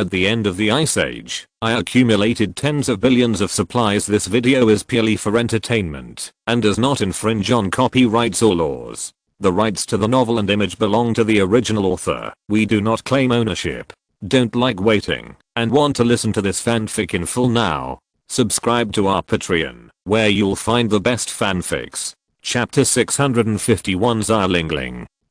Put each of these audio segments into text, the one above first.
At the end of the Ice Age, I accumulated tens of billions of supplies. This video is purely for entertainment and does not infringe on copyrights or laws. The rights to the novel and image belong to the original author. We do not claim ownership. Don't like waiting and want to listen to this fanfic in full now? Subscribe to our Patreon, where you'll find the best fanfics. Chapter 651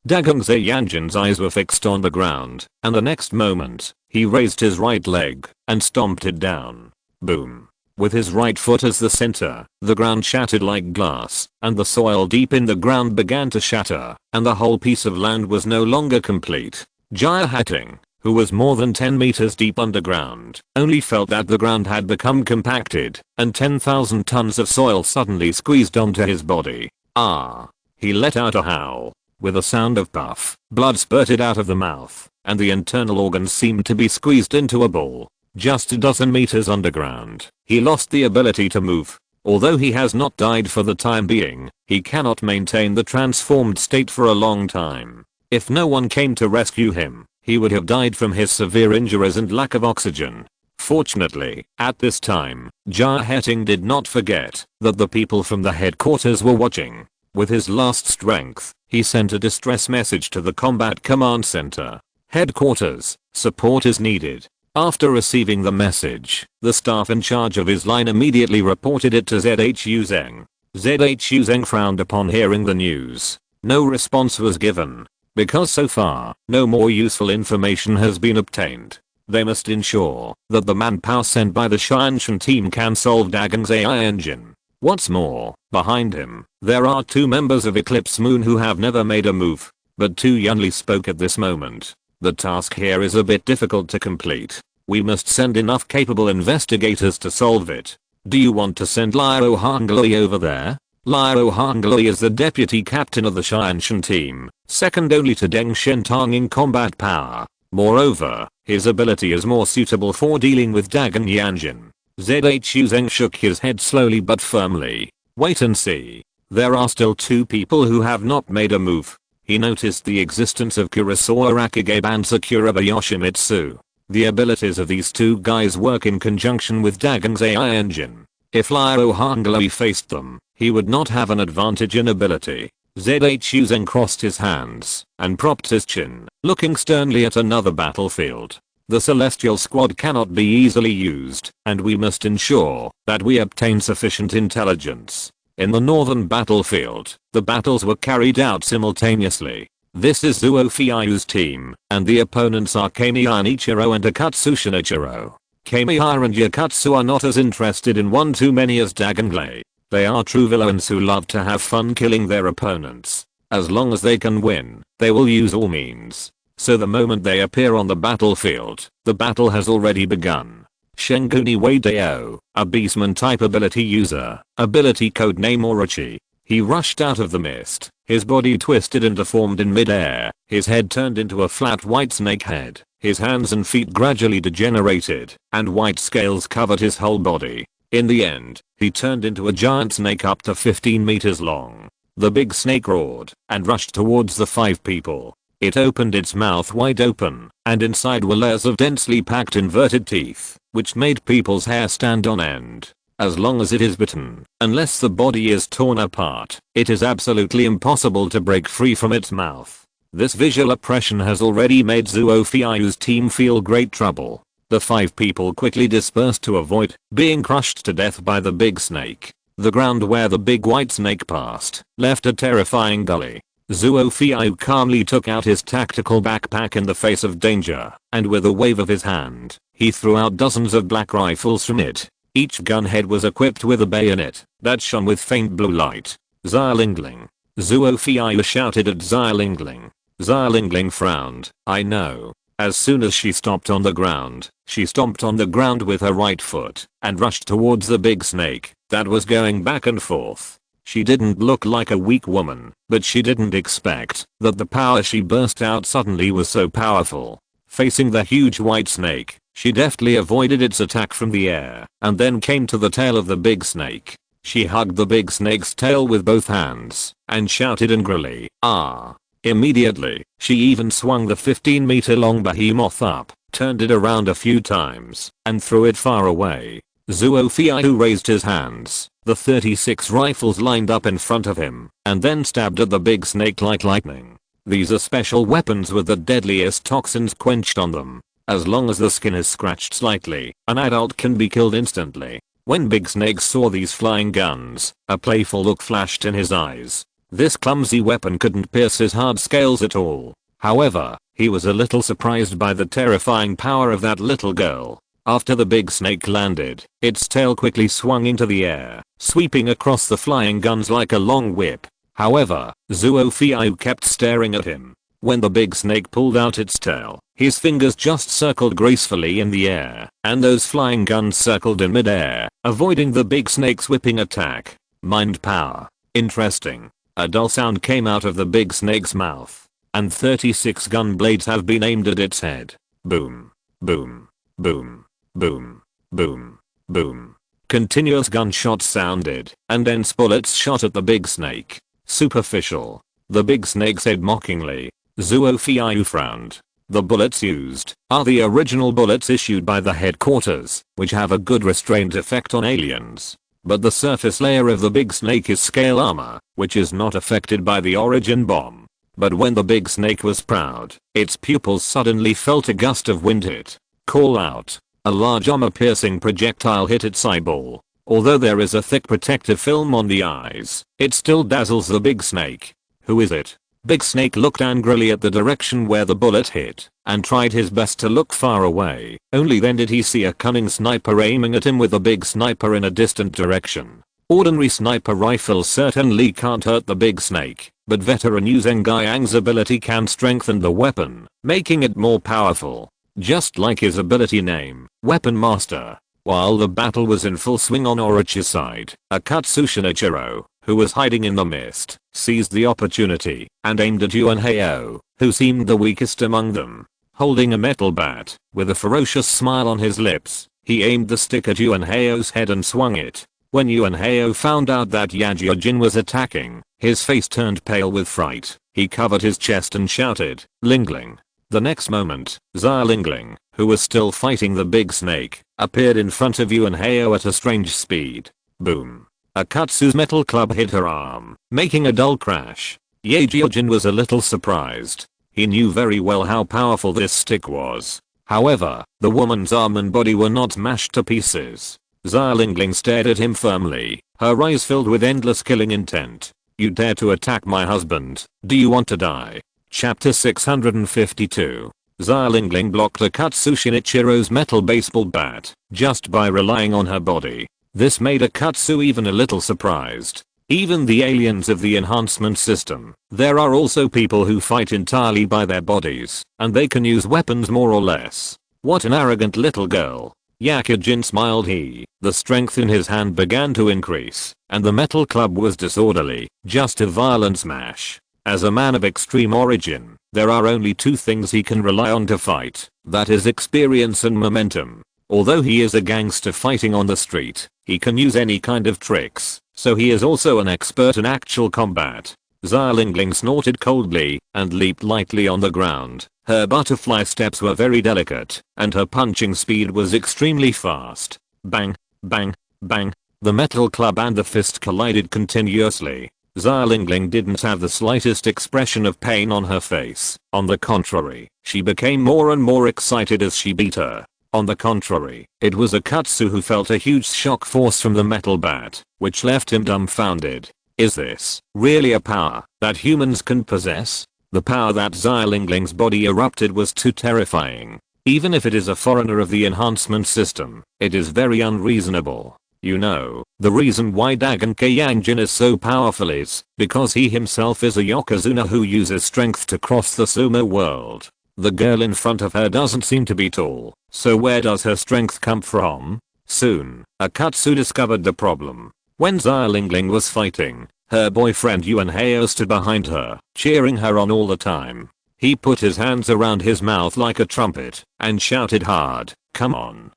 Zhang Yanjin's eyes were fixed on the ground, and the next moment, he raised his right leg and stomped it down. Boom. With his right foot as the center, the ground shattered like glass, and the soil deep in the ground began to shatter, and the whole piece of land was no longer complete. Jia, who was more than 10 meters deep underground, only felt that the ground had become compacted, and 10,000 tons of soil suddenly squeezed onto his body. Ah! He let out a howl. With a sound of puff, blood spurted out of the mouth, and the internal organs seemed to be squeezed into a ball. Just a dozen meters underground, he lost the ability to move. Although he has not died for the time being, he cannot maintain the transformed state for a long time. If no one came to rescue him, he would have died from his severe injuries and lack of oxygen. Fortunately, at this time, Jia did not forget that the people from the headquarters were watching. With his last strength, he sent a distress message to the Combat Command Center. Headquarters, support is needed. After receiving the message, the staff in charge of his line immediately reported it to ZHU Zheng. ZHU Zheng frowned upon hearing the news. No response was given. Because so far, no more useful information has been obtained. They must ensure that the manpower sent by the Xianshan team can solve Dagon's AI engine. What's more, behind him, there are two members of Eclipse Moon who have never made a move. But Tu Yunli spoke at this moment. The task here is a bit difficult to complete. We must send enough capable investigators to solve it. Do you want to send Liao Hanglui over there? Liao Hanglui is the deputy captain of the Xianshan team, second only to Deng Shentang in combat power. Moreover, his ability is more suitable for dealing with Dagon Yanjin. ZHU Zheng shook his head slowly but firmly. Wait and see. There are still two people who have not made a move. He noticed the existence of Kurosawa Rakigabe and Sakuraba Yoshimitsu. The abilities of these two guys work in conjunction with Dagon's AI engine. If Liao Hanglui faced them, he would not have an advantage in ability. ZHU Zheng crossed his hands and propped his chin, looking sternly at another battlefield. The Celestial Squad cannot be easily used, and we must ensure that we obtain sufficient intelligence. In the northern battlefield, the battles were carried out simultaneously. This is Zuo Fiayu's team, and the opponents are Kamiya Nichiro and Akatsu Shinichiro. Kamiya and Yakatsu are not as interested in one too many as Dagonglei. They are true villains who love to have fun killing their opponents. As long as they can win, they will use all means. So the moment they appear on the battlefield, the battle has already begun. Shenguni Weidao, a beastman type ability user, ability codename Orochi. He rushed out of the mist, his body twisted and deformed in midair, his head turned into a flat white snake head, his hands and feet gradually degenerated, and white scales covered his whole body. In the end, he turned into a giant snake up to 15 meters long. The big snake roared and rushed towards the five people. It opened its mouth wide open, and inside were layers of densely packed inverted teeth, which made people's hair stand on end. As long as it is bitten, unless the body is torn apart, it is absolutely impossible to break free from its mouth. This visual oppression has already made Zuo Fiayu's team feel great trouble. The five people quickly dispersed to avoid being crushed to death by the big snake. The ground where the big white snake passed left a terrifying gully. Zuo Fiayu calmly took out his tactical backpack in the face of danger, and with a wave of his hand, he threw out dozens of black rifles from it. Each gun head was equipped with a bayonet that shone with faint blue light. Zhang. Zuo Fiayu shouted at Zhang. Zhang frowned. I know. As soon as she stopped on the ground, she stomped on the ground with her right foot and rushed towards the big snake that was going back and forth. She didn't look like a weak woman, but she didn't expect that the power she burst out suddenly was so powerful. Facing the huge white snake, she deftly avoided its attack from the air and then came to the tail of the big snake. She hugged the big snake's tail with both hands and shouted angrily, "Ah!" Immediately, she even swung the 15-meter long behemoth up turned it around a few times, and threw it far away. Zhuo Fiyu raised his hands, the 36 rifles lined up in front of him, and then stabbed at the big snake like lightning. These are special weapons with the deadliest toxins quenched on them. As long as the skin is scratched slightly, an adult can be killed instantly. When Big Snake saw these flying guns, a playful look flashed in his eyes. This clumsy weapon couldn't pierce his hard scales at all. However, he was a little surprised by the terrifying power of that little girl. After the big snake landed, its tail quickly swung into the air, sweeping across the flying guns like a long whip. However, Zhuo Fiyu kept staring at him. When the big snake pulled out its tail, his fingers just circled gracefully in the air, and those flying guns circled in midair, avoiding the big snake's whipping attack. Mind power. Interesting. A dull sound came out of the big snake's mouth, and 36 gun blades have been aimed at its head. Boom. Boom. Boom. Boom. Boom. Boom. Continuous gunshots sounded, and dense bullets shot at the big snake. Superficial. The big snake said mockingly. Zhuo Fiyu frowned. The bullets used are the original bullets issued by the headquarters, which have a good restraint effect on aliens. But the surface layer of the big snake is scale armor, which is not affected by the origin bomb. But when the big snake was proud, its pupils suddenly felt a gust of wind hit. Call out. A large armor-piercing projectile hit its eyeball. Although there is a thick protective film on the eyes, it still dazzles the big snake. Who is it? Big Snake looked angrily at the direction where the bullet hit, and tried his best to look far away. Only then did he see a cunning sniper aiming at him with a big sniper in a distant direction. Ordinary sniper rifles certainly can't hurt the big snake, but veteran Yu Zhengyang's ability can strengthen the weapon, making it more powerful. Just like his ability name, Weapon Master. While the battle was in full swing on Orochi's side, Akatsu Shinichiro, who was hiding in the mist, seized the opportunity and aimed at Yuan Heio, who seemed the weakest among them. Holding a metal bat, with a ferocious smile on his lips, he aimed the stick at Yuan Heio's head and swung it. When Yuan Heio found out that Yajiojin was attacking, his face turned pale with fright. He covered his chest and shouted, "Lingling." The next moment, Xia Lingling, who was still fighting the big snake, appeared in front of Yuan Heio at a strange speed. Boom. Akatsu's metal club hit her arm, making a dull crash. Yajiojin was a little surprised. He knew very well how powerful this stick was. However, the woman's arm and body were not mashed to pieces. Xia Lingling stared at him firmly, her eyes filled with endless killing intent. "You dare to attack my husband? Do you want to die?" Chapter 652. Xia Lingling blocked Akatsu Shinichiro's metal baseball bat, just by relying on her body. This made Akatsu even a little surprised. Even the aliens of the enhancement system, there are also people who fight entirely by their bodies, and they can use weapons more or less. What an arrogant little girl. Yakuujin smiled. The strength in his hand began to increase, and the metal club was disorderly, just a violent smash. As a man of extreme origin, there are only two things he can rely on to fight, that is experience and momentum. Although he is a gangster fighting on the street, he can use any kind of tricks, so he is also an expert in actual combat. Xia Lingling snorted coldly, and leaped lightly on the ground. Her butterfly steps were very delicate, and her punching speed was extremely fast. Bang, bang, bang. The metal club and the fist collided continuously. Xia Lingling didn't have the slightest expression of pain on her face. On the contrary, she became more and more excited as she beat her. On the contrary, it was Akatsu who felt a huge shock force from the metal bat, which left him dumbfounded. Is this really a power that humans can possess? The power that Xia Lingling's body erupted was too terrifying. Even if it is a foreigner of the enhancement system, it is very unreasonable. You know, the reason why Dagon Kyanjin is so powerful is because he himself is a Yokozuna who uses strength to cross the sumo world. The girl in front of her doesn't seem to be tall, so where does her strength come from? Soon, Akatsu discovered the problem. When Xia Lingling was fighting, her boyfriend Yuan Heio stood behind her, cheering her on all the time. He put his hands around his mouth like a trumpet, and shouted hard, come on,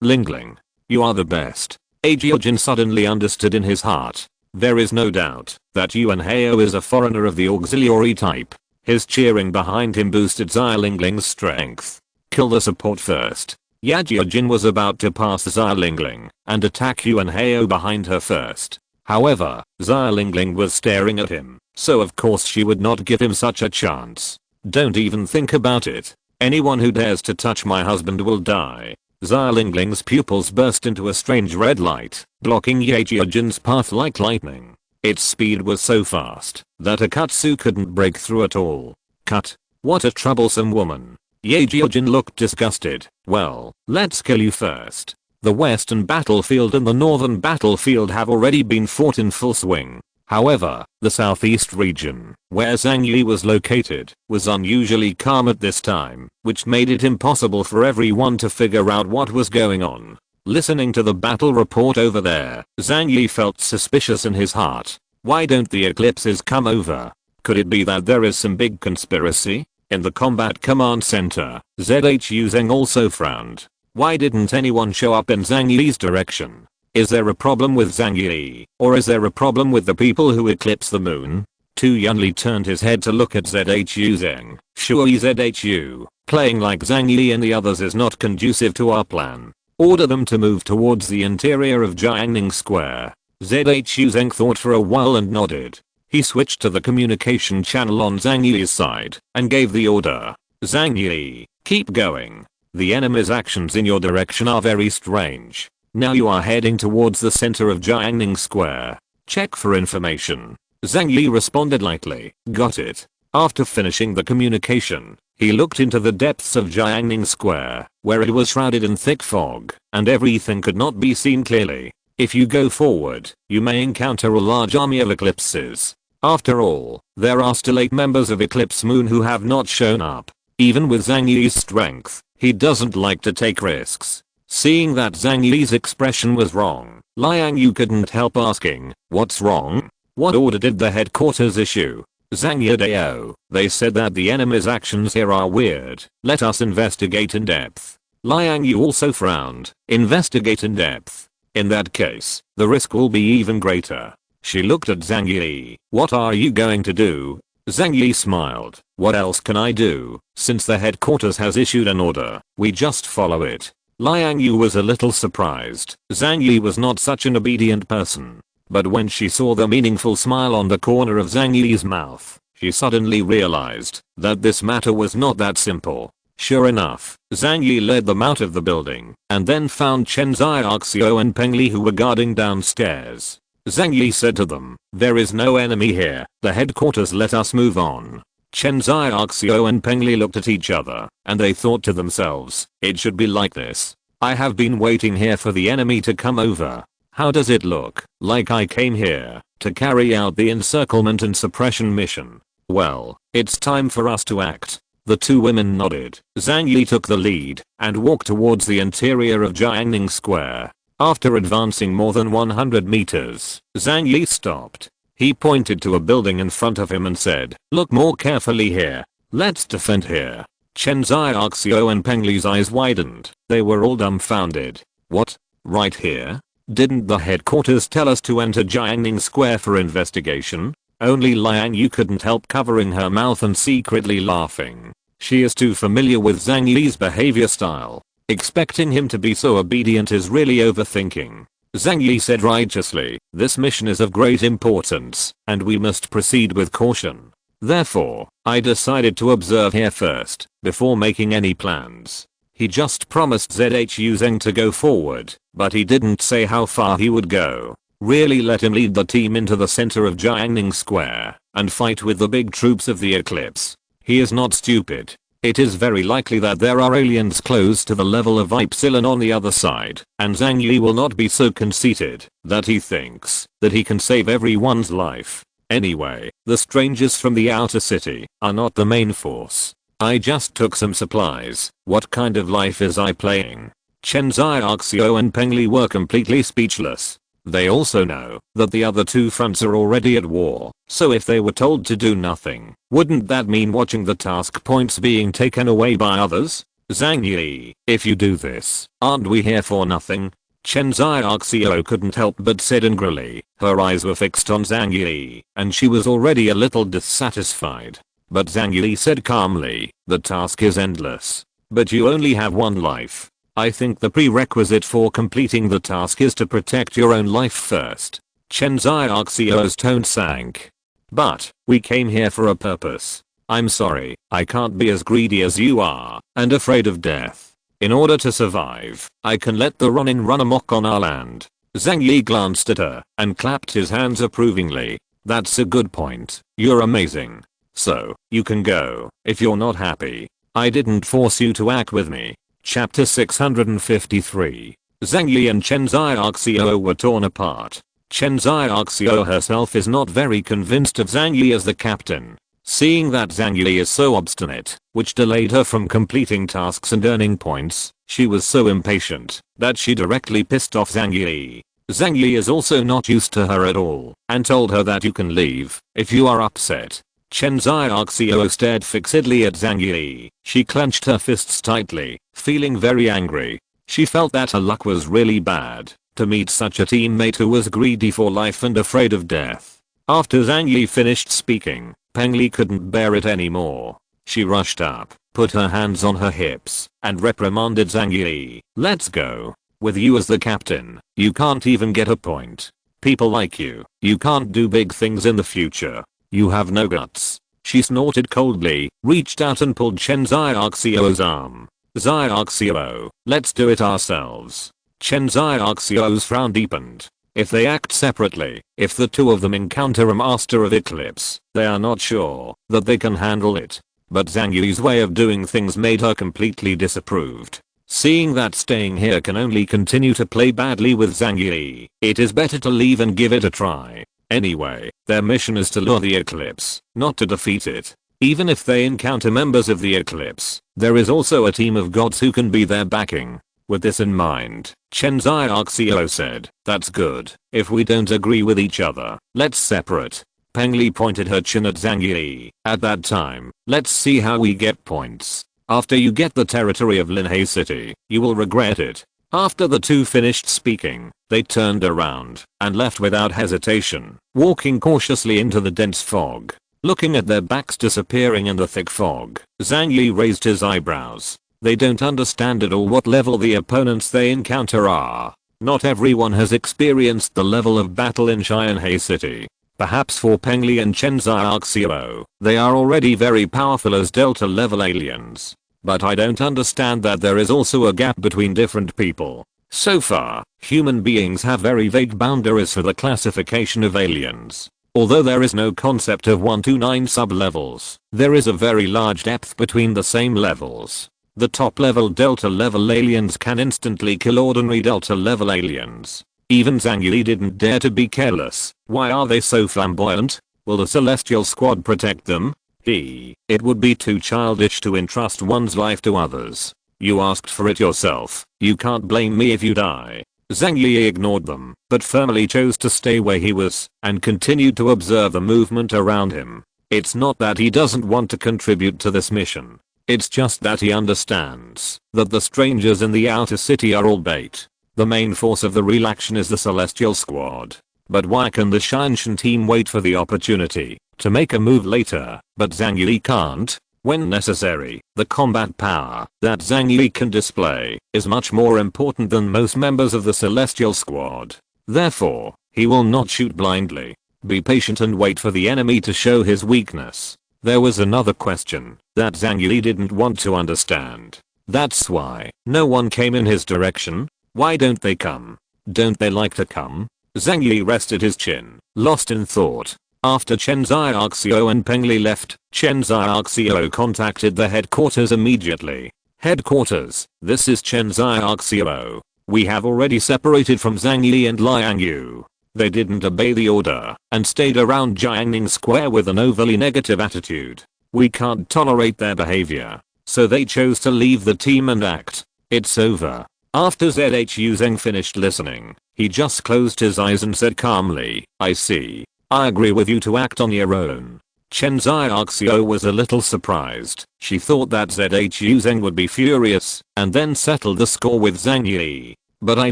Lingling. You are the best. Yajiojin suddenly understood in his heart. There is no doubt that Yuan Heio is a foreigner of the auxiliary type. His cheering behind him boosted Xia Lingling's strength. Kill the support first. Yajiajin was about to pass Xiaolingling and attack Yuan Hao behind her first. However, Xiaolingling was staring at him, so of course she would not give him such a chance. Don't even think about it. Anyone who dares to touch my husband will die. Xiaolingling's pupils burst into a strange red light, blocking Yajiajin's path like lightning. Its speed was so fast that a Katsu couldn't break through at all. Cut. What a troublesome woman. Yajiajin looked disgusted. Well, let's kill you first. The western battlefield and the northern battlefield have already been fought in full swing. However, the southeast region, where Zhang Yi was located, was unusually calm at this time, which made it impossible for everyone to figure out what was going on. Listening to the battle report over there, Zhang Yi felt suspicious in his heart. Why don't the eclipses come over? Could it be that there is some big conspiracy? In the combat command center, Zhu Zheng also frowned. Why didn't anyone show up in Zhang Yi's direction? Is there a problem with Zhang Yi, or is there a problem with the people who eclipse the moon? Tu Yunli turned his head to look at Zhu Zheng. Shui Zhu, playing like Zhang Yi and the others is not conducive to our plan. Order them to move towards the interior of Jiangning Square. Zhu Zheng thought for a while and nodded. He switched to the communication channel on Zhang Yi's side and gave the order. Zhang Yi, keep going. The enemy's actions in your direction are very strange. Now you are heading towards the center of Jiangning Square. Check for information. Zhang Yi responded lightly. Got it. After finishing the communication, he looked into the depths of Jiangning Square, where it was shrouded in thick fog, and everything could not be seen clearly. If you go forward, you may encounter a large army of eclipses. After all, there are still 8 members of Eclipse Moon who have not shown up. Even with Zhang Yi's strength, he doesn't like to take risks. Seeing that Zhang Yi's expression was wrong, Liang Yu couldn't help asking, what's wrong? What order did the headquarters issue? Zhang Yidao, they said that the enemy's actions here are weird. Let us investigate in depth. Liang Yu also frowned. Investigate in depth. In that case, the risk will be even greater. She looked at Zhang Yi. What are you going to do? Zhang Yi smiled. What else can I do? Since the headquarters has issued an order, we just follow it. Liang Yu was a little surprised. Zhang Yi was not such an obedient person. But when she saw the meaningful smile on the corner of Zhang Yi's mouth, she suddenly realized that this matter was not that simple. Sure enough, Zhang Yi led them out of the building and then found Chen Xiaoxiao and Peng Li who were guarding downstairs. Zhang Yi said to them, there is no enemy here, the headquarters let us move on. Chen Xiaoxiao and Peng Li looked at each other, and they thought to themselves, it should be like this. I have been waiting here for the enemy to come over. How does it look? Like I came here to carry out the encirclement and suppression mission. Well, it's time for us to act. The 2 women nodded. Zhang Yi took the lead and walked towards the interior of Jiangning Square. After advancing more than 100 meters, Zhang Yi stopped. He pointed to a building in front of him and said, look more carefully here. Let's defend here. Chen Xiaoxiao and Peng Li's eyes widened. They were all dumbfounded. What? Right here? Didn't the headquarters tell us to enter Jiangning Square for investigation? Only Liang Yu couldn't help covering her mouth and secretly laughing. She is too familiar with Zhang Yi's behavior style. Expecting him to be so obedient is really overthinking. Zhang Yi said righteously, this mission is of great importance, and we must proceed with caution. Therefore, I decided to observe here first, before making any plans. He just promised Zhu Zheng to go forward, but he didn't say how far he would go. Really let him lead the team into the center of Jiangning Square, and fight with the big troops of the eclipse. He is not stupid. It is very likely that there are aliens close to the level of Epsilon on the other side, and Zhang Yi will not be so conceited that he thinks that he can save everyone's life. Anyway, the strangers from the outer city are not the main force. I just took some supplies. What kind of life is I playing? Chen Xiaoxiao and Peng Li were completely speechless. They also know that the other 2 fronts are already at war, so if they were told to do nothing, wouldn't that mean watching the task points being taken away by others? Zhang Yi, if you do this, aren't we here for nothing? Chen Xiaoxiao couldn't help but said angrily. Her eyes were fixed on Zhang Yi, and she was already a little dissatisfied. But Zhang Yi said calmly, the task is endless. But you only have one life. I think the prerequisite for completing the task is to protect your own life first. Chen Xiaoxio's tone sank. But, we came here for a purpose. I'm sorry, I can't be as greedy as you are, and afraid of death. In order to survive, I can let the Ronin run amok on our land. Zhang Yi glanced at her, and clapped his hands approvingly. That's a good point, you're amazing. So, you can go, if you're not happy. I didn't force you to act with me. Chapter 653. Zhang Yi and Chen Xiaoxio were torn apart. Chen Xiaoxio herself is not very convinced of Zhang Yi as the captain. Seeing that Zhang Yi is so obstinate, which delayed her from completing tasks and earning points, she was so impatient that she directly pissed off Zhang Yi. Zhang Yi is also not used to her at all, and told her that you can leave if you are upset. Chen Xiaoxio stared fixedly at Zhang Yi. She clenched her fists tightly, feeling very angry. She felt that her luck was really bad to meet such a teammate who was greedy for life and afraid of death. After Zhang Yi finished speaking, Peng Li couldn't bear it anymore. She rushed up, put her hands on her hips, and reprimanded Zhang Yi. Let's go. With you as the captain, you can't even get a point. People like you can't do big things in the future. You have no guts. She snorted coldly, reached out and pulled Chen Xiaoxio's arm. Xiaoxio, let's do it ourselves. Chen Xiaoxio's frown deepened. If they act separately, if the two of them encounter a master of Eclipse, they are not sure that they can handle it. But Zhang Yi's way of doing things made her completely disapproved. Seeing that staying here can only continue to play badly with Zhang Yi, it is better to leave and give it a try. Anyway, their mission is to lure the Eclipse, not to defeat it. Even if they encounter members of the Eclipse, there is also a team of gods who can be their backing. With this in mind, Chen Xiaoxio said, that's good. If we don't agree with each other, let's separate. Peng Li pointed her chin at Zhang Yi. At that time, let's see how we get points. After you get the territory of Linhei City, you will regret it. After the two finished speaking, they turned around and left without hesitation, walking cautiously into the dense fog. Looking at their backs disappearing in the thick fog, Zhang Yi raised his eyebrows. They don't understand at all what level the opponents they encounter are. Not everyone has experienced the level of battle in Linhei City. Perhaps for Peng Li and Chen Xiaoxio, they are already very powerful as Delta level aliens. But I don't understand that there is also a gap between different people. So far, human beings have very vague boundaries for the classification of aliens. Although there is no concept of 1 to 9 sub-levels, there is a very large depth between the same levels. The top level Delta level aliens can instantly kill ordinary Delta level aliens. Even Zhang Yi didn't dare to be careless. Why are they so flamboyant? Will the Celestial Squad protect them? It would be too childish to entrust one's life to others. You asked for it yourself. You can't blame me if you die. Zhang Yi ignored them, but firmly chose to stay where he was, and continued to observe the movement around him. It's not that he doesn't want to contribute to this mission. It's just that he understands that the strangers in the outer city are all bait. The main force of the real action is the Celestial Squad. But why can the Shinshan team wait for the opportunity to make a move later, but Zhang Yi can't? When necessary, the combat power that Zhang Yi can display is much more important than most members of the Celestial Squad. Therefore, he will not shoot blindly. Be patient and wait for the enemy to show his weakness. There was another question that Zhang Yi didn't want to understand. That's why no one came in his direction. Why don't they come? Don't they like to come? Zhang Yi rested his chin, lost in thought. After Chen Xiaoxio and Peng Li left, Chen Xiaoxio contacted the headquarters immediately. Headquarters, this is Chen Xiaoxio. We have already separated from Zhang Yi and Liang Yu. They didn't obey the order and stayed around Jiangning Square with an overly negative attitude. We can't tolerate their behavior, so they chose to leave the team and act. It's over. After Zhu Zheng finished listening, he just closed his eyes and said calmly, I see. I agree with you to act on your own. Chen Xiaoxio was a little surprised. She thought that Zhu Zheng would be furious and then settle the score with Zhang Yi. But I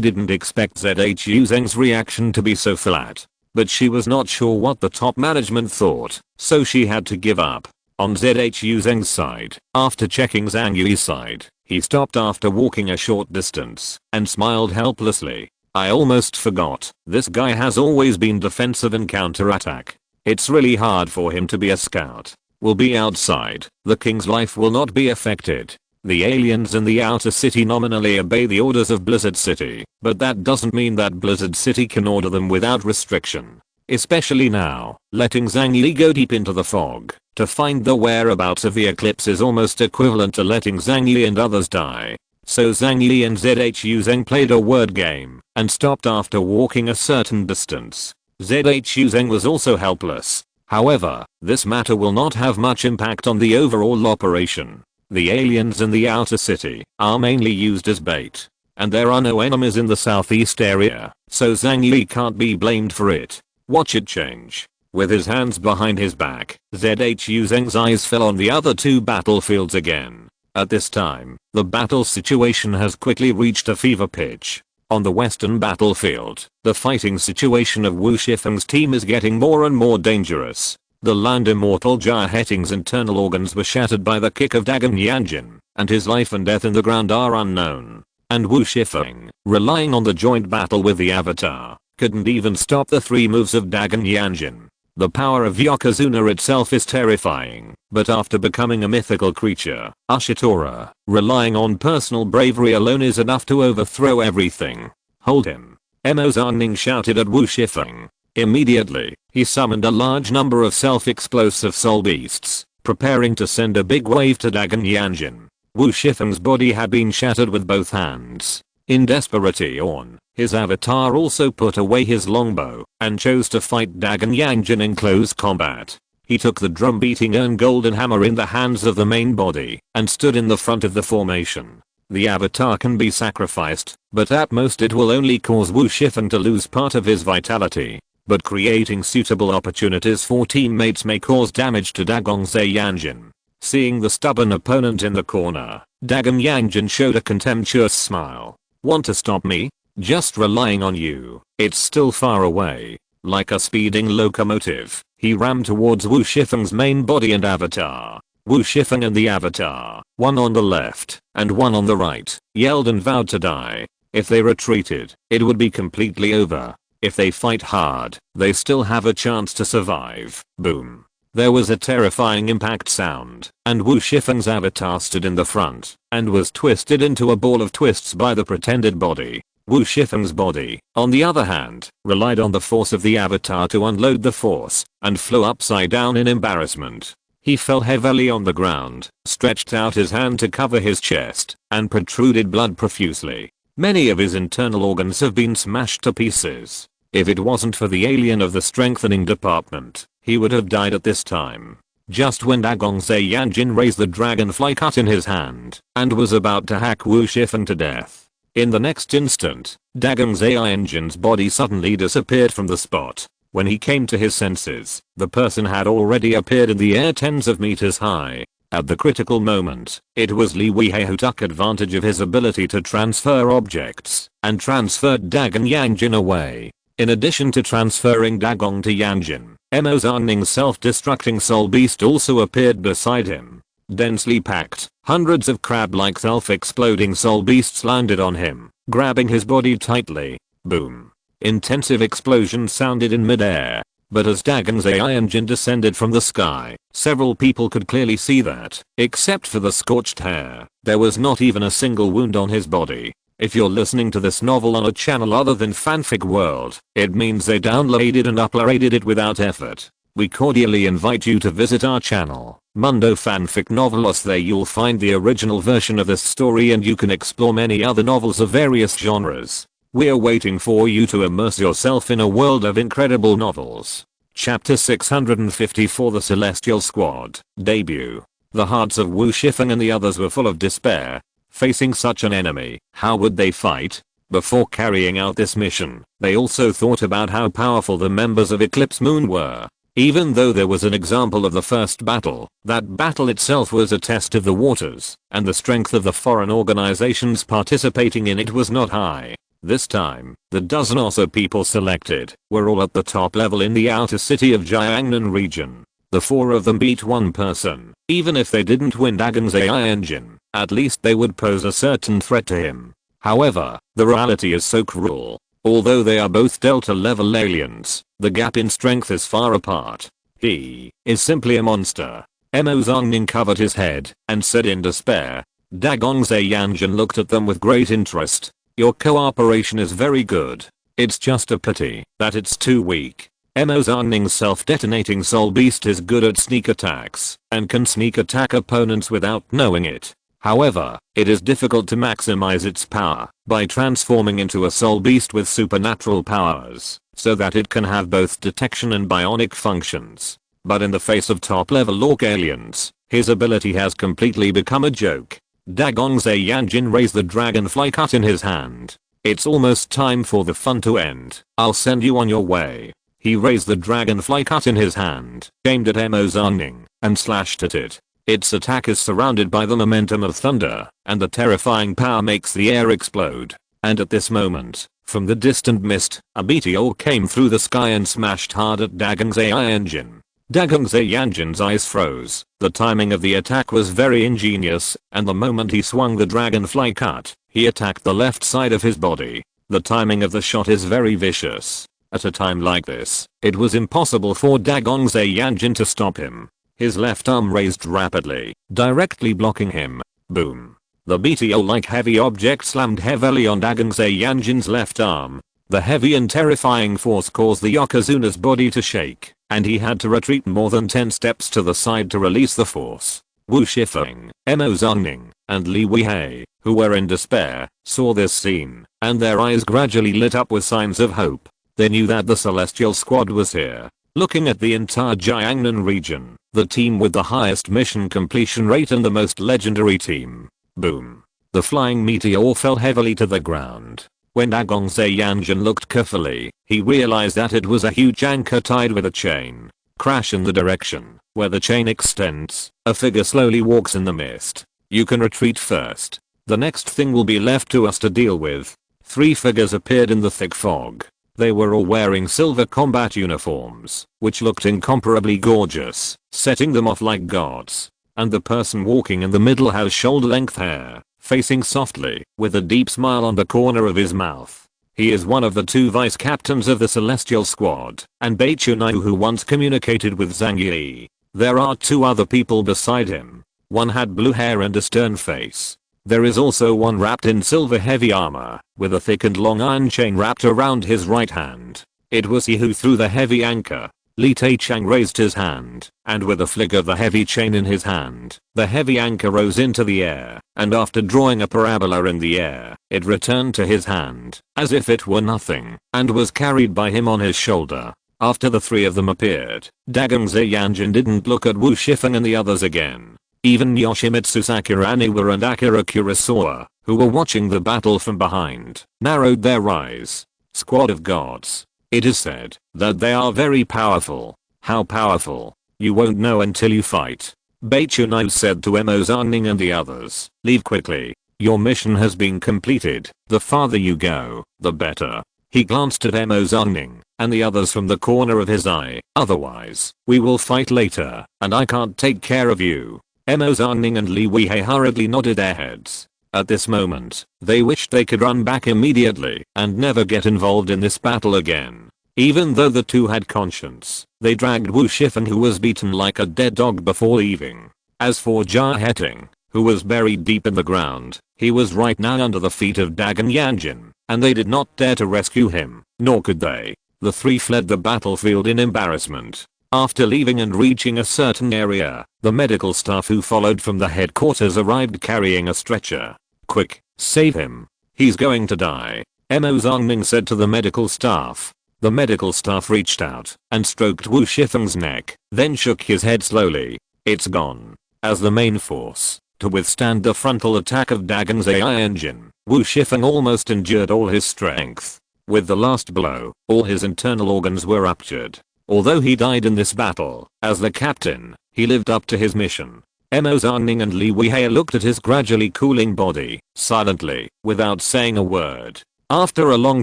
didn't expect Zhu Zheng's reaction to be so flat. But she was not sure what the top management thought, so she had to give up. On Zhu Zheng's side, after checking Zhang Yi's side, He stopped after walking a short distance and smiled helplessly. I almost forgot, this guy has always been defensive and counterattack. It's really hard for him to be a scout. We'll be outside. The king's life will not be affected. The aliens in the outer city nominally obey the orders of Blizzard City, but that doesn't mean that Blizzard City can order them without restriction. Especially now, letting Zhang Yi go deep into the fog to find the whereabouts of the eclipse is almost equivalent to letting Zhang Yi and others die. So Zhang Yi and Zhang played a word game and stopped after walking a certain distance. Zhang was also helpless. However, this matter will not have much impact on the overall operation. The aliens in the outer city are mainly used as bait, and there are no enemies in the southeast area, so Zhang Yi can't be blamed for it. Watch it change. With his hands behind his back, Zhang's eyes fell on the other two battlefields again. At this time, the battle situation has quickly reached a fever pitch. On the western battlefield, the fighting situation of Wu Shifeng's team is getting more and more dangerous. The land immortal Jia Heting's internal organs were shattered by the kick of Dagon Yanjin, and his life and death in the ground are unknown. And Wu Shifeng, relying on the joint battle with the Avatar, couldn't even stop the 3 moves of Dagon Yanjin. The power of Yokozuna itself is terrifying, but after becoming a mythical creature, Ushitora, relying on personal bravery alone is enough to overthrow everything. Hold him. Zhang Yi shouted at Wu Shifeng. Immediately, he summoned a large number of self-explosive soul beasts, preparing to send a big wave to Dagon Yanjin. Wu Shifeng's body had been shattered with both hands. In desperation, his avatar also put away his longbow and chose to fight Dagon Yanjin in close combat. He took the drum-beating earn golden hammer in the hands of the main body and stood in the front of the formation. The avatar can be sacrificed, but at most it will only cause Wu Shifeng to lose part of his vitality. But creating suitable opportunities for teammates may cause damage to Dagon Yanjin. Seeing the stubborn opponent in the corner, Dagon Yanjin showed a contemptuous smile. Want to stop me? Just relying on you. It's still far away. Like a speeding locomotive, he rammed towards Wu Shifeng's main body and avatar. Wu Shifeng and the avatar, one on the left and one on the right, yelled and vowed to die. If they retreated, it would be completely over. If they fight hard, they still have a chance to survive. Boom. There was a terrifying impact sound, and Wu Shifeng's avatar stood in the front and was twisted into a ball of twists by the pretended body. Wu Shifeng's body, on the other hand, relied on the force of the avatar to unload the force and flew upside down in embarrassment. He fell heavily on the ground, stretched out his hand to cover his chest, and protruded blood profusely. Many of his internal organs have been smashed to pieces. If it wasn't for the alien of the strengthening department, he would have died at this time. Just when Dagon Yanjin raised the dragonfly cut in his hand and was about to hack Wu Shifeng to death. In the next instant, Dagon Yanjin's body suddenly disappeared from the spot. When he came to his senses, the person had already appeared in the air tens of meters high. At the critical moment, it was Li Weihei who took advantage of his ability to transfer objects and transferred Dagon Yanjin away. In addition to transferring Dagon to Yanjin, Zhang Yi's self-destructing soul beast also appeared beside him. Densely packed, hundreds of crab-like self-exploding soul beasts landed on him, grabbing his body tightly. Boom. Intensive explosions sounded in mid-air, but as Dagon's AI engine descended from the sky, several people could clearly see that, except for the scorched hair, there was not even a single wound on his body. If you're listening to this novel on a channel other than Fanfic World, it means they downloaded and uploaded it without effort. We cordially invite you to visit our channel, Mundo Fanfic Novelos. There you'll find the original version of this story and you can explore many other novels of various genres. We're waiting for you to immerse yourself in a world of incredible novels. Chapter 654, The Celestial Squad, Debut. The hearts of Wu Shifeng and the others were full of despair. Facing such an enemy, how would they fight? Before carrying out this mission, they also thought about how powerful the members of Eclipse Moon were. Even though there was an example of the first battle, that battle itself was a test of the waters, and the strength of the foreign organizations participating in it was not high. This time, the dozen or so people selected were all at the top level in the outer city of Jiangnan region. The 4 of them beat one person, even if they didn't win Dagon's AI engine. at least they would pose a certain threat to him. However, the reality is so cruel. Although they are both Delta level aliens, the gap in strength is far apart. He is simply a monster. Zhang Yi covered his head and said in despair. Dagong Yanjin looked at them with great interest. Your cooperation is very good. It's just a pity that it's too weak. Zhang Yi's self-detonating soul beast is good at sneak attacks and can sneak attack opponents without knowing it. However, it is difficult to maximize its power by transforming into a soul beast with supernatural powers so that it can have both detection and bionic functions. But in the face of top-level orc aliens, his ability has completely become a joke. Dagong Yanjin raised the dragonfly cut in his hand. It's almost time for the fun to end. I'll send you on your way. He raised the dragonfly cut in his hand, aimed at Zhang Yi, and slashed at it. Its attack is surrounded by the momentum of thunder, and the terrifying power makes the air explode. And at this moment, from the distant mist, a meteor came through the sky and smashed hard at Dagong Yanjin. Dagong Yanjin's eyes froze. The timing of the attack was very ingenious, and the moment he swung the dragonfly cut, he attacked the left side of his body. The timing of the shot is very vicious. At a time like this, it was impossible for Dagong Yanjin to stop him. His left arm raised rapidly, directly blocking him. Boom. The meteor-like heavy object slammed heavily on Dagong Yanjin's left arm. The heavy and terrifying force caused the Yokozuna's body to shake, and he had to retreat more than 10 steps to the side to release the force. Wu Shifeng, Zhang Yi, and Li Weihei, who were in despair, saw this scene, and their eyes gradually lit up with signs of hope. They knew that the Celestial Squad was here. Looking at the entire Jiangnan region, the team with the highest mission completion rate and the most legendary team. Boom. The flying meteor fell heavily to the ground. When Dagong Yanjin looked carefully, he realized that it was a huge anchor tied with a chain. Crash in the direction where the chain extends. A figure slowly walks in the mist. You can retreat first. The next thing will be left to us to deal with. 3 figures appeared in the thick fog. They were all wearing silver combat uniforms, which looked incomparably gorgeous, setting them off like gods. And the person walking in the middle has shoulder-length hair, facing softly, with a deep smile on the corner of his mouth. He is one of the 2 vice captains of the Celestial Squad, and Beichunai who once communicated with Zhang Yi. There are 2 other people beside him. One had blue hair and a stern face. There is also one wrapped in silver heavy armor, with a thick and long iron chain wrapped around his right hand. It was he who threw the heavy anchor. Li Taichang raised his hand, and with a flick of the heavy chain in his hand, the heavy anchor rose into the air, and after drawing a parabola in the air, it returned to his hand, as if it were nothing, and was carried by him on his shoulder. After the 3 of them appeared, Dagong Yanjin didn't look at Wu Shifeng and the others again. Even Yoshimitsu Sakuraniwa and Akira Kurosawa, who were watching the battle from behind, narrowed their eyes. Squad of gods. It is said that they are very powerful. How powerful? You won't know until you fight. Beichunai said to Zhang Yi and the others, leave quickly. Your mission has been completed. The farther you go, the better. He glanced at Zhang Yi and the others from the corner of his eye. Otherwise, we will fight later, and I can't take care of you. Zhang Yi and Li Weihei hurriedly nodded their heads. At this moment, they wished they could run back immediately and never get involved in this battle again. Even though the 2 had conscience, they dragged Wu Shifeng who was beaten like a dead dog before leaving. As for Jia Heting, who was buried deep in the ground, he was right now under the feet of Dagong Yanjin, and they did not dare to rescue him, nor could they. The 3 fled the battlefield in embarrassment. After leaving and reaching a certain area, the medical staff who followed from the headquarters arrived carrying a stretcher. Quick, save him. He's going to die. Zhang Yi said to the medical staff. The medical staff reached out and stroked Wu Shifeng's neck, then shook his head slowly. It's gone. As the main force, to withstand the frontal attack of Dagong Yanjin, Wu Shifeng almost endured all his strength. With the last blow, all his internal organs were ruptured. Although he died in this battle, as the captain, he lived up to his mission. Zhang Yi and Li Weihei looked at his gradually cooling body, silently, without saying a word. After a long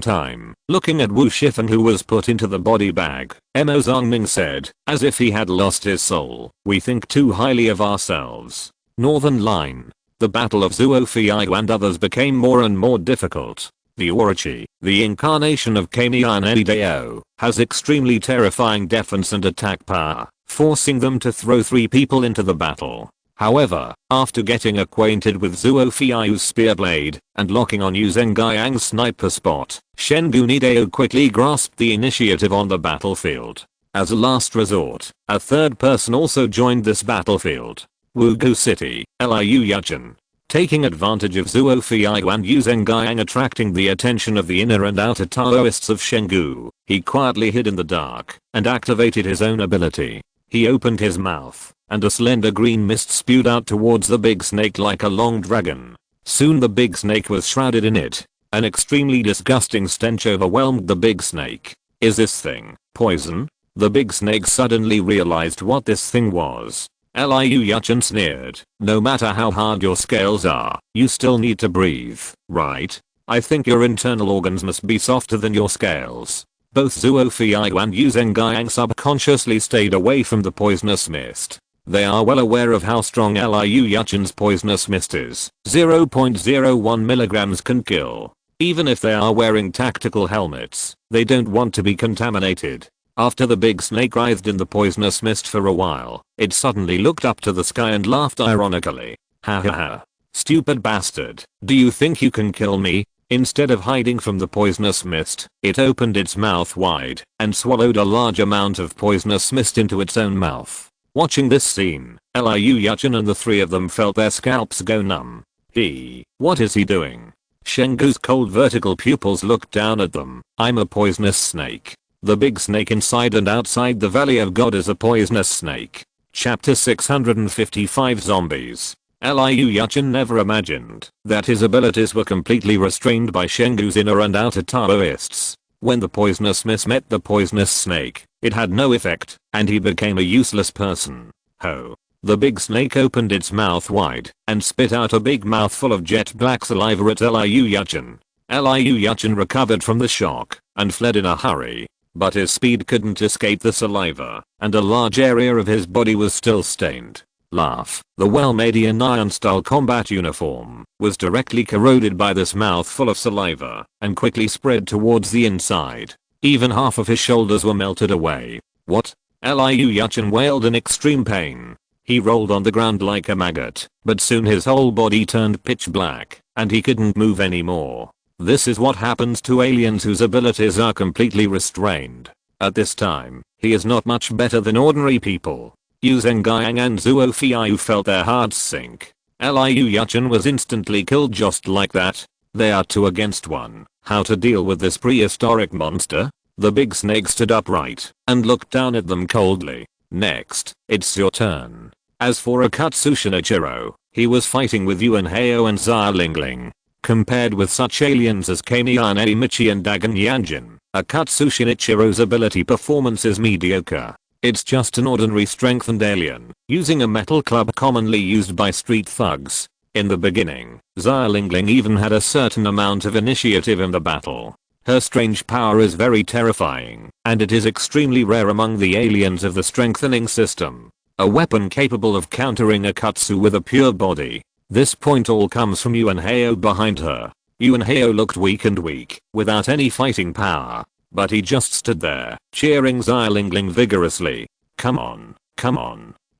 time, looking at Wu Shifeng who was put into the body bag, Zhang Yi said, as if he had lost his soul, we think too highly of ourselves. Northern Line. The battle of Zuo Fiao and others became more and more difficult. The Orochi, the incarnation of Kamiya Dao, has extremely terrifying defense and attack power, forcing them to throw 3 people into the battle. However, after getting acquainted with Zuo Fiao's spear blade and locking on Yu Zhengyang's sniper spot, Shengu Nidao quickly grasped the initiative on the battlefield. As a last resort, a 3rd person also joined this battlefield. Wugu City, Liu Yachun. Taking advantage of Zuo Fiao and Yu Zhengyang attracting the attention of the inner and outer Taoists of Shengu, he quietly hid in the dark and activated his own ability. He opened his mouth, and a slender green mist spewed out towards the big snake like a long dragon. Soon the big snake was shrouded in it. An extremely disgusting stench overwhelmed the big snake. Is this thing poison? The big snake suddenly realized what this thing was. Liu Yachun sneered. No matter how hard your scales are, you still need to breathe, right? I think your internal organs must be softer than your scales. Both Zuo Fiao and Yu Zhengyang subconsciously stayed away from the poisonous mist. They are well aware of how strong Liu Yachun's poisonous mist is. 0.01 milligrams can kill. Even if they are wearing tactical helmets, they don't want to be contaminated. After the big snake writhed in the poisonous mist for a while, it suddenly looked up to the sky and laughed ironically. Ha ha ha. Stupid bastard. Do you think you can kill me? Instead of hiding from the poisonous mist, it opened its mouth wide and swallowed a large amount of poisonous mist into its own mouth. Watching this scene, Liu Yachun and the 3 of them felt their scalps go numb. What is he doing? Shengu's cold vertical pupils looked down at them. I'm a poisonous snake. The big snake inside and outside the Valley of God is a poisonous snake. Chapter 655 Zombies. Liu Yachun never imagined that his abilities were completely restrained by Shengu's inner and outer Taoists. When the poisonous mist met the poisonous snake, it had no effect, and he became a useless person. Ho. The big snake opened its mouth wide and spit out a big mouthful of jet black saliva at Liu Yachun. Liu Yachun recovered from the shock and fled in a hurry. But his speed couldn't escape the saliva, and a large area of his body was still stained. Laugh. The well-made Iron-style combat uniform was directly corroded by this mouthful of saliva and quickly spread towards the inside. Even half of his shoulders were melted away. What? Liu Yachun wailed in extreme pain. He rolled on the ground like a maggot, but soon his whole body turned pitch black, and he couldn't move anymore. This is what happens to aliens whose abilities are completely restrained. At this time, he is not much better than ordinary people. Yu Zhengyang and Zuo Fiao felt their hearts sink. Liu Yachun was instantly killed just like that. They are 2 against 1. How to deal with this prehistoric monster? The big snake stood upright and looked down at them coldly. Next, it's your turn. As for Akatsu Shinichiro, he was fighting with Yuan Hao and Xia Lingling. Compared with such aliens as Kamiya Michi and Dagon Yanjin, Akatsu Shinichiro's ability performance is mediocre. It's just an ordinary strengthened alien, using a metal club commonly used by street thugs. In the beginning, Xia Lingling even had a certain amount of initiative in the battle. Her strange power is very terrifying, and it is extremely rare among the aliens of the strengthening system. A weapon capable of countering Akatsu with a pure body. This point all comes from Yuan Hao behind her. Yuan Hao looked weak, without any fighting power. But he just stood there, cheering Xia Lingling vigorously. Come on,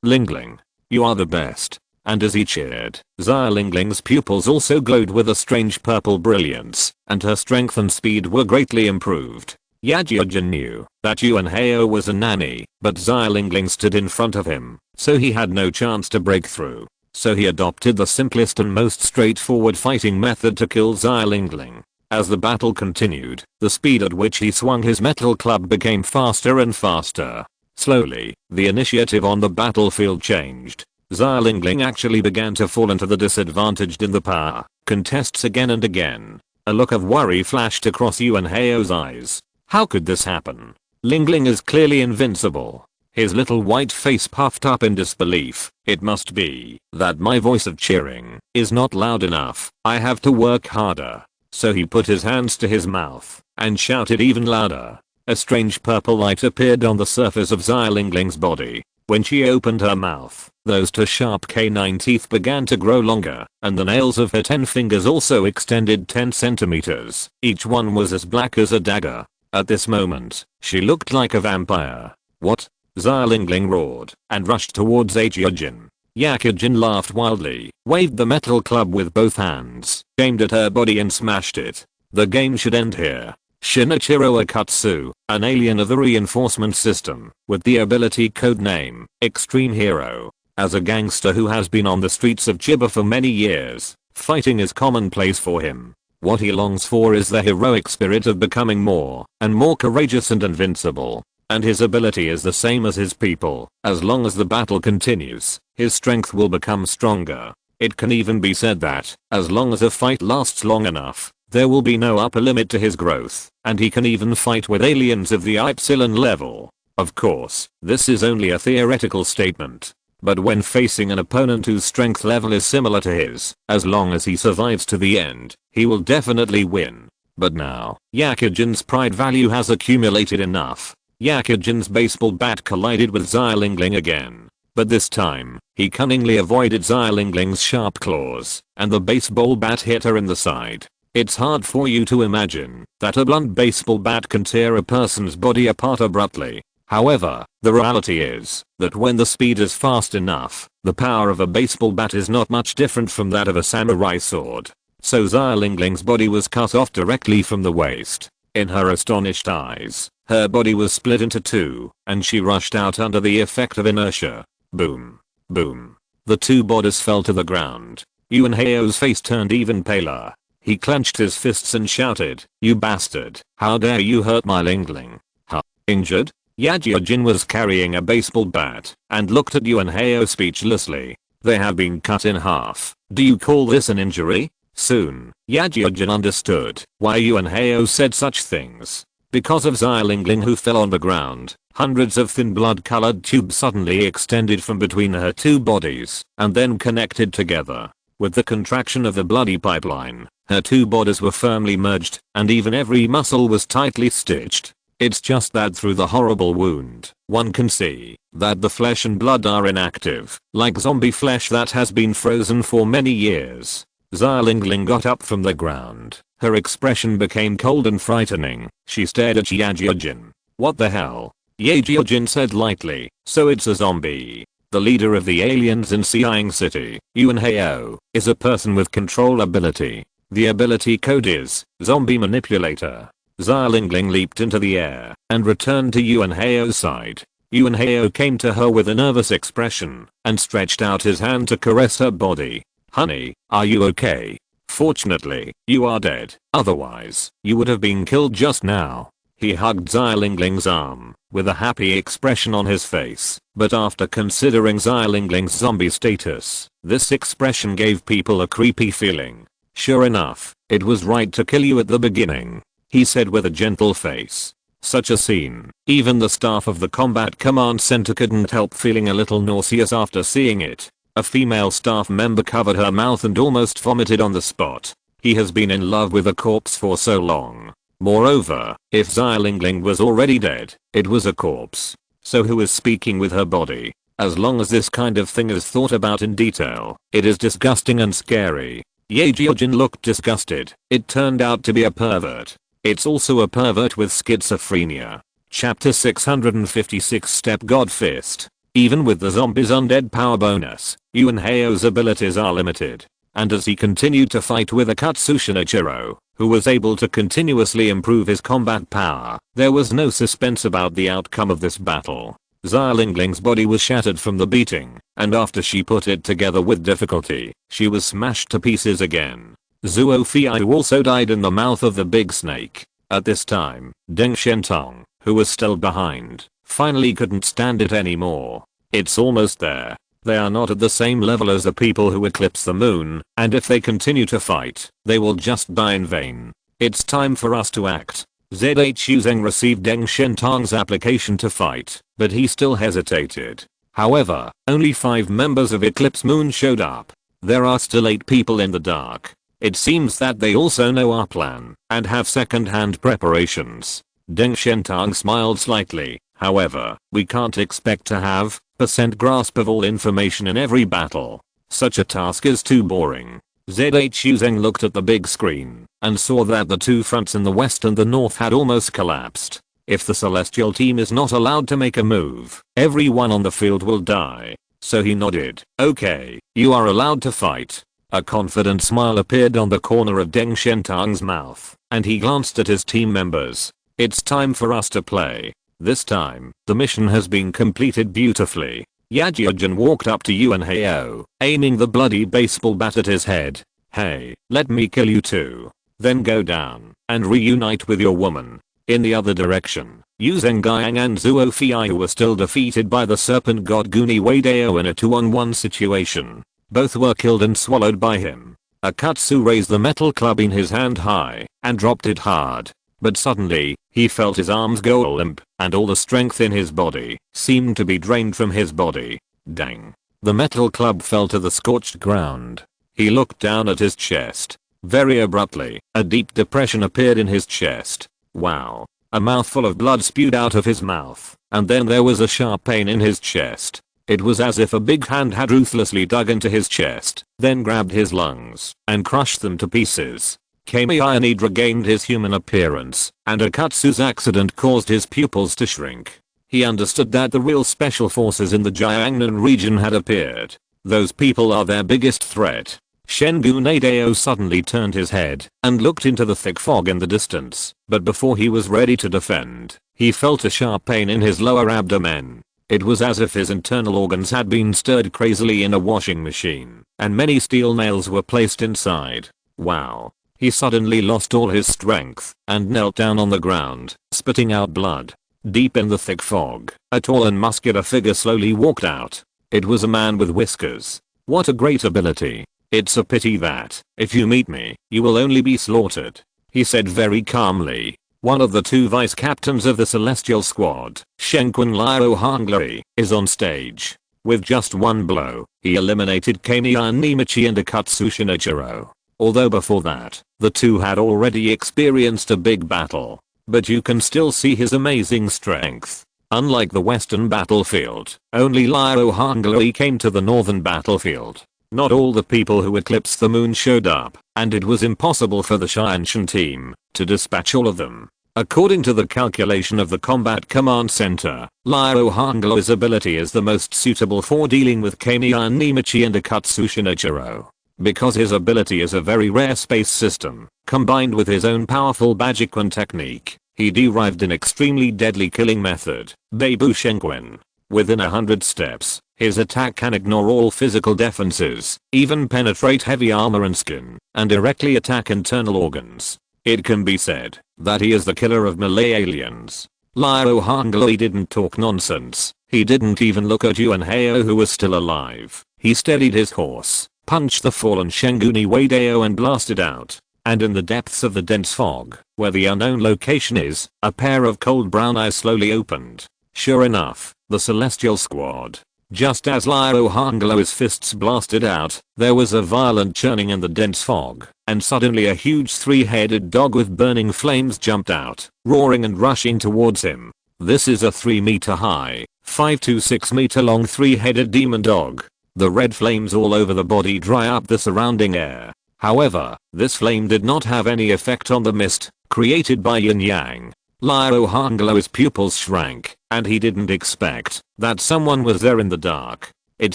Lingling. You are the best. And as he cheered, Xia Lingling's pupils also glowed with a strange purple brilliance, and her strength and speed were greatly improved. Yajin knew that Yuan Hao was a nanny, but Xia Lingling stood in front of him, so he had no chance to break through. So he adopted the simplest and most straightforward fighting method to kill Xia Lingling. As the battle continued, the speed at which he swung his metal club became faster and faster. Slowly, the initiative on the battlefield changed. Xia Lingling actually began to fall into the disadvantaged in the power contests again and again. A look of worry flashed across Yuan Hao's eyes. How could this happen? Lingling is clearly invincible. His little white face puffed up in disbelief. It must be that my voice of cheering is not loud enough. I have to work harder. So he put his hands to his mouth and shouted even louder. A strange purple light appeared on the surface of Xia Lingling's body. When she opened her mouth, Those two sharp canine teeth began to grow longer, and the nails of her 10 fingers also extended 10 centimeters. Each one was as black as a dagger. At this moment, she looked like a vampire. What? Xiaolingling roared, and rushed towards Ajiajin. Yakujin laughed wildly, waved the metal club with both hands, aimed at her body and smashed it. The game should end here. Shinichiro Akatsu, an alien of the reinforcement system, with the ability codename Extreme Hero. As a gangster who has been on the streets of Chiba for many years, fighting is commonplace for him. What he longs for is the heroic spirit of becoming more and more courageous and invincible. And his ability is the same as his people. As long as the battle continues, his strength will become stronger. It can even be said that, as long as a fight lasts long enough, there will be no upper limit to his growth, and he can even fight with aliens of the Epsilon level. Of course, this is only a theoretical statement. But when facing an opponent whose strength level is similar to his, as long as he survives to the end, he will definitely win. But now, Yakujin's pride value has accumulated enough. Yakujin's baseball bat collided with Xiaolingling again. But this time, he cunningly avoided Xiaolingling's sharp claws, and the baseball bat hit her in the side. It's hard for you to imagine that a blunt baseball bat can tear a person's body apart abruptly. However, the reality is that when the speed is fast enough, the power of a baseball bat is not much different from that of a samurai sword. So Xiaolingling's body was cut off directly from the waist. In her astonished eyes, her body was split into two, and she rushed out under the effect of inertia. Boom. Boom. The two bodies fell to the ground. Yuan Heio's face turned even paler. He clenched his fists and shouted, "You bastard, how dare you hurt my Lingling?" Huh? Injured? Yajiojin was carrying a baseball bat, and looked at Yuan Heio speechlessly. They have been cut in half. Do you call this an injury? Soon, Yajiojin understood why Yuan Heio said such things. Because of Xiaolingling who fell on the ground, hundreds of thin blood-colored tubes suddenly extended from between her two bodies, and then connected together. With the contraction of the bloody pipeline, her two bodies were firmly merged, and even every muscle was tightly stitched. It's just that through the horrible wound, one can see that the flesh and blood are inactive, like zombie flesh that has been frozen for many years. Xiaolingling got up from the ground. Her expression became cold and frightening. She stared at Yajiojin. "What the hell?" Yajiojin said lightly, "So it's a zombie." The leader of the aliens in Siang City, Yuan Heio, is a person with control ability. The ability code is Zombie Manipulator. Xiaolingling leaped into the air and returned to Yuan Heio's side. Yuan Heio came to her with a nervous expression and stretched out his hand to caress her body. "Honey, are you okay? Fortunately, you are dead. Otherwise, you would have been killed just now." He hugged Xiaolingling's arm with a happy expression on his face, but after considering Xiaolingling's zombie status, this expression gave people a creepy feeling. "Sure enough, it was right to kill you at the beginning," he said with a gentle face. Such a scene, even the staff of the Combat Command Center couldn't help feeling a little nauseous after seeing it. A female staff member covered her mouth and almost vomited on the spot. He has been in love with a corpse for so long. Moreover, if Xiaolingling was already dead, it was a corpse. So who is speaking with her body? As long as this kind of thing is thought about in detail, it is disgusting and scary. Yajiojin looked disgusted. It turned out to be a pervert. It's also a pervert with schizophrenia. Chapter 656 Step God Fist. Even with the zombie's undead power bonus, Yuan Heio's abilities are limited. And as he continued to fight with Akatsu Shinichiro, who was able to continuously improve his combat power, there was no suspense about the outcome of this battle. Xiaolingling's body was shattered from the beating, and after she put it together with difficulty, she was smashed to pieces again. Zuo Fiu also died in the mouth of the big snake. At this time, Deng Shentong, who was still behind, finally couldn't stand it anymore. It's almost there. They are not at the same level as the people who eclipse the moon, and if they continue to fight, they will just die in vain. It's time for us to act. ZHU Zheng received Deng Shentong's application to fight, but he still hesitated. However, only 5 members of Eclipse Moon showed up. There are still 8 people in the dark. It seems that they also know our plan and have second-hand preparations. Deng Shentong smiled slightly. However, we can't expect to have % grasp of all information in every battle. Such a task is too boring. ZHU Zhang looked at the big screen and saw that the two fronts in the west and the north had almost collapsed. If the celestial team is not allowed to make a move, everyone on the field will die. So he nodded. Okay, you are allowed to fight. A confident smile appeared on the corner of Deng Shentang's mouth, and he glanced at his team members. It's time for us to play. This time, the mission has been completed beautifully. Yajiajin walked up to Yuan Hao, aiming the bloody baseball bat at his head. Hey, let me kill you too. Then go down and reunite with your woman. In the other direction, Yu Zhengyang and Zhuo Fei were still defeated by the serpent god Guni Weidao in a 2-on-1 situation. Both were killed and swallowed by him. Akatsu raised the metal club in his hand high and dropped it hard. But suddenly, he felt his arms go limp, and all the strength in his body seemed to be drained from his body. Dang. The metal club fell to the scorched ground. He looked down at his chest. Very abruptly, a deep depression appeared in his chest. Wow. A mouthful of blood spewed out of his mouth, and then there was a sharp pain in his chest. It was as if a big hand had ruthlessly dug into his chest, then grabbed his lungs and crushed them to pieces. Kamiyanid regained his human appearance, and Akatsu's accident caused his pupils to shrink. He understood that the real special forces in the Jiangnan region had appeared. Those people are their biggest threat. Shengun Adao suddenly turned his head and looked into the thick fog in the distance, but before he was ready to defend, he felt a sharp pain in his lower abdomen. It was as if his internal organs had been stirred crazily in a washing machine, and many steel nails were placed inside. Wow. He suddenly lost all his strength and knelt down on the ground, spitting out blood. Deep in the thick fog, a tall and muscular figure slowly walked out. It was a man with whiskers. What a great ability. It's a pity that, if you meet me, you will only be slaughtered, he said very calmly. One of the two vice captains of the Celestial Squad, Shenqun Liao Hongli, is on stage. With just one blow, he eliminated Kamiya Nimichi and Akatsu Shinichiro. Although before that, the two had already experienced a big battle. But you can still see his amazing strength. Unlike the western battlefield, only Liao Hongli came to the northern battlefield. Not all the people who eclipsed the moon showed up, and it was impossible for the Xianshan team to dispatch all of them. According to the calculation of the Combat Command Center, Liao Hongli's ability is the most suitable for dealing with Kamiya Nimichi and Akatsu Shinichiro. Because his ability is a very rare space system, combined with his own powerful Bajikwan technique, he derived an extremely deadly killing method, Beibu Shenquen. Within 100 steps, his attack can ignore all physical defenses, even penetrate heavy armor and skin, and directly attack internal organs. It can be said that he is the killer of Malay aliens. Liao Hongli didn't talk nonsense. He didn't even look at Yuan Hao, who was still alive. He steadied his horse, punched the fallen Shenguni Weidao and blasted out. And in the depths of the dense fog, where the unknown location is, a pair of cold brown eyes slowly opened. Sure enough, the Celestial Squad. Just as Liao Hongli's fists blasted out, there was a violent churning in the dense fog, and suddenly a huge three-headed dog with burning flames jumped out, roaring and rushing towards him. This is a 3-meter high, 5 to 6 meter long three-headed demon dog. The red flames all over the body dry up the surrounding air. However, this flame did not have any effect on the mist created by yin yang. Liao Hongli's pupils shrank, and he didn't expect that someone was there in the dark. It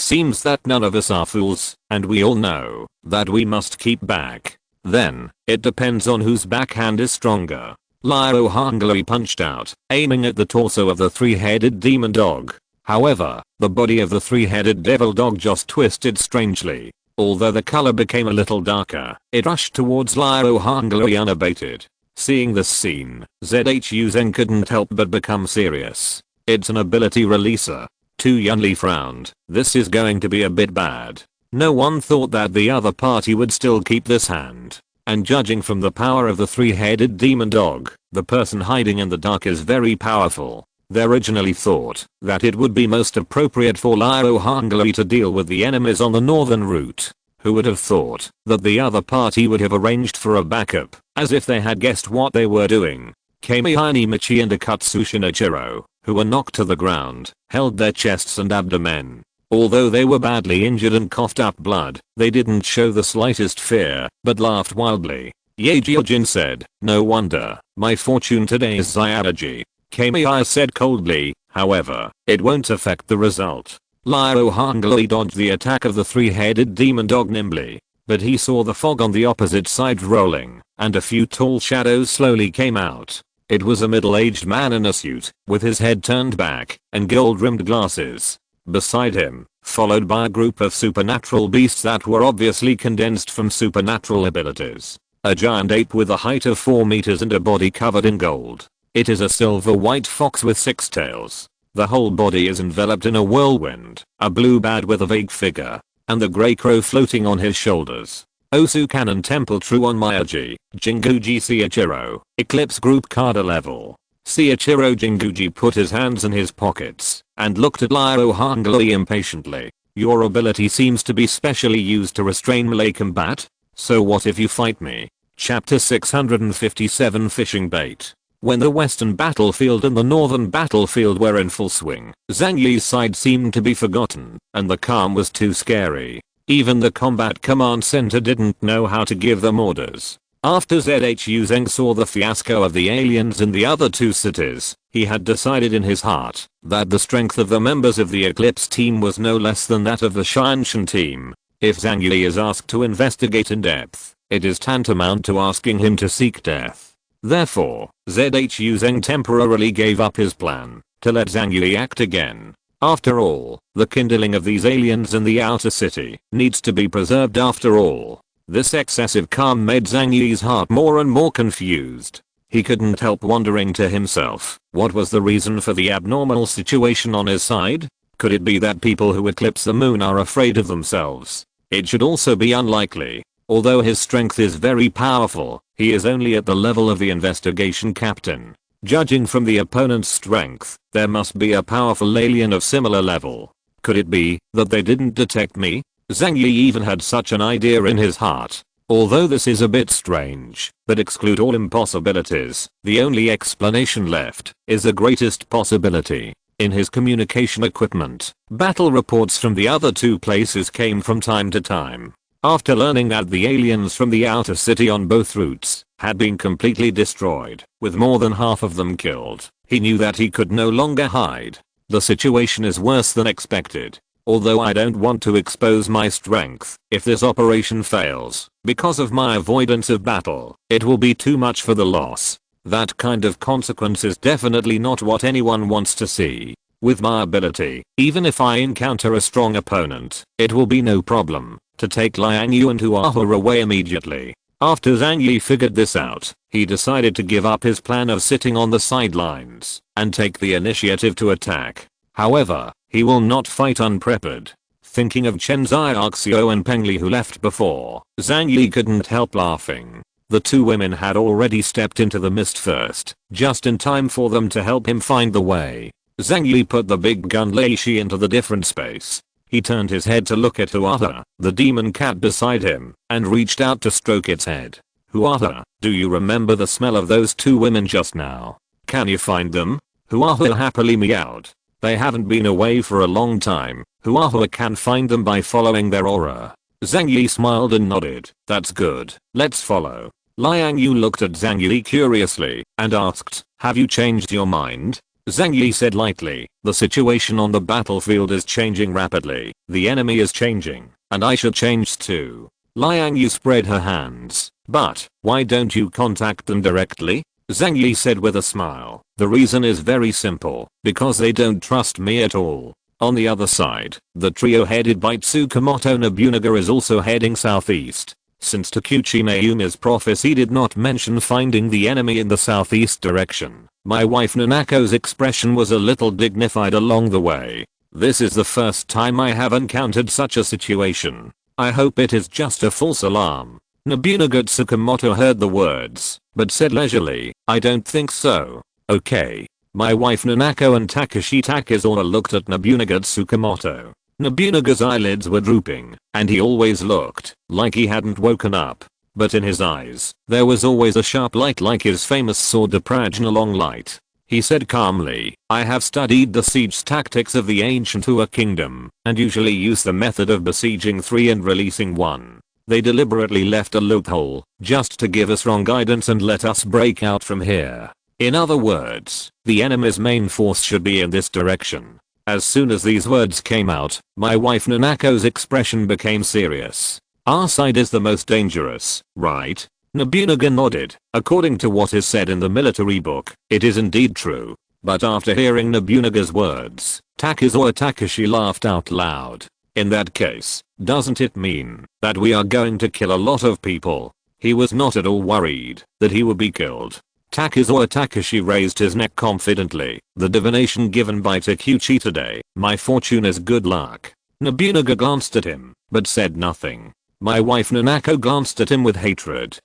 seems that none of us are fools, and we all know that we must keep back. Then, it depends on whose backhand is stronger. Liao Hongli punched out, aiming at the torso of the three-headed demon dog. However, the body of the three-headed devil dog just twisted strangely. Although the color became a little darker, it rushed towards Liao Hongli unabated. Seeing this scene, ZHU Zheng couldn't help but become serious. It's an ability releaser. Tu Yunli frowned. This is going to be a bit bad. No one thought that the other party would still keep this hand. And judging from the power of the three-headed demon dog, the person hiding in the dark is very powerful. They originally thought that it would be most appropriate for Liao Hongli to deal with the enemies on the northern route. Who would have thought that the other party would have arranged for a backup, as if they had guessed what they were doing. Kamiya Nimichi and Akatsu Shinichiro, who were knocked to the ground, held their chests and abdomen. Although they were badly injured and coughed up blood, they didn't show the slightest fear, but laughed wildly. Ye Jiujin said, "No wonder, my fortune today is Zyadaji." Kamiya said coldly, "However, it won't affect the result." Liao Hanglui dodged the attack of the three-headed demon dog nimbly, but he saw the fog on the opposite side rolling, and a few tall shadows slowly came out. It was a middle-aged man in a suit, with his head turned back, and gold-rimmed glasses. Beside him, followed by a group of supernatural beasts that were obviously condensed from supernatural abilities. A giant ape with a height of 4 meters and a body covered in gold. It is a silver-white fox with 6 tails. The whole body is enveloped in a whirlwind, a blue bat with a vague figure, and the grey crow floating on his shoulders. Osu Cannon Temple True on Myaji, Jinguji Seiichiro, Eclipse Group Card 11. Seiichiro Jinguji put his hands in his pockets and looked at Liao Hanglui impatiently. "Your ability seems to be specially used to restrain melee combat? So what if you fight me?" Chapter 657 Fishing Bait. When the western battlefield and the northern battlefield were in full swing, Zhang Yi's side seemed to be forgotten, and the calm was too scary. Even the combat command center didn't know how to give them orders. After Zhu Zeng saw the fiasco of the aliens in the other 2 cities, he had decided in his heart that the strength of the members of the Eclipse team was no less than that of the Shanshan team. If Zhang Yi is asked to investigate in depth, it is tantamount to asking him to seek death. Therefore, Zhu Zeng temporarily gave up his plan to let Zhang Yi act again. After all, the kindling of these aliens in the outer city needs to be preserved after all. This excessive calm made Zhang Yi's heart more and more confused. He couldn't help wondering to himself, what was the reason for the abnormal situation on his side? Could it be that people who eclipse the moon are afraid of themselves? It should also be unlikely. Although his strength is very powerful, he is only at the level of the investigation captain. Judging from the opponent's strength, there must be a powerful alien of similar level. Could it be that they didn't detect me? Zhang Yi even had such an idea in his heart. Although this is a bit strange, but exclude all impossibilities, the only explanation left is the greatest possibility. In his communication equipment, battle reports from the other 2 places came from time to time. After learning that the aliens from the outer city on both routes had been completely destroyed, with more than half of them killed, he knew that he could no longer hide. The situation is worse than expected. Although I don't want to expose my strength, if this operation fails, because of my avoidance of battle, it will be too much for the loss. That kind of consequence is definitely not what anyone wants to see. With my ability, even if I encounter a strong opponent, it will be no problem to take Liang Yu and Huahe away immediately. After Zhang Yi figured this out, he decided to give up his plan of sitting on the sidelines and take the initiative to attack. However, he will not fight unprepared. Thinking of Chen Xiaoxiu and Peng Li who left before, Zhang Yi couldn't help laughing. The 2 women had already stepped into the mist first, just in time for them to help him find the way. Zhang Yi put the big gun Leishi into the different space. He turned his head to look at Huahe, the demon cat beside him, and reached out to stroke its head. "Huahe, do you remember the smell of those 2 women just now? Can you find them?" Huahe happily meowed. They haven't been away for a long time. Huahe can find them by following their aura. Zhang Yi smiled and nodded. "That's good. Let's follow." Liang Yu looked at Zhang Yi curiously and asked, "Have you changed your mind?" Zhang Yi said lightly, "The situation on the battlefield is changing rapidly. The enemy is changing, and I should change too." Liang Yu spread her hands. "But, why don't you contact them directly?" Zhang Yi said with a smile. "The reason is very simple, because they don't trust me at all." On the other side, the trio headed by Tsukamoto Nobunaga is also heading southeast. Since Takuchi Mayumi's prophecy did not mention finding the enemy in the southeast direction, my wife Nanako's expression was a little dignified along the way. This is the first time I have encountered such a situation. I hope it is just a false alarm. Nobunaga Tsukamoto heard the words, but said leisurely, "I don't think so." "Okay." My wife Nanako and Takashi Takizawa looked at Nobunaga Tsukamoto. Nobunaga's eyelids were drooping, and he always looked like he hadn't woken up. But in his eyes, there was always a sharp light like his famous sword the Prajna long light. He said calmly, "I have studied the siege tactics of the ancient Hua kingdom, and usually use the method of besieging 3 and releasing 1. They deliberately left a loophole, just to give us wrong guidance and let us break out from here. In other words, the enemy's main force should be in this direction." As soon as these words came out, my wife Nanako's expression became serious. "Our side is the most dangerous, right?" Nobunaga nodded. According to what is said in the military book, it is indeed true. But after hearing Nobunaga's words, Takizawa Takashi laughed out loud. "In that case, doesn't it mean that we are going to kill a lot of people?" He was not at all worried that he would be killed. Takizawa Takashi raised his neck confidently. "The divination given by Takeuchi today, my fortune is good luck." Nobunaga glanced at him, but said nothing. My wife Nanako glanced at him with hatred.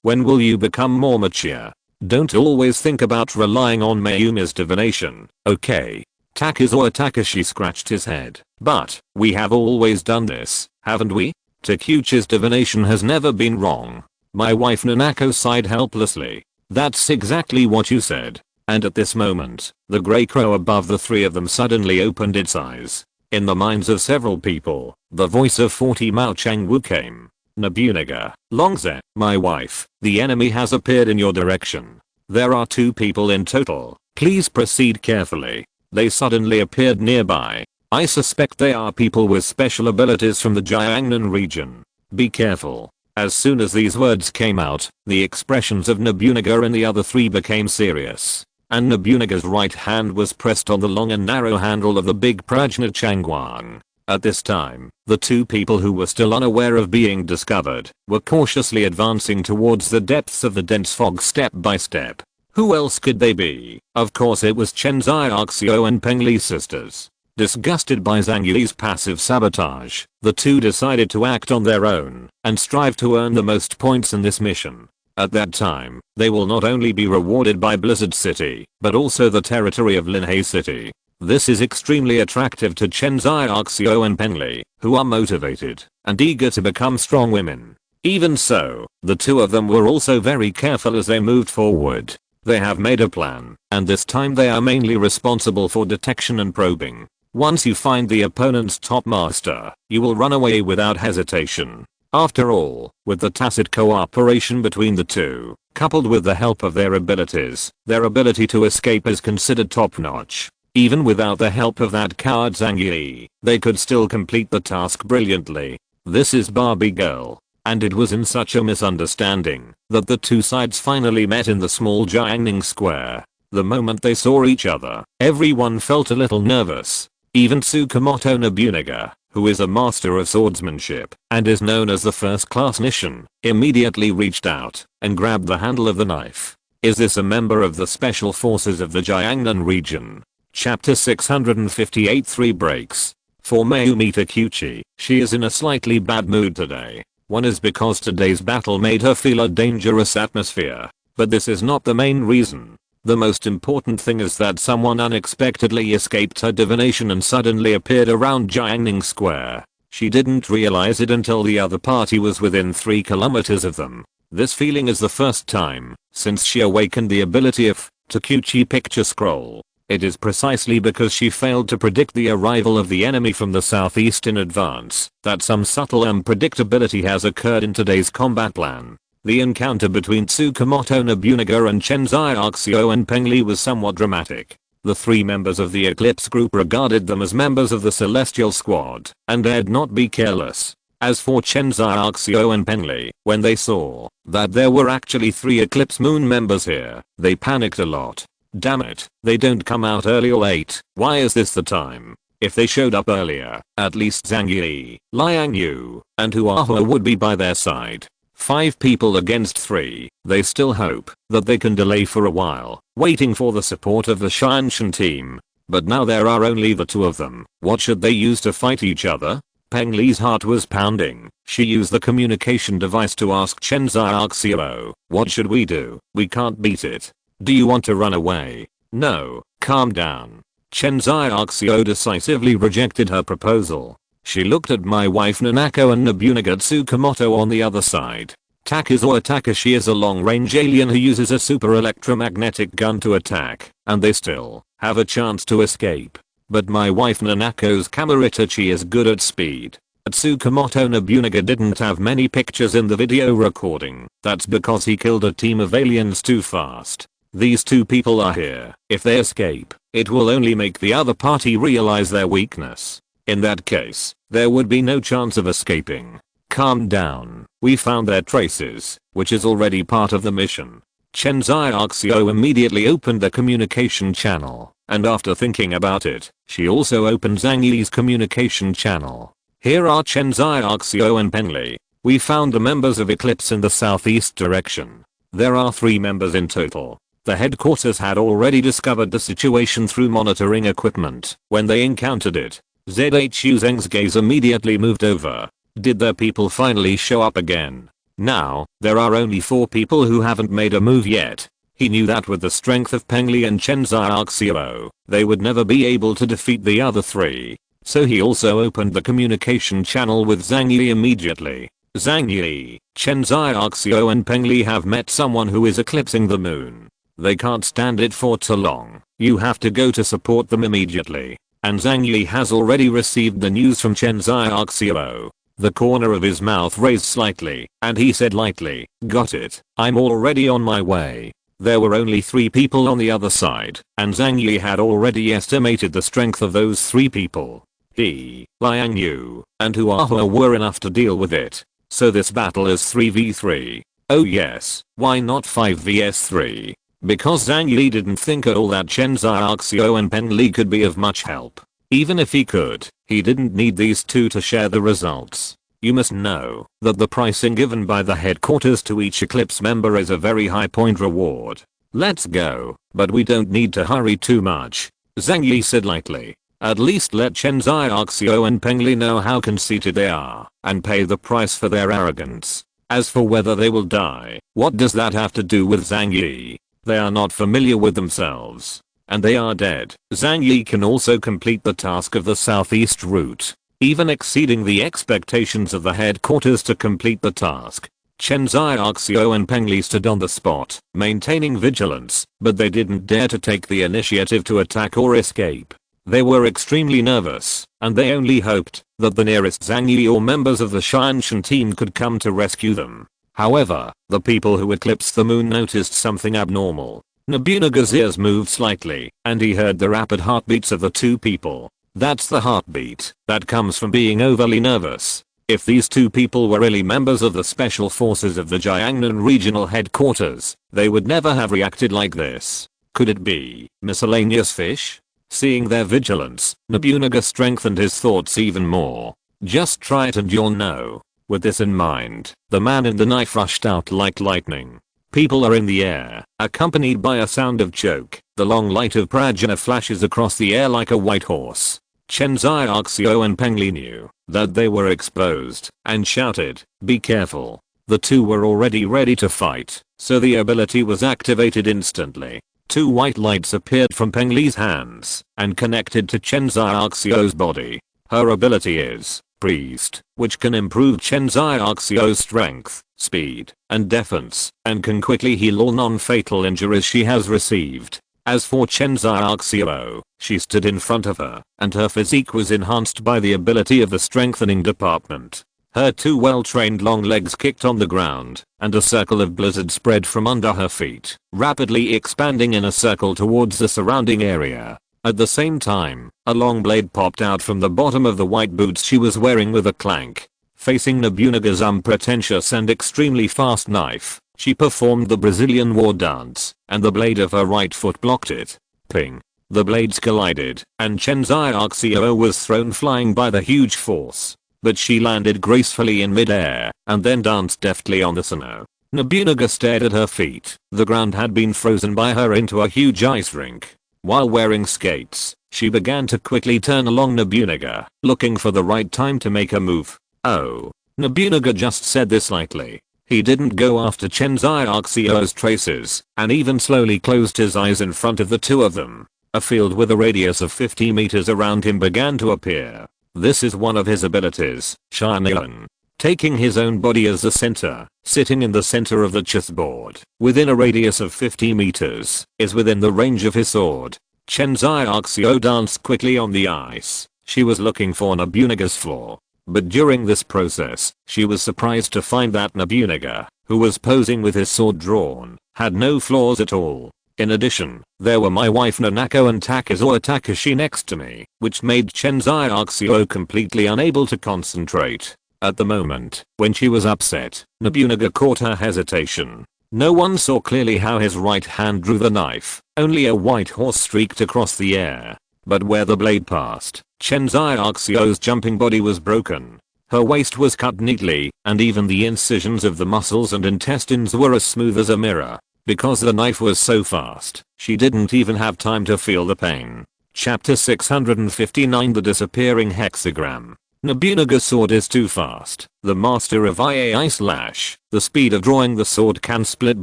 When will you become more mature? Don't always think about relying on Mayumi's divination, okay?" Takizawa Takashi scratched his head. "But, we have always done this, haven't we? Takeuchi's divination has never been wrong." My wife Nanako sighed helplessly. "That's exactly what you said." And at this moment, the grey crow above the 3 of them suddenly opened its eyes. In the minds of several people, the voice of 40 Mao Changwu came. "Nobunaga, Longze, my wife, the enemy has appeared in your direction. There are 2 people in total. Please proceed carefully." They suddenly appeared nearby. "I suspect they are people with special abilities from the Jiangnan region. Be careful." As soon as these words came out, the expressions of Nobunaga and the other 3 became serious. And Nobunaga's right hand was pressed on the long and narrow handle of the big Prajna Changwang. At this time, the 2 people who were still unaware of being discovered were cautiously advancing towards the depths of the dense fog step by step. Who else could they be? Of course it was Chen Xiaoxiao and Peng Li's sisters. Disgusted by Zhang Yi's passive sabotage, the 2 decided to act on their own and strive to earn the most points in this mission. At that time, they will not only be rewarded by Blizzard City, but also the territory of Linhei City. This is extremely attractive to Chen Xiaoxiao and Peng Li, who are motivated and eager to become strong women. Even so, the 2 of them were also very careful as they moved forward. They have made a plan, and this time they are mainly responsible for detection and probing. Once you find the opponent's top master, you will run away without hesitation. After all, with the tacit cooperation between the 2, coupled with the help of their abilities, their ability to escape is considered top-notch. Even without the help of that coward Zhang Yi, they could still complete the task brilliantly. This is Barbie Girl. And it was in such a misunderstanding that the 2 sides finally met in the small Jiangning square. The moment they saw each other, everyone felt a little nervous. Even Tsukamoto Nobunaga, who is a master of swordsmanship and is known as the first-class Nishin, immediately reached out and grabbed the handle of the knife. Is this a member of the special forces of the Jiangnan region? Chapter 658 3 breaks. For Mayumi Takeuchi, she is in a slightly bad mood today. One is because today's battle made her feel a dangerous atmosphere. But this is not the main reason. The most important thing is that someone unexpectedly escaped her divination and suddenly appeared around Jiangning Square. She didn't realize it until the other party was within 3 kilometers of them. This feeling is the first time since she awakened the ability of Takeuchi Picture Scroll. It is precisely because she failed to predict the arrival of the enemy from the southeast in advance that some subtle unpredictability has occurred in today's combat plan. The encounter between Tsukamoto Nobunaga and Chen Xiaoxiao and Peng Li was somewhat dramatic. The 3 members of the Eclipse group regarded them as members of the Celestial Squad and dared not be careless. As for Chen Xiaoxiao and Peng Li, when they saw that there were actually 3 Eclipse Moon members here, they panicked a lot. Damn it, they don't come out early or late. Why is this the time? If they showed up earlier, at least Zhang Yi, Liang Yu, and Huahua would be by their side. 5 people against 3, they still hope that they can delay for a while, waiting for the support of the Shanshan team. But now there are only the 2 of them. What should they use to fight each other? Peng Li's heart was pounding. She used the communication device to ask Chen Xiaoxiao, "What should we do? We can't beat it. Do you want to run away?" "No, calm down." Chen Xiaoxiao decisively rejected her proposal. She looked at my wife Nanako and Nobunaga Tsukamoto on the other side. Takizawa Takashi is a long-range alien who uses a super electromagnetic gun to attack, and they still have a chance to escape. But my wife Nanako's Kamaritachi is good at speed. Tsukamoto Nobunaga didn't have many pictures in the video recording. That's because he killed a team of aliens too fast. These two people are here. If they escape, it will only make the other party realize their weakness. In that case, there would be no chance of escaping. Calm down. We found their traces, which is already part of the mission. Chenzai Arxio immediately opened the communication channel, and after thinking about it, she also opened Zhang Yi's communication channel. Here are Chenzai Arxio and Penli. We found the members of Eclipse in the southeast direction. There are 3 members in total. The headquarters had already discovered the situation through monitoring equipment. When they encountered it, ZHU Zheng's gaze immediately moved over. Did their people finally show up again? Now, there are only 4 people who haven't made a move yet. He knew that with the strength of Pengli and Chenzai Arxio, they would never be able to defeat the other 3. So he also opened the communication channel with Zhang Yi immediately. Zhang Yi, Chenzai Arxio and Pengli have met someone who is eclipsing the moon. They can't stand it for too long. You have to go to support them immediately. And Zhang Yi has already received the news from Chenzai Arxio. The corner of his mouth raised slightly, and he said lightly, "Got it. I'm already on my way." There were only 3 people on the other side, and Zhang Yi had already estimated the strength of those 3 people. He, Liang Yu, and Huahua were enough to deal with it. So this battle is 3v3. Oh yes, why not 5 vs 3? Because Zhang Yi didn't think at all that Chenzai Arxio and Penli could be of much help. Even if he could, he didn't need these 2 to share the results. You must know that the pricing given by the headquarters to each Eclipse member is a very high point reward. Let's go, but we don't need to hurry too much, Zhang Yi said lightly. At least let Chenzai Arxio and Pengli know how conceited they are, and pay the price for their arrogance. As for whether they will die, what does that have to do with Zhang Yi? They are not familiar with themselves. And they are dead. Zhang Yi can also complete the task of the southeast route, even exceeding the expectations of the headquarters to complete the task. Chenzai Arxio and Pengli stood on the spot, maintaining vigilance, but they didn't dare to take the initiative to attack or escape. They were extremely nervous, and they only hoped that the nearest Zhang Yi or members of the Shianshan team could come to rescue them. However, the people who eclipsed the moon noticed something abnormal. Nobunaga's ears moved slightly, and he heard the rapid heartbeats of the 2 people. That's the heartbeat that comes from being overly nervous. If these 2 people were really members of the special forces of the Jiangnan regional headquarters, they would never have reacted like this. Could it be miscellaneous fish? Seeing their vigilance, Nobunaga strengthened his thoughts even more. Just try it and you'll know. With this in mind, the man in the knife rushed out like lightning. People are in the air, accompanied by a sound of choke. The long light of Prajna flashes across the air like a white horse. Chenzai Arxio and Pengli knew that they were exposed, and shouted, "Be careful." The 2 were already ready to fight, so the ability was activated instantly. 2 white lights appeared from Pengli's hands, and connected to Chenzai Arxio's body. Her ability is Priest, which can improve Chenzai Arxio's strength, speed, and defense, and can quickly heal all non-fatal injuries she has received. As for Chenzai Arxio, she stood in front of her, and her physique was enhanced by the ability of the strengthening department. Her 2 well-trained long legs kicked on the ground, and a circle of blizzard spread from under her feet, rapidly expanding in a circle towards the surrounding area. At the same time, a long blade popped out from the bottom of the white boots she was wearing with a clank. Facing Nobunaga's unpretentious and extremely fast knife, she performed the Brazilian war dance, and the blade of her right foot blocked it. Ping. The blades collided, and Chenzai Arxio was thrown flying by the huge force. But she landed gracefully in midair, and then danced deftly on the snow. Nobunaga stared at her feet. The ground had been frozen by her into a huge ice rink. While wearing skates, she began to quickly turn along Nobunaga, looking for the right time to make a move. Oh. Nobunaga just said this lightly. He didn't go after Chenzai Arxio's traces, and even slowly closed his eyes in front of the 2 of them. A field with a radius of 50 meters around him began to appear. This is one of his abilities, Shianan. taking his own body as the center, sitting in the center of the chessboard, within a radius of 50 meters, is within the range of his sword. Chen Xiaoxiu danced quickly on the ice. She was looking for Nobunaga's flaw. But during this process, she was surprised to find that Nobunaga, who was posing with his sword drawn, had no flaws at all. In addition, there were my wife Nanako and Takezawa Takashi next to me, which made Chen Xiaoxiu completely unable to concentrate. At the moment, when she was upset, Nobunaga caught her hesitation. No one saw clearly how his right hand drew the knife, only a white horse streaked across the air. But where the blade passed, Chen Xiaoxiu's jumping body was broken. Her waist was cut neatly, and even the incisions of the muscles and intestines were as smooth as a mirror. Because the knife was so fast, she didn't even have time to feel the pain. Chapter 659 The Disappearing Hexagram. Nobunaga's sword is too fast. The master of Iai slash, the speed of drawing the sword can split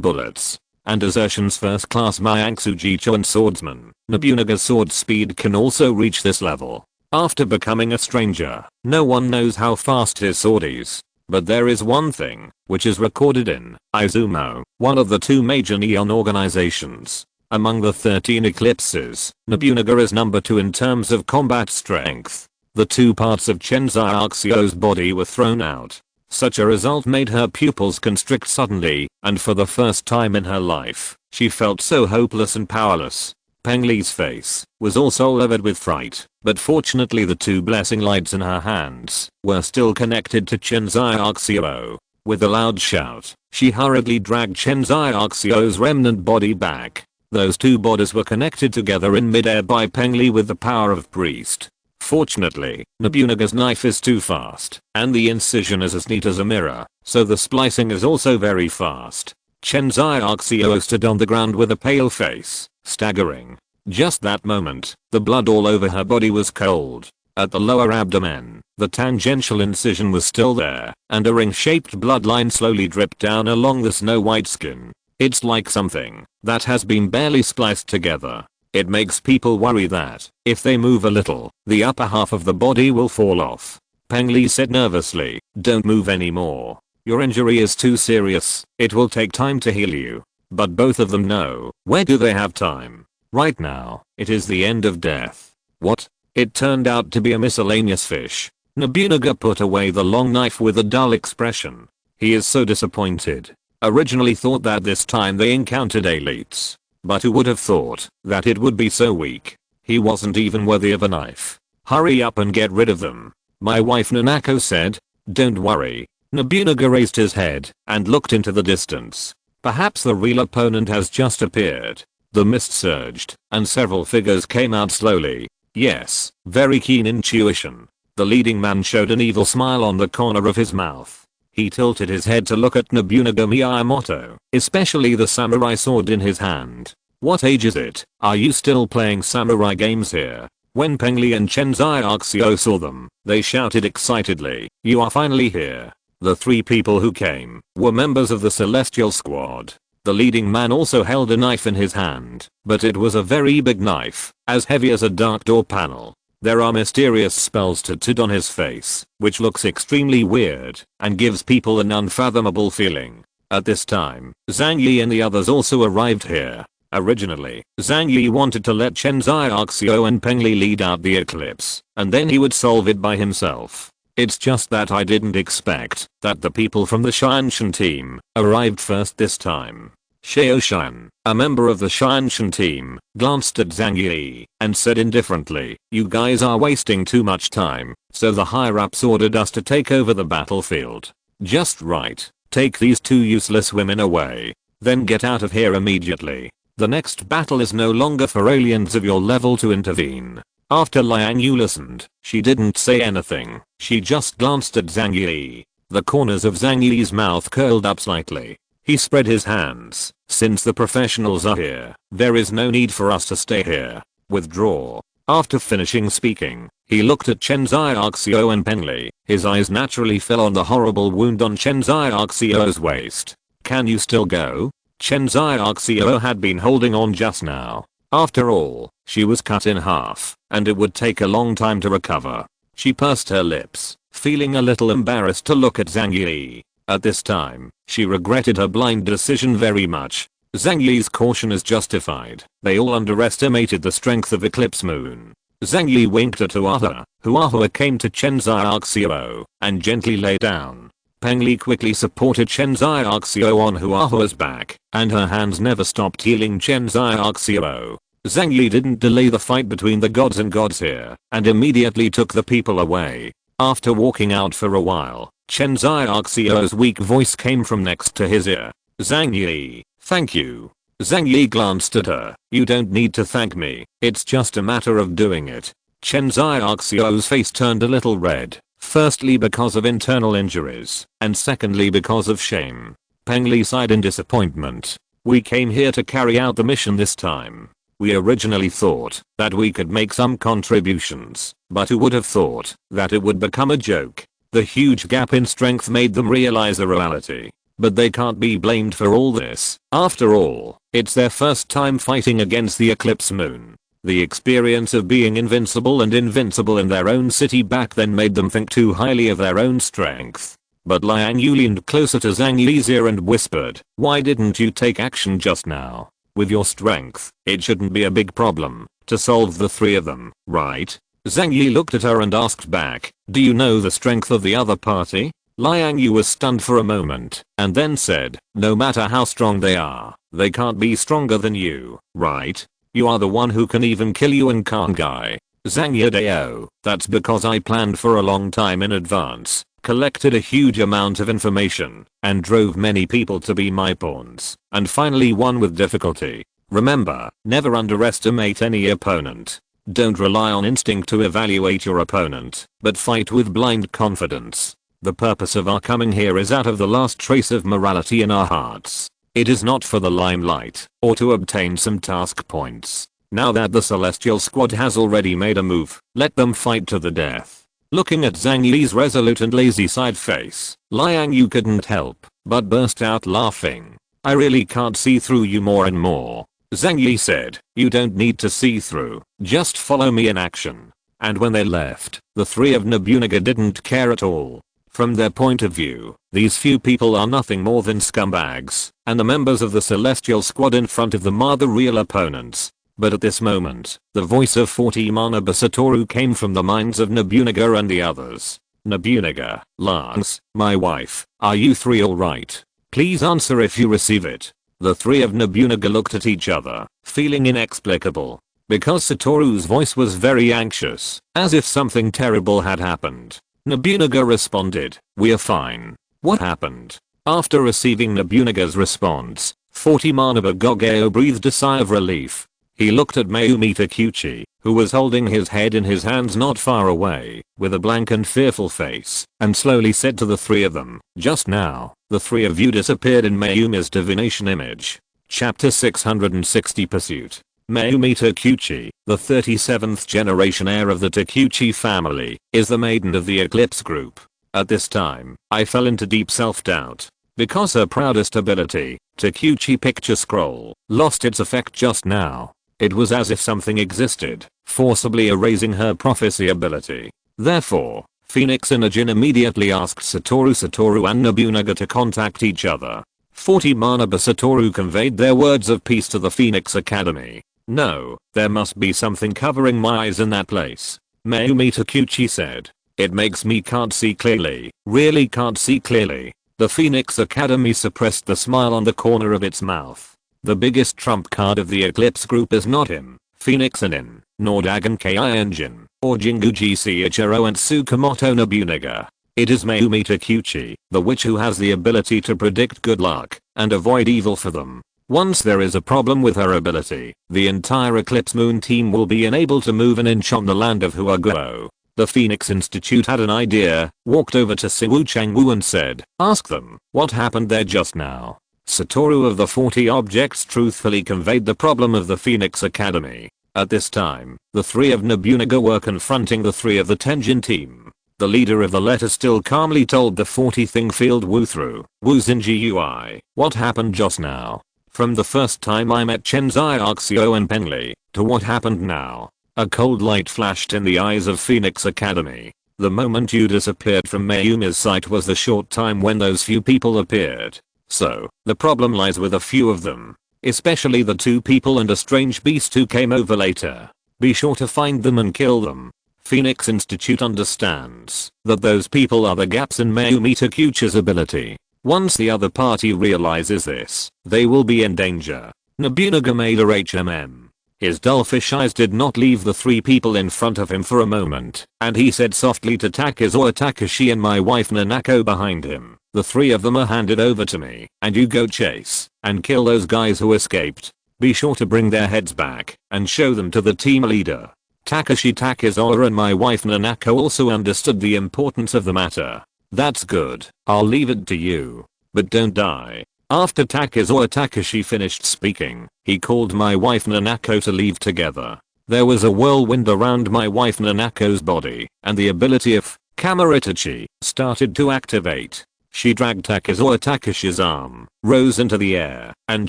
bullets. And as Urshan's first class Myanksujicho and swordsman, Nobunaga's sword speed can also reach this level. After becoming a stranger, no one knows how fast his sword is. But there is one thing, which is recorded in Izumo, one of the two major neon organizations. Among the 13 eclipses, Nobunaga is number 2 in terms of combat strength. The two parts of Chen Xiaoxiu's body were thrown out. Such a result made her pupils constrict suddenly, and for the first time in her life, she felt so hopeless and powerless. Peng Li's face was also livid with fright, but fortunately the two blessing lights in her hands were still connected to Chen Xiaoxiu. With a loud shout, she hurriedly dragged Chen Xiaoxiu's remnant body back. Those two bodies were connected together in midair by Peng Li with the power of priest. Fortunately, Nobunaga's knife is too fast, and the incision is as neat as a mirror, so the splicing is also very fast. Chen Xiaoxiu stood on the ground with a pale face, staggering. Just that moment, the blood all over her body was cold. At the lower abdomen, the tangential incision was still there, and a ring-shaped bloodline slowly dripped down along the snow-white skin. It's like something that has been barely spliced together. It makes people worry that, if they move a little, the upper half of the body will fall off. Peng Li said nervously, "Don't move anymore. Your injury is too serious. It will take time to heal you." But both of them know, where do they have time? Right now, it is the end of death. What? It turned out to be a miscellaneous fish. Nobunaga put away the long knife with a dull expression. He is so disappointed. Originally thought that this time they encountered elites. But who would have thought that it would be so weak? He wasn't even worthy of a knife. Hurry up and get rid of them. My wife Nanako said. Don't worry. Nobunaga raised his head and looked into the distance. Perhaps the real opponent has just appeared. The mist surged and several figures came out slowly. Yes, very keen intuition. The leading man showed an evil smile on the corner of his mouth. He tilted his head to look at Nobunaga Miyamoto, especially the samurai sword in his hand. What age is it? Are you still playing samurai games here? When Peng Li and Chen Xiaoxiu saw them, they shouted excitedly, "You are finally here." The three people who came were members of the Celestial Squad. The leading man also held a knife in his hand, but it was a very big knife, as heavy as a dark door panel. There are mysterious spells tattooed on his face, which looks extremely weird, and gives people an unfathomable feeling. At this time, Zhang Yi and the others also arrived here. Originally, Zhang Yi wanted to let Chen Xiaoxiu and Peng Li lead out the eclipse, and then he would solve it by himself. It's just that I didn't expect that the people from the Xianshan team arrived first this time. Xiao Shan, a member of the Xianshan team, glanced at Zhang Yi and said indifferently, "You guys are wasting too much time, so the higher-ups ordered us to take over the battlefield." "Just right. Take these two useless women away. Then get out of here immediately. The next battle is no longer for aliens of your level to intervene." After Liang Yu listened, she didn't say anything. She just glanced at Zhang Yi. The corners of Zhang Yi's mouth curled up slightly. He spread his hands. "Since the professionals are here, there is no need for us to stay here. Withdraw." After finishing speaking, he looked at Chen Xiaoxiu and Peng Li. His eyes naturally fell on the horrible wound on Chen Xiaoxiu's waist. "Can you still go?" Chen Xiaoxiu had been holding on just now. After all, she was cut in half, and it would take a long time to recover. She pursed her lips, feeling a little embarrassed to look at Zhang Yi. At this time, she regretted her blind decision very much. Zhang Yi's caution is justified. They all underestimated the strength of Eclipse Moon. Zhang Yi winked at Huahua. Huahua came to Chen Xiaoxiao and gently lay down. Peng Li quickly supported Chen Xiaoxiao on Huahua's back, and her hands never stopped healing Chen Xiaoxiao. Zhang Yi didn't delay the fight between the gods and gods here, and immediately took the people away. After walking out for a while, Chen Xiaoxiao's weak voice came from next to his ear. Zhang Yi, thank you. Zhang Yi glanced at her. You don't need to thank me, it's just a matter of doing it. Chen Xiaoxiao's face turned a little red, firstly because of internal injuries, and secondly because of shame. Peng Li sighed in disappointment. We came here to carry out the mission this time. We originally thought that we could make some contributions, but who would have thought that it would become a joke? The huge gap in strength made them realize the reality. But they can't be blamed for all this. After all, it's their first time fighting against the Eclipse Moon. The experience of being invincible and invincible in their own city back then made them think too highly of their own strength. But Liang Yu leaned closer to Zhang Yi's ear and whispered, why didn't you take action just now? With your strength, it shouldn't be a big problem to solve the three of them, right? Zhang Yi looked at her and asked back, do you know the strength of the other party? Liang Yu was stunned for a moment, and then said, no matter how strong they are, they can't be stronger than you, right? You are the one who can even kill Yuan Kang guy. Zhang Yidao, that's because I planned for a long time in advance, collected a huge amount of information, and drove many people to be my pawns, and finally won with difficulty. Remember, never underestimate any opponent. Don't rely on instinct to evaluate your opponent, but fight with blind confidence. The purpose of our coming here is out of the last trace of morality in our hearts. It is not for the limelight, or to obtain some task points. Now that the Celestial Squad has already made a move, let them fight to the death. Looking at Zhang Yi's resolute and lazy side face, Liang Yu couldn't help but burst out laughing. I really can't see through you more and more. Zhang Yi said, you don't need to see through, just follow me in action. And when they left, the three of Nobunaga didn't care at all. From their point of view, these few people are nothing more than scumbags, and the members of the Celestial Squad in front of them are the real opponents. But at this moment, the voice of 40 Manaba Satoru came from the minds of Nobunaga and the others. Nobunaga, Lance, my wife, are you three alright? Please answer if you receive it. The three of Nobunaga looked at each other, feeling inexplicable. Because Satoru's voice was very anxious, as if something terrible had happened. Nobunaga responded, we're fine. What happened? After receiving Nobunaga's response, 40 Manaba Gogeo breathed a sigh of relief. He looked at Mayumi Takuchi, who was holding his head in his hands not far away, with a blank and fearful face, and slowly said to the three of them, just now, the three of you disappeared in Mayumi's divination image. Chapter 660 Pursuit. Mayumi Takuchi, the 37th generation heir of the Takuchi family, is the maiden of the Eclipse group. At this time, I fell into deep self-doubt. Because her proudest ability, Takuchi Picture Scroll, lost its effect just now. It was as if something existed, forcibly erasing her prophecy ability. Therefore, Phoenix and Ajin immediately asked Satoru and Nobunaga to contact each other. 40 Manaba Satoru conveyed their words of peace to the Phoenix Academy. No, there must be something covering my eyes in that place. Mayumi Takuchi said. It makes me can't see clearly, really can't see clearly. The Phoenix Academy suppressed the smile on the corner of its mouth. The biggest trump card of the Eclipse group is not him, Phoenix Anin, nor Dagon Ki Engine, or Jinguji Ichiro and Tsukamoto Nobunaga. It is Mayumi Takuchi, the witch who has the ability to predict good luck and avoid evil for them. Once there is a problem with her ability, the entire Eclipse Moon team will be unable to move an inch on the land of Huaguo. The Phoenix Institute had an idea, walked over to Siwu Changwu and said, ask them, what happened there just now? Satoru of the 40 objects truthfully conveyed the problem of the Phoenix Academy. At this time, the three of Nobunaga were confronting the three of the Tenjin team. The leader of the letter still calmly told the 40 thing field Wu through, Wu Zinji Ui, what happened just now? From the first time I met Chen Xiaoxiao and Peng Li, to what happened now. A cold light flashed in the eyes of Phoenix Academy. The moment you disappeared from Mayumi's sight was the short time when those few people appeared. So, the problem lies with a few of them. Especially the 2 people and a strange beast who came over later. Be sure to find them and kill them. Phoenix Institute understands that those people are the gaps in Mayumi Takuchi's ability. Once the other party realizes this, they will be in danger. Nobunaga made a HMM. His dullfish eyes did not leave the 3 people in front of him for a moment, and he said softly to Takizawa Takashi and my wife Nanako behind him, the 3 of them are handed over to me, and you go chase and kill those guys who escaped. Be sure to bring their heads back and show them to the team leader. Takashi Takizawa and my wife Nanako also understood the importance of the matter. That's good, I'll leave it to you. But don't die. After Takizawa Takashi finished speaking, he called my wife Nanako to leave together. There was a whirlwind around my wife Nanako's body, and the ability of Kamaritachi started to activate. She dragged Takizawa Takashi's arm, rose into the air, and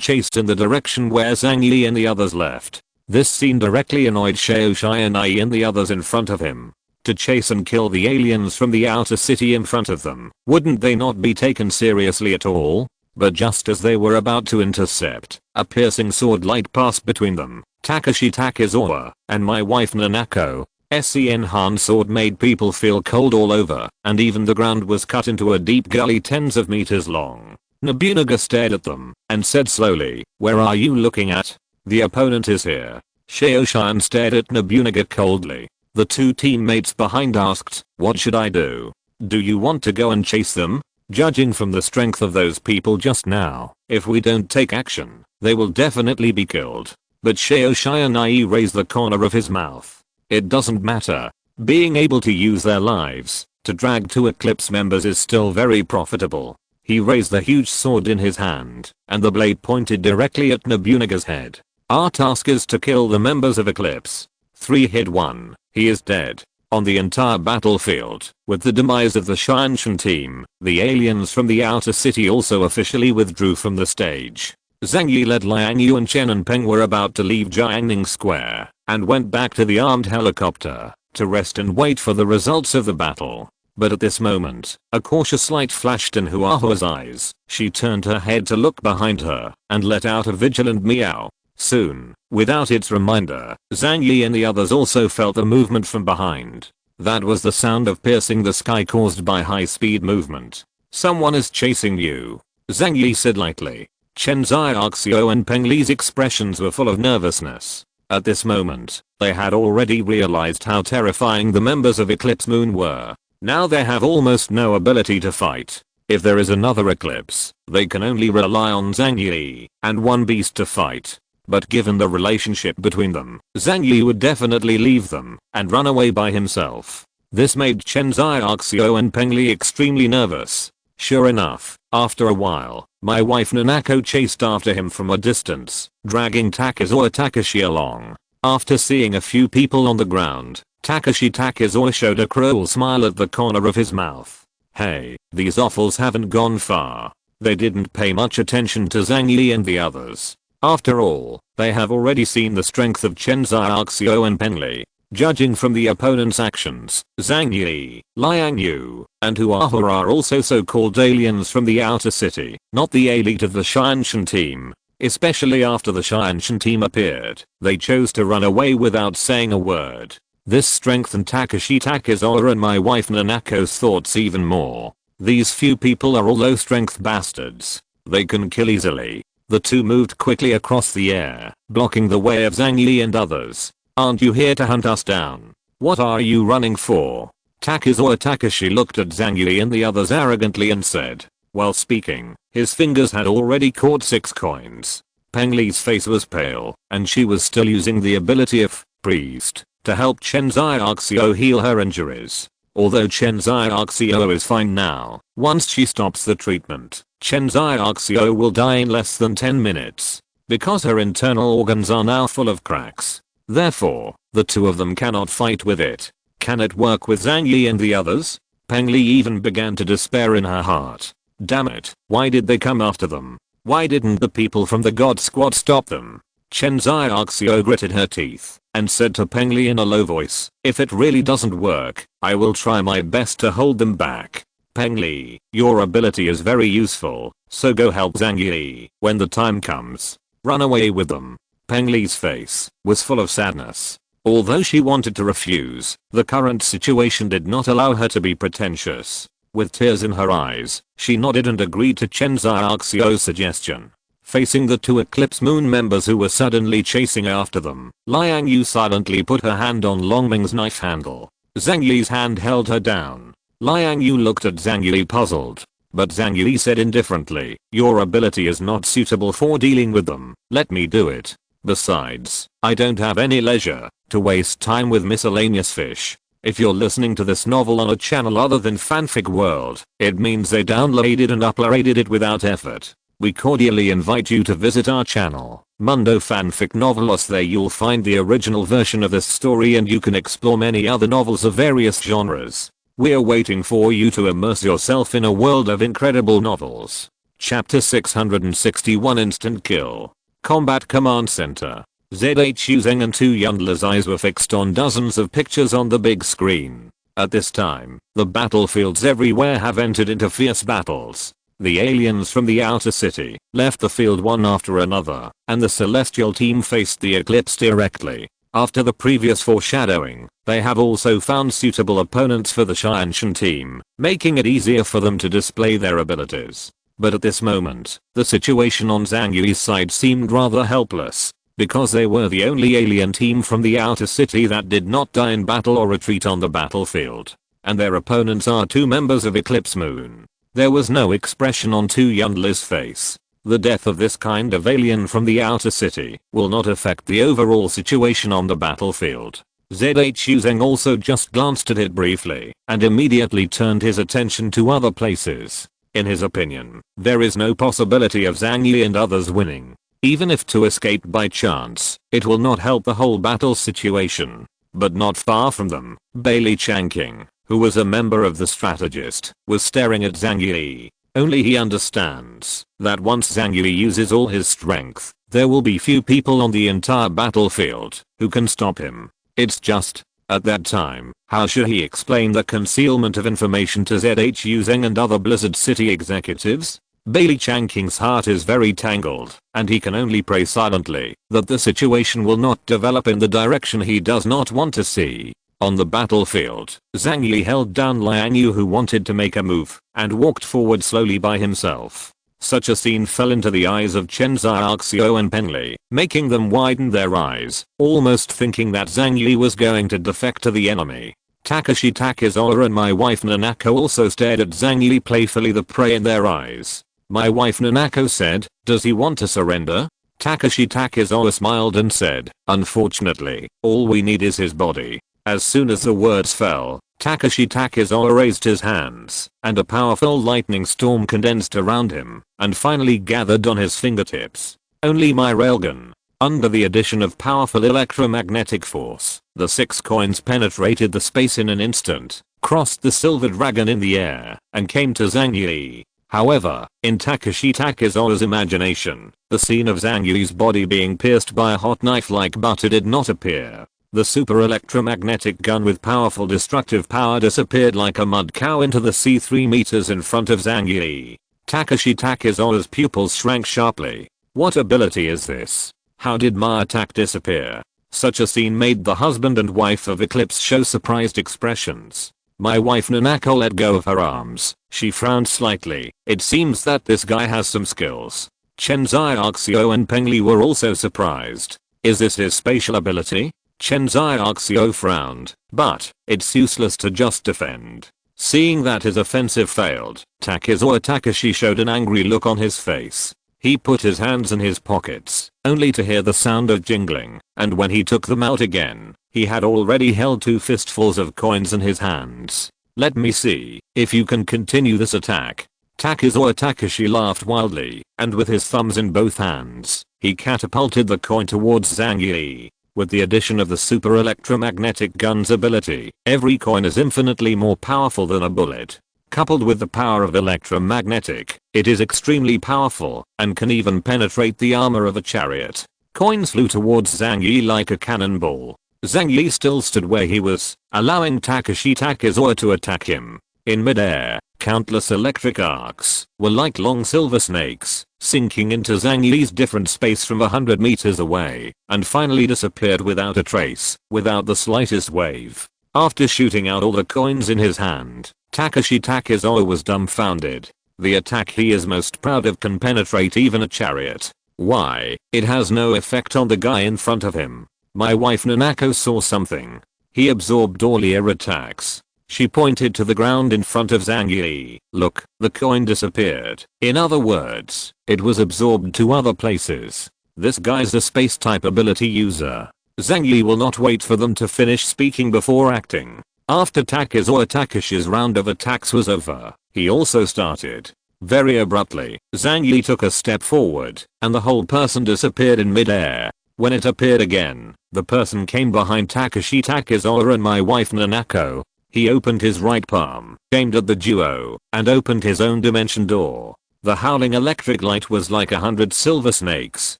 chased in the direction where Zhang Yi and the others left. This scene directly annoyed Shioshyanai and the others in front of him. To chase and kill the aliens from the outer city in front of them, wouldn't they not be taken seriously at all? But just as they were about to intercept, a piercing sword light passed between them. Takashi Takizawa and my wife Nanako. Enhanced sword made people feel cold all over, and even the ground was cut into a deep gully tens of meters long. Nobunaga stared at them and said slowly, "Where are you looking at?" "The opponent is here." Shio-chan stared at Nobunaga coldly. The 2 teammates behind asked, "What should I do? Do you want to go and chase them?" Judging from the strength of those people just now, if we don't take action, they will definitely be killed. But Shio-chan raised the corner of his mouth. It doesn't matter. Being able to use their lives to drag 2 Eclipse members is still very profitable. He raised the huge sword in his hand, and the blade pointed directly at Nobunaga's head. Our task is to kill the members of Eclipse. 3 hit 1. He is dead. On the entire battlefield, with the demise of the Shianshan team, the aliens from the outer city also officially withdrew from the stage. Zhang Yi led Liang Yu and Chen and Peng were about to leave Jiangning Square, and went back to the armed helicopter, to rest and wait for the results of the battle. But at this moment, a cautious light flashed in Huahua's eyes. She turned her head to look behind her, and let out a vigilant meow. Soon, without its reminder, Zhang Yi and the others also felt the movement from behind. That was the sound of piercing the sky caused by high-speed movement. "Someone is chasing you," Zhang Yi said lightly. Chen Xiaoxiao and Peng Li's expressions were full of nervousness. At this moment, they had already realized how terrifying the members of Eclipse Moon were. Now they have almost no ability to fight. If there is another eclipse, they can only rely on Zhang Yi and one beast to fight. But given the relationship between them, Zhang Yi would definitely leave them and run away by himself. This made Chen Xiaoxiao and Peng Li extremely nervous. Sure enough, after a while, my wife Nanako chased after him from a distance, dragging Takizawa Takashi along. After seeing a few people on the ground, Takashi Takizawa showed a cruel smile at the corner of his mouth. Hey, these offals haven't gone far. They didn't pay much attention to Zhang Yi and the others. After all, they have already seen the strength of Chen Xiaoxiao and Peng Li. Judging from the opponent's actions, Zhang Yi, Liang Yu, and Huahua are also so-called aliens from the outer city, not the elite of the Shianshan team. Especially after the Shianshan team appeared, they chose to run away without saying a word. This strengthened Takashi Takizawa and my wife Nanako's thoughts even more. These few people are all low-strength bastards. They can kill easily. The two moved quickly across the air, blocking the way of Zhang Yi and others. Aren't you here to hunt us down? What are you running for? Takizawa Takashi looked at Zhang Yi and the others arrogantly and said. While speaking, his fingers had already caught 6 coins. Peng Li's face was pale, and she was still using the ability of Priest to help Chen Xiaoxiao heal her injuries. Although Chen Xiaoxiao is fine now, once she stops the treatment, Chen Xiaoxiao will die in less than 10 minutes. Because her internal organs are now full of cracks. Therefore, the two of them cannot fight with it. Can it work with Zhang Yi and the others? Peng Li even began to despair in her heart. Damn it, why did they come after them? Why didn't the people from the God Squad stop them? Chen Xiaoxiao gritted her teeth. and said to Peng Li in a low voice, "If it really doesn't work, I will try my best to hold them back. Peng Li, your ability is very useful, so go help Zhang Yi. When the time comes, run away with them." Peng Li's face was full of sadness. Although she wanted to refuse, the current situation did not allow her to be pretentious. With tears in her eyes, she nodded and agreed to Chen Xiaoxio's suggestion. Facing the two Eclipse Moon members who were suddenly chasing after them, Liang Yu silently put her hand on Longming's knife handle. Zhang Yi's hand held her down. Liang Yu looked at Zhang Yi puzzled. But Zhang Yi said indifferently, "Your ability is not suitable for dealing with them. Let me do it. Besides, I don't have any leisure to waste time with miscellaneous fish." If you're listening to this novel on a channel other than Fanfic World, it means they downloaded and uploaded it without effort. We cordially invite you to visit our channel, Mundo Fanfic Novelos. There you'll find the original version of this story and you can explore many other novels of various genres. We're waiting for you to immerse yourself in a world of incredible novels. Chapter 661 Instant Kill. Combat Command Center. ZHU Zheng and Tu Yunle's eyes were fixed on dozens of pictures on the big screen. At this time, the battlefields everywhere have entered into fierce battles. The aliens from the outer city left the field one after another, and the celestial team faced the eclipse directly. After the previous foreshadowing, they have also found suitable opponents for the Xianshan team, making it easier for them to display their abilities. But at this moment, the situation on Zhang Yi's side seemed rather helpless, because they were the only alien team from the outer city that did not die in battle or retreat on the battlefield. And their opponents are two members of Eclipse Moon. There was no expression on Tu Yunle's face. The death of this kind of alien from the outer city will not affect the overall situation on the battlefield. ZHU Zheng also just glanced at it briefly and immediately turned his attention to other places. In his opinion, there is no possibility of Zhang Yi and others winning. Even if to escape by chance, it will not help the whole battle situation. But not far from them, Bailey Changqing, who was a member of the strategist, was staring at Zhang Yi. Only he understands that once Zhang Yi uses all his strength, there will be few people on the entire battlefield who can stop him. It's just, at that time, how should he explain the concealment of information to ZHU Zheng and other Blizzard City executives? Bailey Changqing's heart is very tangled, and he can only pray silently that the situation will not develop in the direction he does not want to see. On the battlefield, Zhang Yi held down Liang Yu, who wanted to make a move, and walked forward slowly by himself. Such a scene fell into the eyes of Chen Xiaoxio and Peng Li, making them widen their eyes, almost thinking that Zhang Yi was going to defect to the enemy. Takashi Takizawa and my wife Nanako also stared at Zhang Yi playfully, the prey in their eyes. My wife Nanako said, "Does he want to surrender?" Takashi Takizawa smiled and said, "Unfortunately, all we need is his body." As soon as the words fell, Takashi Takizawa raised his hands, and a powerful lightning storm condensed around him, and finally gathered on his fingertips. Only my railgun. Under the addition of powerful electromagnetic force, the 6 coins penetrated the space in an instant, crossed the silver dragon in the air, and came to Zhang Yi. However, in Takashi Takizawa's imagination, the scene of Zhang Yi's body being pierced by a hot knife like butter did not appear. The super electromagnetic gun with powerful destructive power disappeared like a mud cow into the sea 3 meters in front of Zhang Yi. Takashi Takizawa's pupils shrank sharply. What ability is this? How did my attack disappear? Such a scene made the husband and wife of Eclipse show surprised expressions. My wife Nanako let go of her arms. She frowned slightly. It seems that this guy has some skills. Chen Xiaoxio and Peng Li were also surprised. Is this his spatial ability? Chen Xiaoxio frowned, but it's useless to just defend. Seeing that his offensive failed, Takizawa Takashi showed an angry look on his face. He put his hands in his pockets, only to hear the sound of jingling, and when he took them out again, he had already held 2 fistfuls of coins in his hands. Let me see if you can continue this attack. Takizawa Takashi laughed wildly, and with his thumbs in both hands, he catapulted the coin towards Zhang Yi. With the addition of the super electromagnetic gun's ability, every coin is infinitely more powerful than a bullet. Coupled with the power of electromagnetic, it is extremely powerful and can even penetrate the armor of a chariot. Coins flew towards Zhang Yi like a cannonball, Zhang Yi still stood where he was, allowing Takashi Takizawa to attack him. In midair, countless electric arcs were like long silver snakes, sinking into Zhang Yi's different space from 100 meters away, and finally disappeared without a trace, without the slightest wave. After shooting out all the coins in his hand, Takashi Takizawa was dumbfounded. The attack he is most proud of can penetrate even a chariot. Why? It has no effect on the guy in front of him. My wife Nanako saw something. He absorbed all air attacks. She pointed to the ground in front of Zhang Yi. Look, the coin disappeared. In other words, it was absorbed to other places. This guy's a space type ability user. Zhang Yi will not wait for them to finish speaking before acting. After Takizawa Takashi's round of attacks was over, he also started. Very abruptly, Zhang Yi took a step forward, and the whole person disappeared in midair. When it appeared again, the person came behind Takashi Takizawa and my wife Nanako. He opened his right palm, aimed at the duo, and opened his own dimension door. The howling electric light was like 100 silver snakes,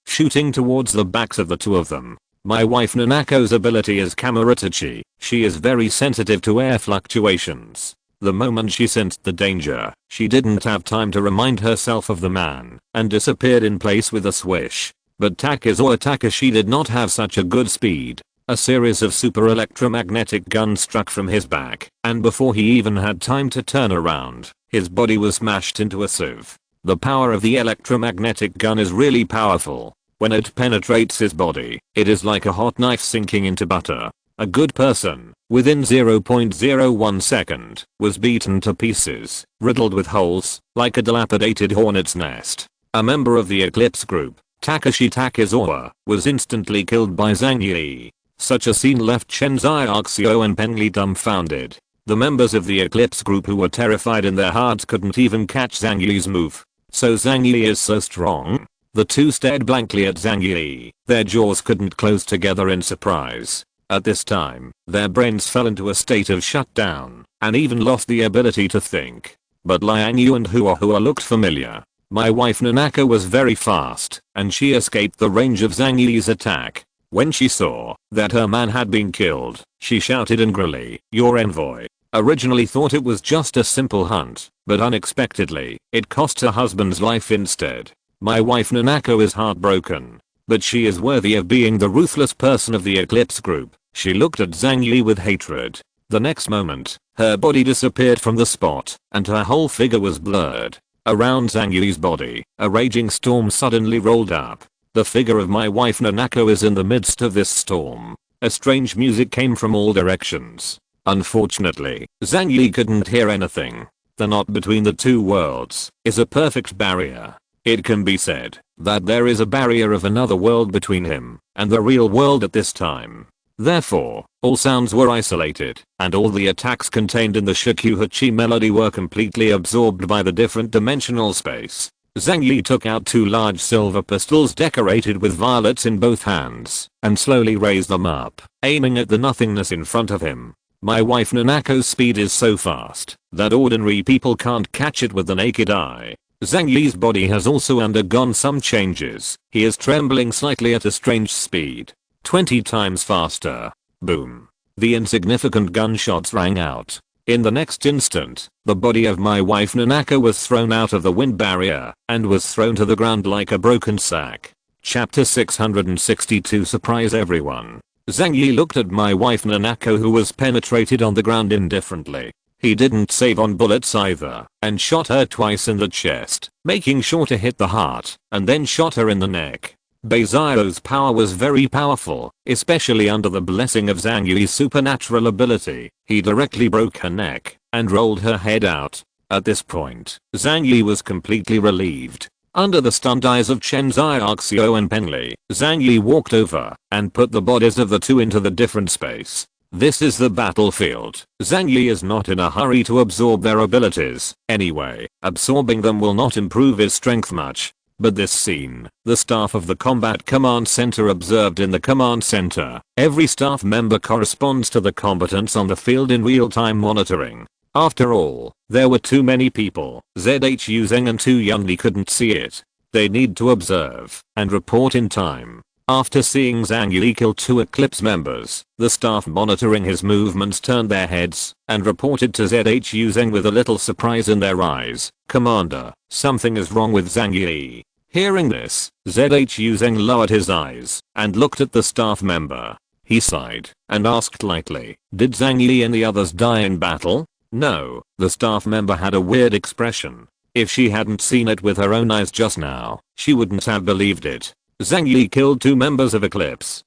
shooting towards the backs of the two of them. My wife Nanako's ability is Kamaritachi. She is very sensitive to air fluctuations. The moment she sensed the danger, she didn't have time to remind herself of the man, and disappeared in place with a swish. But Takizawa Takashi did not have such a good speed. A series of super electromagnetic guns struck from his back, and before he even had time to turn around, his body was smashed into a sieve. The power of the electromagnetic gun is really powerful. When it penetrates his body, it is like a hot knife sinking into butter. A good person, within 0.01 second, was beaten to pieces, riddled with holes, like a dilapidated hornet's nest. A member of the Eclipse group, Takashi Takizawa, was instantly killed by Zhang Yi. Such a scene left Shenzai Arxio and Penli dumbfounded. The members of the Eclipse group who were terrified in their hearts couldn't even catch Zhang Yi's move. So Zhang Yi is so strong? The two stared blankly at Zhang Yi. Their jaws couldn't close together in surprise. At this time, their brains fell into a state of shutdown, and even lost the ability to think. But Liang Yu and Hua looked familiar. My wife Nanako was very fast, and she escaped the range of Zhang Yi's attack. When she saw that her man had been killed, she shouted angrily, "Your envoy." Originally thought it was just a simple hunt, but unexpectedly, it cost her husband's life instead. My wife Nanako is heartbroken. But she is worthy of being the ruthless person of the Eclipse group. She looked at Zhang Yi with hatred. The next moment, her body disappeared from the spot, and her whole figure was blurred. Around Zhang Yi's body, a raging storm suddenly rolled up. The figure of my wife Nanako is in the midst of this storm. A strange music came from all directions. Unfortunately, Zhang Yi couldn't hear anything. The knot between the two worlds is a perfect barrier. It can be said that there is a barrier of another world between him and the real world at this time. Therefore, all sounds were isolated, and all the attacks contained in the Shakuhachi melody were completely absorbed by the different dimensional space. Zhang Yi took out two large silver pistols decorated with violets in both hands, and slowly raised them up, aiming at the nothingness in front of him. My wife Nanako's speed is so fast that ordinary people can't catch it with the naked eye. Zhang Yi's body has also undergone some changes. He is trembling slightly at a strange speed. 20 times faster. Boom. The insignificant gunshots rang out. In the next instant, the body of my wife Nanako was thrown out of the wind barrier and was thrown to the ground like a broken sack. Chapter 662 Surprise everyone. Zhang Yi looked at my wife Nanako, who was penetrated on the ground indifferently. He didn't save on bullets either, and shot her twice in the chest, making sure to hit the heart, and then shot her in the neck. Beizio's power was very powerful, especially under the blessing of Zhang Yi's supernatural ability. He directly broke her neck and rolled her head out. At this point, Zhang Yi was completely relieved. Under the stunned eyes of Shenzai Arxio and Penli, Zhang Yi walked over and put the bodies of the two into the different space. This is the battlefield. Zhang Yi is not in a hurry to absorb their abilities. Anyway, absorbing them will not improve his strength much. But this scene, the staff of the Combat Command Center observed in the command center. Every staff member corresponds to the combatants on the field in real-time monitoring. After all, there were too many people. ZHU Zheng and Tu Yunli couldn't see it. They need to observe and report in time. After seeing Zhang Yi kill 2 Eclipse members, the staff monitoring his movements turned their heads and reported to ZHU Zheng with a little surprise in their eyes. "Commander, something is wrong with Zhang Yi." Hearing this, ZHU Zheng lowered his eyes and looked at the staff member. He sighed and asked lightly, "Did Zhang Yi and the others die in battle?" "No." The staff member had a weird expression. If she hadn't seen it with her own eyes just now, she wouldn't have believed it. "Zhang Yi killed 2 members of Eclipse."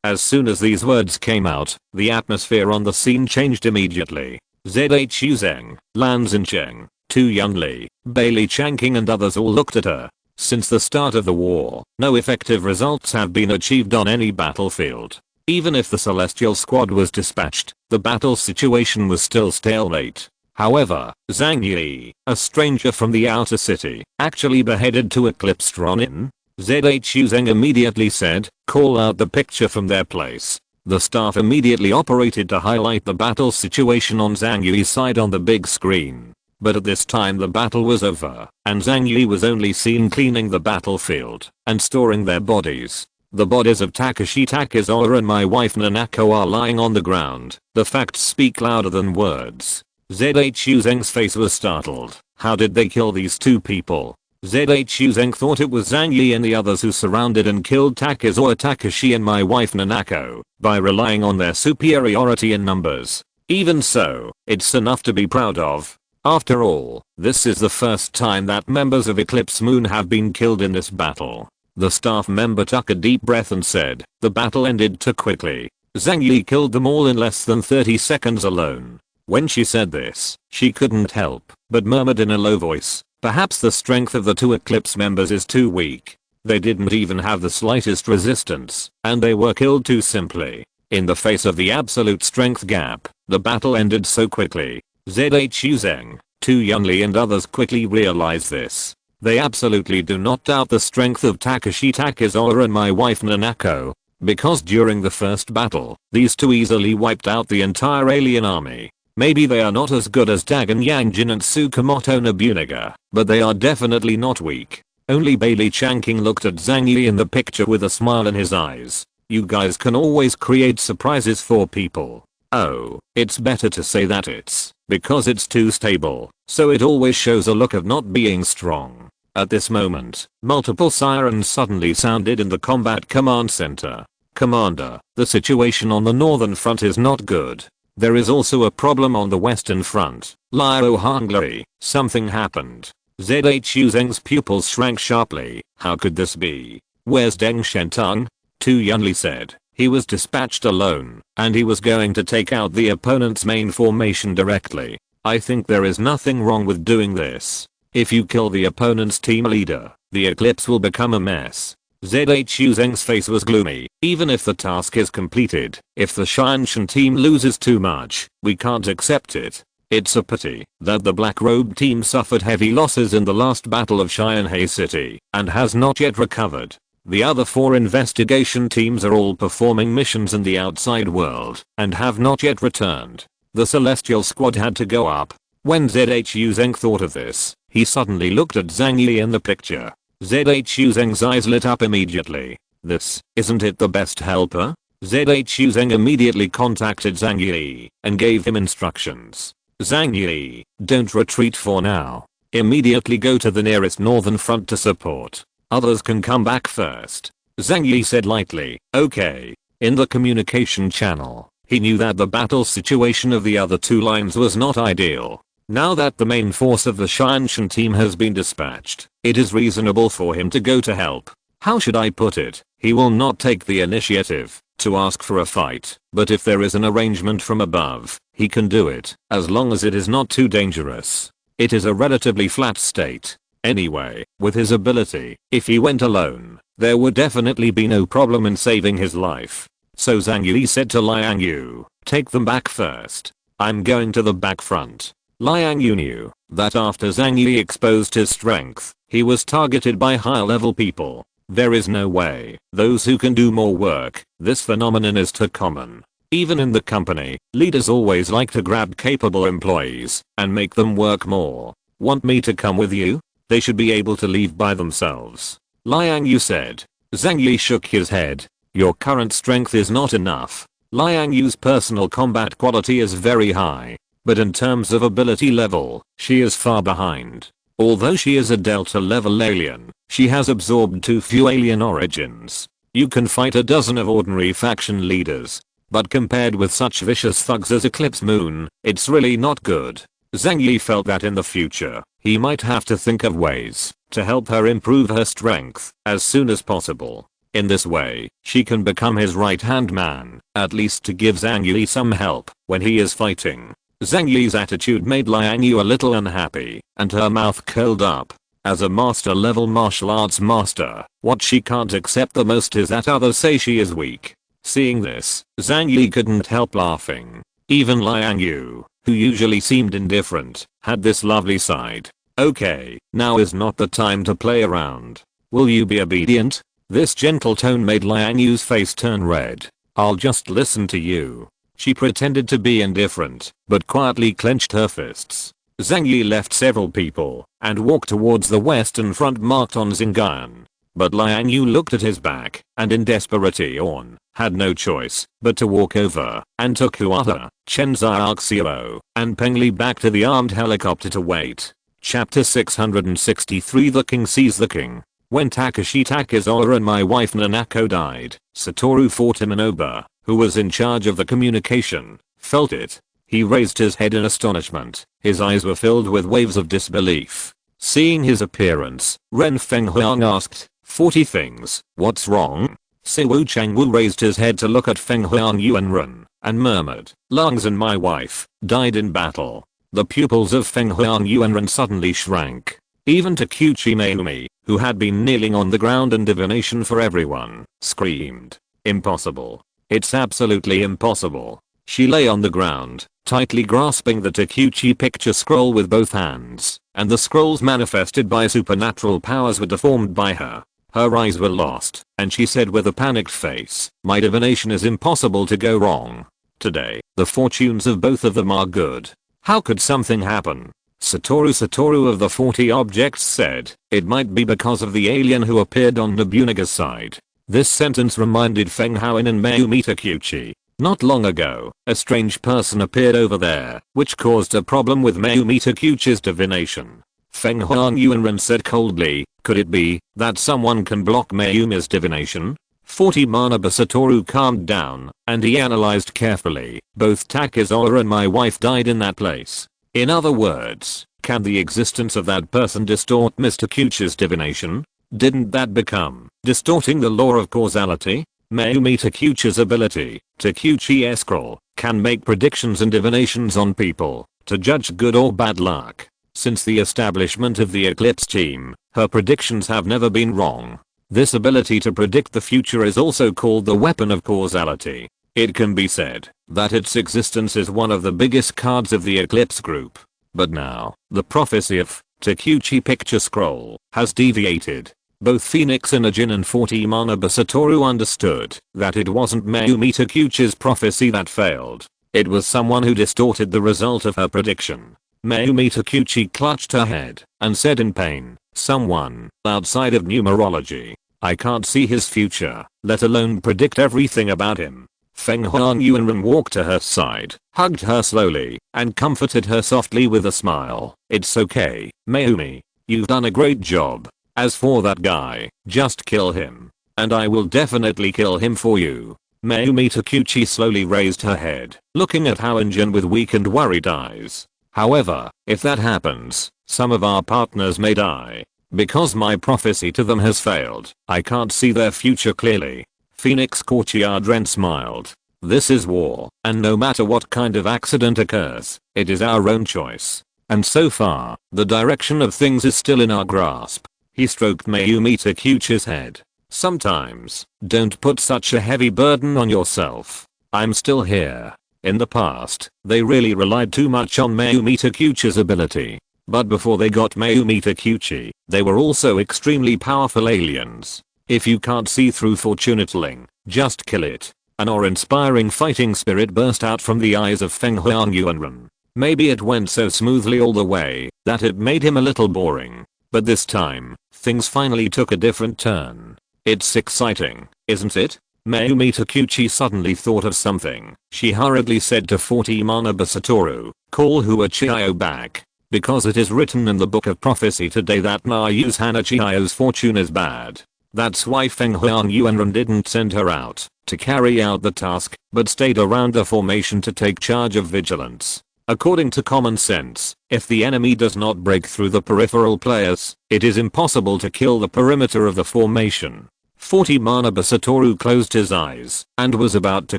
As soon as these words came out, the atmosphere on the scene changed immediately. ZHU Zheng, Lan Xincheng, Tu Yunli, Bailey Changqing and others all looked at her. Since the start of the war, no effective results have been achieved on any battlefield. Even if the Celestial Squad was dispatched, the battle situation was still stalemate. However, Zhang Yi, a stranger from the outer city, actually beheaded 2 Eclipse Ronin. ZHU Zheng immediately said, "Call out the picture from their place." The staff immediately operated to highlight the battle situation on Zhang Yi's side on the big screen. But at this time the battle was over, and Zhang Yi was only seen cleaning the battlefield and storing their bodies. The bodies of Takashi Takizawa and my wife Nanako are lying on the ground. The facts speak louder than words. ZHU Zheng's face was startled. How did they kill these 2 people? ZHU Zheng thought it was Zhang Yi and the others who surrounded and killed Takizawa, Takashi and my wife Nanako by relying on their superiority in numbers. Even so, it's enough to be proud of. After all, this is the first time that members of Eclipse Moon have been killed in this battle. The staff member took a deep breath and said, "The battle ended too quickly. Zhang Yi killed them all in less than 30 seconds alone." When she said this, she couldn't help but murmured in a low voice, "Perhaps the strength of the 2 Eclipse members is too weak. They didn't even have the slightest resistance, and they were killed too simply." In the face of the absolute strength gap, the battle ended so quickly. ZHU Zheng, Tu Yunli and others quickly realized this. They absolutely do not doubt the strength of Takashi Takizawa and my wife Nanako, because during the first battle, these 2 easily wiped out the entire alien army. Maybe they are not as good as Dagon Yangjin and Tsukamoto Nobunaga, but they are definitely not weak. Only Bailey Changqing looked at Zhang Yi in the picture with a smile in his eyes. "You guys can always create surprises for people." "Oh, it's better to say that because it's too stable, so it always shows a look of not being strong." At this moment, multiple sirens suddenly sounded in the combat command center. "Commander, the situation on the northern front is not good. There is also a problem on the western front. Liao Hongli, something happened." ZHU Zheng's pupils shrank sharply. How could this be? "Where's Deng Shentong?" Tu Yunli said. "He was dispatched alone, and he was going to take out the opponent's main formation directly. I think there is nothing wrong with doing this. If you kill the opponent's team leader, the eclipse will become a mess." ZHU Zheng's face was gloomy. "Even if the task is completed, if the Xianshan team loses too much, we can't accept it. It's a pity that the Black Robe team suffered heavy losses in the last battle of Xianhei City and has not yet recovered. The other 4 investigation teams are all performing missions in the outside world and have not yet returned. The Celestial Squad had to go up." When ZHU Zheng thought of this, he suddenly looked at Zhang Yi in the picture. ZHU Zheng's eyes lit up immediately. "This, isn't it the best helper?" ZHU Zheng immediately contacted Zhang Yi and gave him instructions. "Zhang Yi, don't retreat for now. Immediately go to the nearest northern front to support. Others can come back first." Zhang Yi said lightly, "Okay." In the communication channel, he knew that the battle situation of the other 2 lines was not ideal. Now that the main force of the Xianshan team has been dispatched, it is reasonable for him to go to help. How should I put it? He will not take the initiative to ask for a fight, but if there is an arrangement from above, he can do it, as long as it is not too dangerous. It is a relatively flat state. Anyway, with his ability, if he went alone, there would definitely be no problem in saving his life. So Zhang Yi said to Liang Yu, "Take them back first. I'm going to the back front." Liang Yu knew that after Zhang Yi exposed his strength, he was targeted by higher level people. There is no way those who can do more work. This phenomenon is too common. Even in the company, leaders always like to grab capable employees and make them work more. "Want me to come with you?" "They should be able to leave by themselves," Liang Yu said. Zhang Yi shook his head. Your current strength is not enough. Liang Yu's personal combat quality is very high, but in terms of ability level, she is far behind. Although she is a Delta level alien, she has absorbed too few alien origins. You can fight a dozen of ordinary faction leaders, but compared with such vicious thugs as Eclipse Moon, it's really not good. Zhang Yi felt that in the future, he might have to think of ways to help her improve her strength as soon as possible. In this way, she can become his right-hand man, at least to give Zhang Yi some help when he is fighting. Zhang Yi's attitude made Liang Yu a little unhappy, and her mouth curled up. As a master-level martial arts master, what she can't accept the most is that others say she is weak. Seeing this, Zhang Yi couldn't help laughing. Even Liang Yu, who usually seemed indifferent, had this lovely side. Okay, now is not the time to play around. Will you be obedient? This gentle tone made Liang Yu's face turn red. I'll just listen to you. She pretended to be indifferent, but quietly clenched her fists. Zhang Yi left several people and walked towards the western front marked on Xingan. But Liang Yu looked at his back and in desperation had no choice but to walk over and took Huata, Chen Xiaoxiao, and Peng Li back to the armed helicopter to wait. Chapter 663 The King Sees the King. When Takashi Takizawa and my wife Nanako died, Satoru Fortiminoba, who was in charge of the communication, felt it. He raised his head in astonishment. His eyes were filled with waves of disbelief. Seeing his appearance, Ren Fenghuang asked, 40 things, what's wrong? Siwu Changwu raised his head to look at Fenghuang Yuanren, and murmured, Lungs and my wife died in battle. The pupils of Fenghuang Yuanren suddenly shrank. Even Takuchi Mayumi, who had been kneeling on the ground in divination for everyone, screamed. Impossible. It's absolutely impossible. She lay on the ground, tightly grasping the Takuchi picture scroll with both hands, and the scrolls manifested by supernatural powers were deformed by her. Her eyes were lost, and she said with a panicked face, my divination is impossible to go wrong. Today, the fortunes of both of them are good. How could something happen? Satoru of the 40 objects said, it might be because of the alien who appeared on Nobunaga's side. This sentence reminded Feng Haoin and Mayumi Takuchi. Not long ago, a strange person appeared over there, which caused a problem with Mayumi Takuchi's divination. Feng Huang Yuanren said coldly, could it be that someone can block Mayumi's divination? 40 Manaba Satoru calmed down, and he analyzed carefully. Both Takizawa and my wife died in that place. In other words, can the existence of that person distort Miss Takuchi's divination? Didn't that become distorting the law of causality? Mayumi Takuchi's ability, Takuchi Scroll, can make predictions and divinations on people to judge good or bad luck. Since the establishment of the Eclipse team, her predictions have never been wrong. This ability to predict the future is also called the weapon of causality. It can be said that its existence is one of the biggest cards of the Eclipse group. But now, the prophecy of Takuchi picture scroll has deviated. Both Phoenix Imagine and 40 Manaba Satoru understood that it wasn't Mayumi Takuchi's prophecy that failed. It was someone who distorted the result of her prediction. Mayumi Takuchi clutched her head and said in pain, someone outside of numerology. I can't see his future, let alone predict everything about him. Feng Huang Yuanren walked to her side, hugged her slowly, and comforted her softly with a smile. It's okay, Mayumi. You've done a great job. As for that guy, just kill him. And I will definitely kill him for you. Mayumi Takuchi slowly raised her head, looking at Haoinjin with weak and worried eyes. However, if that happens, some of our partners may die. Because my prophecy to them has failed, I can't see their future clearly. Phoenix Courtyard Ren smiled. This is war, and no matter what kind of accident occurs, it is our own choice. And so far, the direction of things is still in our grasp. He stroked Mayumi Takuchi's head. Sometimes, don't put such a heavy burden on yourself. I'm still here. In the past, they really relied too much on Mayumi Takuchi's ability. But before they got Mayumi Takuchi, they were also extremely powerful aliens. If you can't see through fortune telling, just kill it. An awe-inspiring fighting spirit burst out from the eyes of Feng Huang Yuanren. Maybe it went so smoothly all the way that it made him a little boring. But this time, things finally took a different turn. It's exciting, isn't it? Mayumi Takuchi suddenly thought of something. She hurriedly said to 40 Manaba Satoru, call Huachiyo back. Because it is written in the book of prophecy today that Nayu's Hanachiyo's fortune is bad. That's why Feng Huang Yuanren didn't send her out to carry out the task, but stayed around the formation to take charge of vigilance. According to common sense, if the enemy does not break through the peripheral players, it is impossible to kill the perimeter of the formation. 40 Manaba Satoru closed his eyes and was about to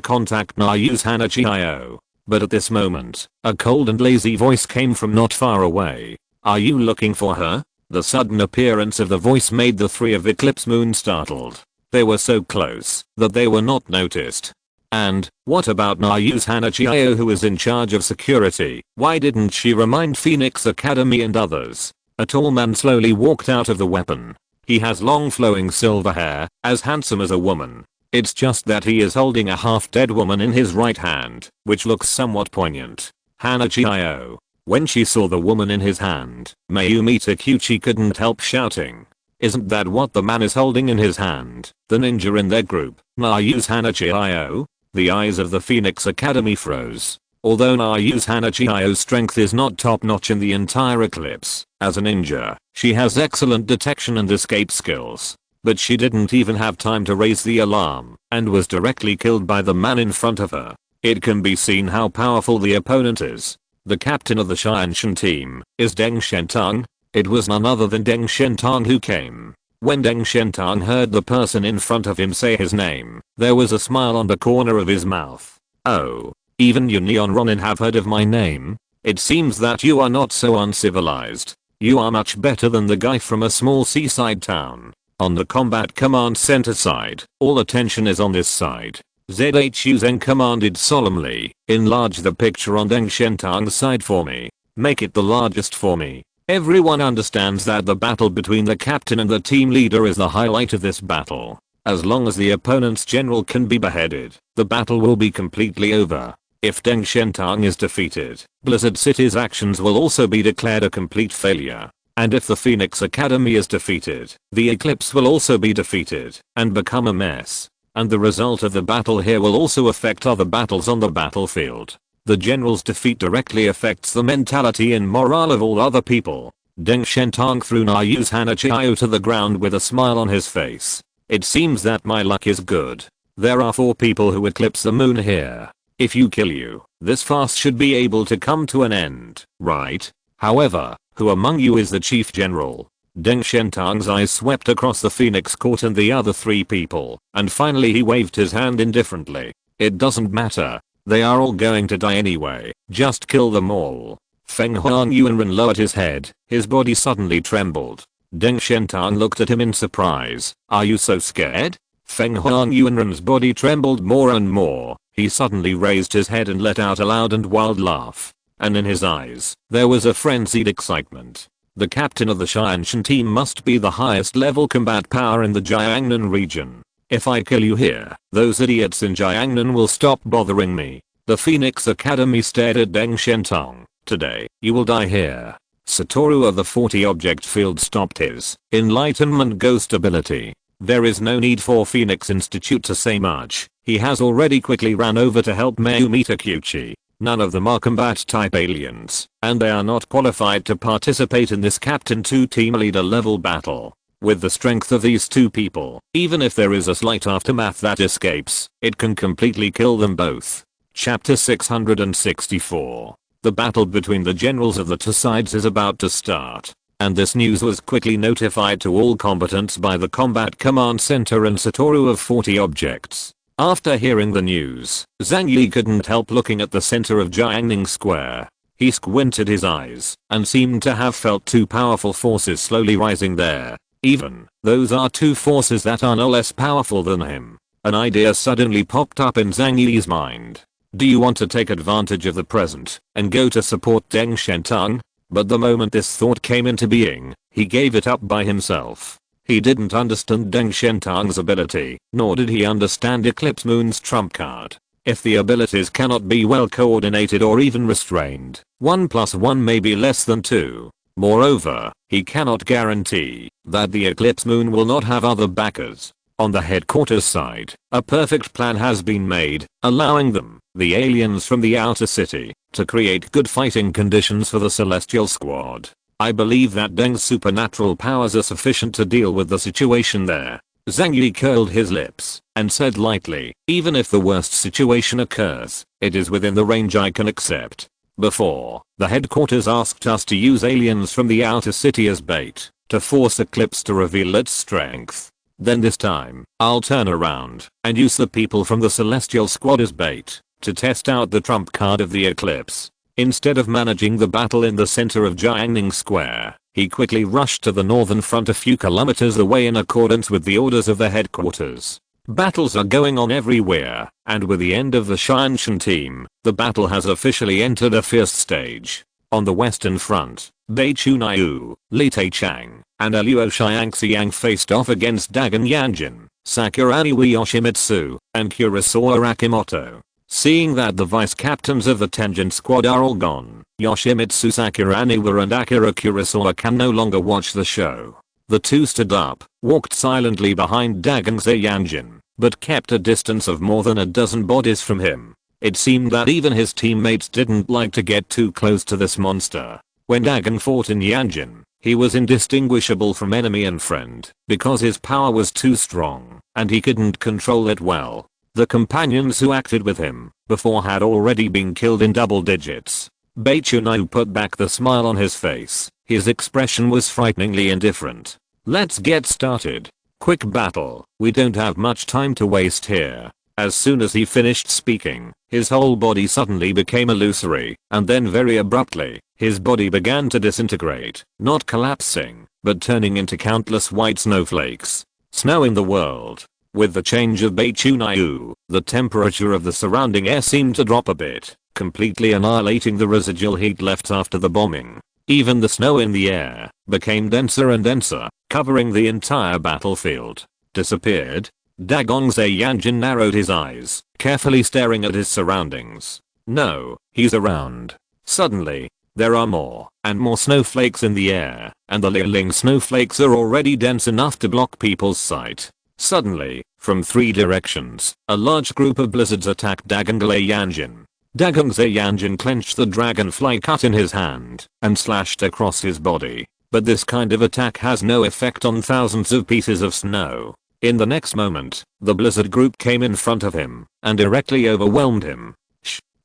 contact Nayu's Hanachiyo. But at this moment, a cold and lazy voice came from not far away. Are you looking for her? The sudden appearance of the voice made the three of Eclipse Moon startled. They were so close that they were not noticed. And, what about Nayu's Hanachiyo who is in charge of security? Why didn't she remind Phoenix Academy and others? A tall man slowly walked out of the weapon. He has long flowing silver hair, as handsome as a woman. It's just that he is holding a half-dead woman in his right hand, which looks somewhat poignant. Hanachiyo. When she saw the woman in his hand, Mayumi Takuchi couldn't help shouting. Isn't that what the man is holding in his hand? The ninja in their group, Nayu's Hanachiyo? The eyes of the Phoenix Academy froze. Although Nayu's Hanachiyo's strength is not top-notch in the entire Eclipse, as a ninja, she has excellent detection and escape skills. But she didn't even have time to raise the alarm, and was directly killed by the man in front of her. It can be seen how powerful the opponent is. The captain of the Xianshan team is Deng Shentang. It was none other than Deng Shentang who came. When Deng Shentang heard the person in front of him say his name, there was a smile on the corner of his mouth. Oh, even you Neon Ronin have heard of my name? It seems that you are not so uncivilized. You are much better than the guy from a small seaside town. On the combat command center side, all attention is on this side. ZHU Zen commanded solemnly, enlarge the picture on Deng Shentang's side for me. Make it the largest for me. Everyone understands that the battle between the captain and the team leader is the highlight of this battle. As long as the opponent's general can be beheaded, the battle will be completely over. If Deng Shentang is defeated, Blizzard City's actions will also be declared a complete failure. And if the Phoenix Academy is defeated, the Eclipse will also be defeated and become a mess. And the result of the battle here will also affect other battles on the battlefield. The general's defeat directly affects the mentality and morale of all other people. Deng Shentang threw Nayu's Hanachiyo to the ground with a smile on his face. It seems that my luck is good. There are 4 people who eclipse the moon here. If you kill you, this fast should be able to come to an end, right? However, who among you is the chief general? Deng Shentang's eyes swept across the Phoenix Court and the other 3 people, and finally he waved his hand indifferently. It doesn't matter. They are all going to die anyway. Just kill them all. Feng Huang Yuanren lowered his head. His body suddenly trembled. Deng Shentang looked at him in surprise. Are you so scared? Feng Huang Yuanren's body trembled more and more. He suddenly raised his head and let out a loud and wild laugh. And in his eyes, there was a frenzied excitement. The captain of the Xianshan team must be the highest level combat power in the Jiangnan region. If I kill you here, those idiots in Jiangnan will stop bothering me. The Phoenix Academy stared at Deng Shentang. Today, you will die here. Satoru of the 40 object field stopped his enlightenment ghost ability. There is no need for Phoenix Institute to say much. He has already quickly ran over to help Mayumi Takuchi. None of them are combat type aliens, and they are not qualified to participate in this Captain 2 team leader level battle. With the strength of these 2 people, even if there is a slight aftermath that escapes, it can completely kill them both. Chapter 664. The battle between the generals of the 2 sides is about to start. And this news was quickly notified to all combatants by the Combat Command Center and Satoru of 40 objects. After hearing the news, Zhang Yi couldn't help looking at the center of Jiangning Square. He squinted his eyes and seemed to have felt 2 powerful forces slowly rising there. Even, those are 2 forces that are no less powerful than him. An idea suddenly popped up in Zhang Yi's mind. Do you want to take advantage of the present and go to support Deng Shentang? But the moment this thought came into being, he gave it up by himself. He didn't understand Deng Shentang's ability, nor did he understand Eclipse Moon's trump card. If the abilities cannot be well coordinated or even restrained, 1 + 1 may be less than 2. Moreover, he cannot guarantee that the Eclipse Moon will not have other backers. On the headquarters side, a perfect plan has been made, allowing them, the aliens from the outer city, to create good fighting conditions for the Celestial Squad. I believe that Deng's supernatural powers are sufficient to deal with the situation there. Zhang Yi curled his lips and said lightly, even if the worst situation occurs, it is within the range I can accept. Before, the headquarters asked us to use aliens from the outer city as bait, to force Eclipse to reveal its strength. Then this time, I'll turn around and use the people from the Celestial Squad as bait, to test out the trump card of the Eclipse. Instead of managing the battle in the center of Jiangning Square, he quickly rushed to the northern front a few kilometers away in accordance with the orders of the headquarters. Battles are going on everywhere, and with the end of the Xianshan team, the battle has officially entered a fierce stage. On the western front, Bei Chunyu, Li Taichang, and Luo Xiangxiang faced off against Dagon Yanjin, Sakuraniwi Yoshimitsu, and Kurosawa Akimoto. Seeing that the vice captains of the Tenjin Squad are all gone, Yoshimitsu Sakuraniwa and Akira Kurosawa can no longer watch the show. The two stood up, walked silently behind Dagon Yanjin, but kept a distance of more than a dozen bodies from him. It seemed that even his teammates didn't like to get too close to this monster. When Dagon fought in Yanjin, he was indistinguishable from enemy and friend, because his power was too strong, and he couldn't control it well. The companions who acted with him before had already been killed in double digits. Bei Chunyu put back the smile on his face. His expression was frighteningly indifferent. Let's get started. Quick battle. We don't have much time to waste here. As soon as he finished speaking, his whole body suddenly became illusory, and then very abruptly, his body began to disintegrate, not collapsing, but turning into countless white snowflakes, snowing the world. With the change of Bei Chunyu, the temperature of the surrounding air seemed to drop a bit, completely annihilating the residual heat left after the bombing. Even the snow in the air became denser and denser, covering the entire battlefield. Disappeared? Dagon Yanjin narrowed his eyes, carefully staring at his surroundings. No, he's around. Suddenly, there are more and more snowflakes in the air, and the Liling snowflakes are already dense enough to block people's sight. Suddenly, from three directions, a large group of blizzards attacked Dagon Yanjin. Dagon Yanjin clenched the dragonfly cut in his hand and slashed across his body. But this kind of attack has no effect on thousands of pieces of snow. In the next moment, the blizzard group came in front of him and directly overwhelmed him.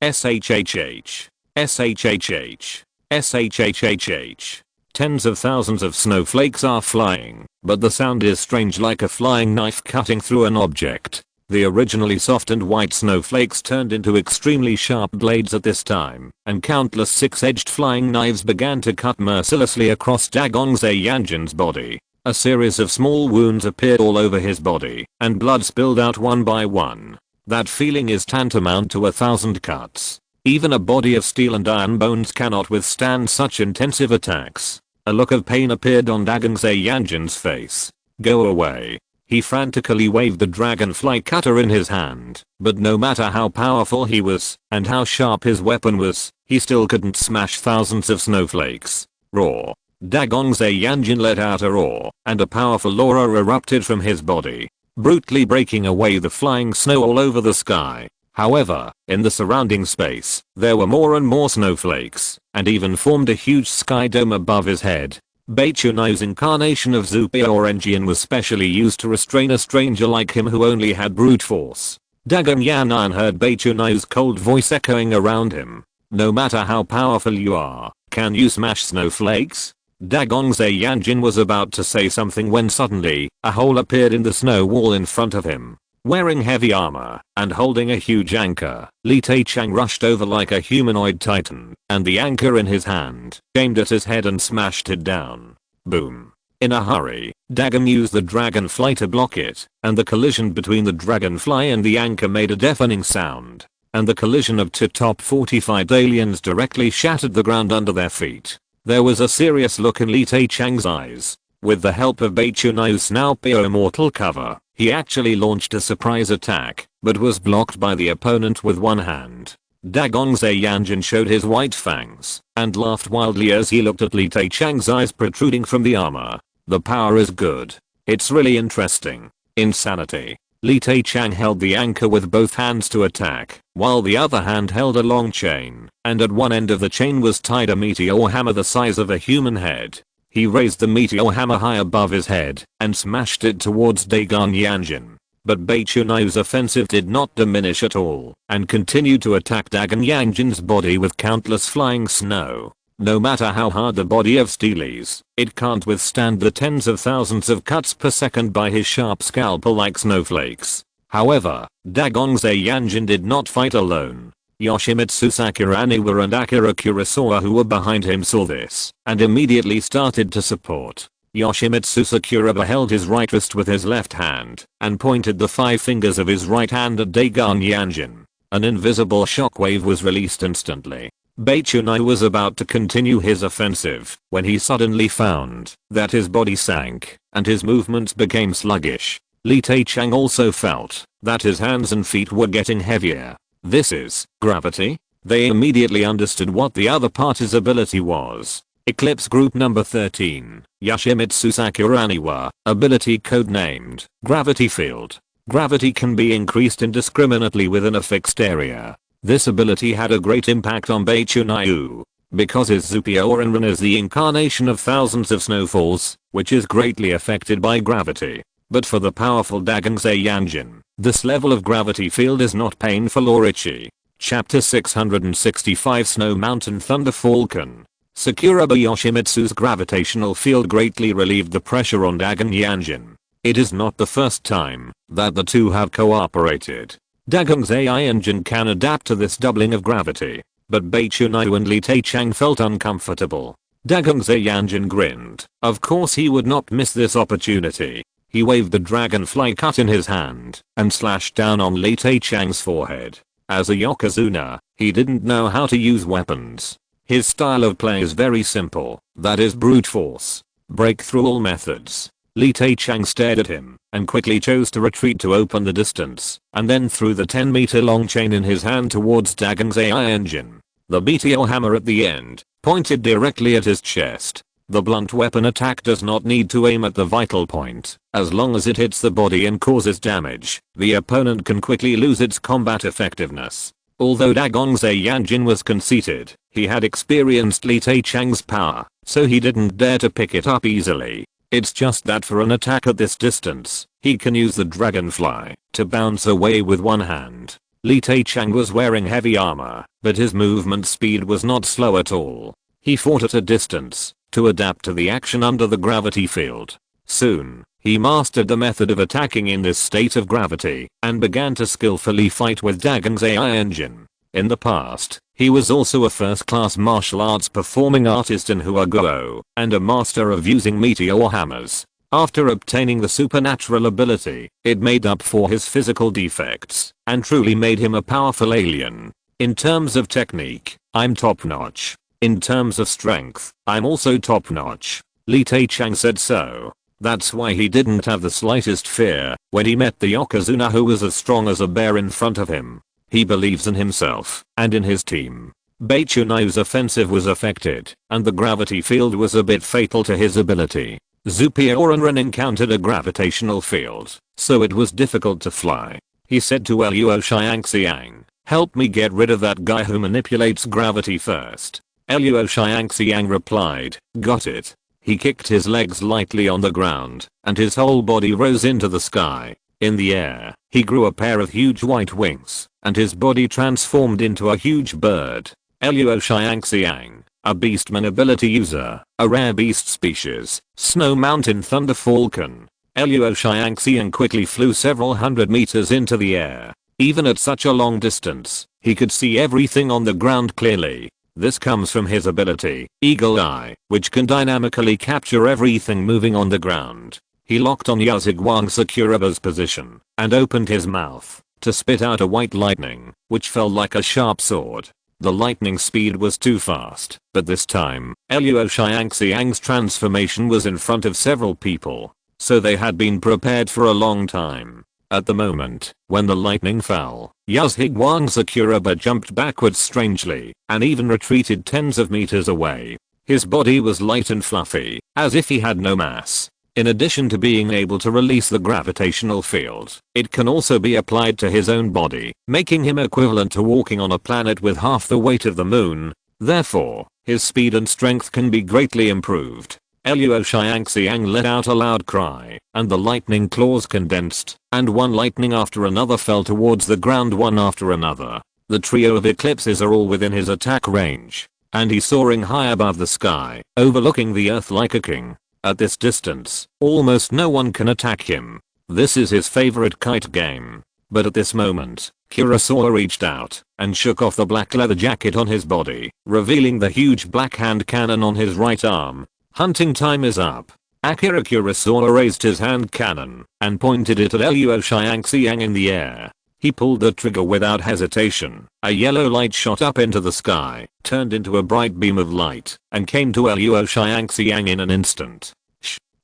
SHHH. SHHH. SHHH. Tens of thousands of snowflakes are flying, but the sound is strange, like a flying knife cutting through an object. The originally soft and white snowflakes turned into extremely sharp blades at this time, and countless six-edged flying knives began to cut mercilessly across Dagon Yanjin's body. A series of small wounds appeared all over his body, and blood spilled out one by one. That feeling is tantamount to 1,000 cuts. Even a body of steel and iron bones cannot withstand such intensive attacks. A look of pain appeared on Dagon Yanjin's face. Go away. He frantically waved the dragonfly cutter in his hand, but no matter how powerful he was, and how sharp his weapon was, he still couldn't smash thousands of snowflakes. Roar. Dagon Yanjin let out a roar, and a powerful aura erupted from his body, brutally breaking away the flying snow all over the sky. However, in the surrounding space, there were more and more snowflakes, and even formed a huge sky dome above his head. Bei Chunyu's incarnation of Zupior was specially used to restrain a stranger like him who only had brute force. Dagon Yan'an heard Bei Chunyu's cold voice echoing around him. No matter how powerful you are, can you smash snowflakes? Dagon Yanjin was about to say something when suddenly, a hole appeared in the snow wall in front of him. Wearing heavy armor and holding a huge anchor, Li Taichang rushed over like a humanoid titan, and the anchor in his hand, aimed at his head and smashed it down. Boom. In a hurry, Dagon used the dragonfly to block it, and the collision between the dragonfly and the anchor made a deafening sound, and the collision of two top fortified aliens directly shattered the ground under their feet. There was a serious look in Li Taichang's eyes. With the help of Bei Chunyu's Snaupio immortal cover, he actually launched a surprise attack, but was blocked by the opponent with one hand. Dagon Yanjin showed his white fangs, and laughed wildly as he looked at Li Taichang's eyes protruding from the armor. The power is good. It's really interesting. Insanity. Li Teichang held the anchor with both hands to attack, while the other hand held a long chain, and at one end of the chain was tied a meteor hammer the size of a human head. He raised the meteor hammer high above his head and smashed it towards Dagon Yanjin. But Bai Chunai's offensive did not diminish at all and continued to attack Dagon Yanjin's body with countless flying snow. No matter how hard the body of steel is, it can't withstand the tens of thousands of cuts per second by his sharp scalpel like snowflakes. However, Dagon Yanjin did not fight alone. Yoshimitsu Sakura and Akira Kurosawa who were behind him saw this and immediately started to support. Yoshimitsu Sakura held his right wrist with his left hand and pointed the 5 fingers of his right hand at Dagon Yanjin. An invisible shockwave was released instantly. Bai Chunai was about to continue his offensive when he suddenly found that his body sank and his movements became sluggish. Li Teichang also felt that his hands and feet were getting heavier. This is gravity? They immediately understood what the other party's ability was. Eclipse Group Number 13, Yoshimitsu Sakura, ability codenamed Gravity Field. Gravity can be increased indiscriminately within a fixed area. This ability had a great impact on Bai Chunai because his Zupioran is the incarnation of thousands of snowfalls, which is greatly affected by gravity. But for the powerful Dagon Yanjin, this level of gravity field is not painful or itchy. Chapter 665 Snow Mountain Thunder Falcon. Sakura Yoshimitsu's gravitational field greatly relieved the pressure on Dagon Yanjin. It is not the first time that the two have cooperated. Dagon's AI engine can adapt to this doubling of gravity, but Bai Chunai and Li Teichang felt uncomfortable. Dagon's Yanjin grinned. Of course he would not miss this opportunity. He waved the dragonfly cut in his hand and slashed down on Li Teichang's forehead. As a Yokozuna, he didn't know how to use weapons. His style of play is very simple, that is brute force. Break through all methods. Li Teichang stared at him and quickly chose to retreat to open the distance, and then threw the 10-meter long chain in his hand towards Dagon's AI engine. The meteor hammer at the end pointed directly at his chest. The blunt weapon attack does not need to aim at the vital point. As long as it hits the body and causes damage, the opponent can quickly lose its combat effectiveness. Although Dagon Yanjin was conceited, he had experienced Li Teichang's power, so he didn't dare to pick it up easily. It's just that for an attack at this distance, he can use the dragonfly to bounce away with one hand. Li Teichang was wearing heavy armor, but his movement speed was not slow at all. He fought at a distance to adapt to the action under the gravity field. Soon, he mastered the method of attacking in this state of gravity and began to skillfully fight with Dagon's AI engine. In the past, he was also a first-class martial arts performing artist in Huaguo and a master of using meteor hammers. After obtaining the supernatural ability, it made up for his physical defects and truly made him a powerful alien. In terms of technique, I'm top-notch. In terms of strength, I'm also top-notch. Li Teichang said so. That's why he didn't have the slightest fear when he met the Yokozuna who was as strong as a bear in front of him. He believes in himself and in his team. Bai Chunai's offensive was affected, and the gravity field was a bit fatal to his ability. Zupioran encountered a gravitational field, so it was difficult to fly. He said to Luo Xiangxiang, "Help me get rid of that guy who manipulates gravity first." Luo Xiangxiang replied, "Got it." He kicked his legs lightly on the ground, and his whole body rose into the sky. In the air, he grew a pair of huge white wings, and his body transformed into a huge bird. Luo Xiangxiang, a beastman ability user, a rare beast species, Snow Mountain Thunder Falcon. Luo Xiangxiang quickly flew several hundred meters into the air. Even at such a long distance, he could see everything on the ground clearly. This comes from his ability, Eagle Eye, which can dynamically capture everything moving on the ground. He locked on Yaziguang Sakuraba's position and opened his mouth to spit out a white lightning, which fell like a sharp sword. The lightning speed was too fast, but this time, Luo Xiangxiang's transformation was in front of several people, so they had been prepared for a long time. At the moment, when the lightning fell, Yaziguang Sakuraba jumped backwards strangely, and even retreated tens of meters away. His body was light and fluffy, as if he had no mass. In addition to being able to release the gravitational field, it can also be applied to his own body, making him equivalent to walking on a planet with half the weight of the moon. Therefore, his speed and strength can be greatly improved. Luo Xiangxiang let out a loud cry, and the lightning claws condensed, and one lightning after another fell towards the ground one after another. The trio of eclipses are all within his attack range, and he's soaring high above the sky, overlooking the earth like a king. At this distance, almost no one can attack him. This is his favorite kite game. But at this moment, Kurosawa reached out and shook off the black leather jacket on his body, revealing the huge black hand cannon on his right arm. Hunting time is up. Akira Kurosawa raised his hand cannon and pointed it at Luo Xiangxiang in the air. He pulled the trigger without hesitation. A yellow light shot up into the sky, turned into a bright beam of light, and came to Luo Xiangxiang in an instant.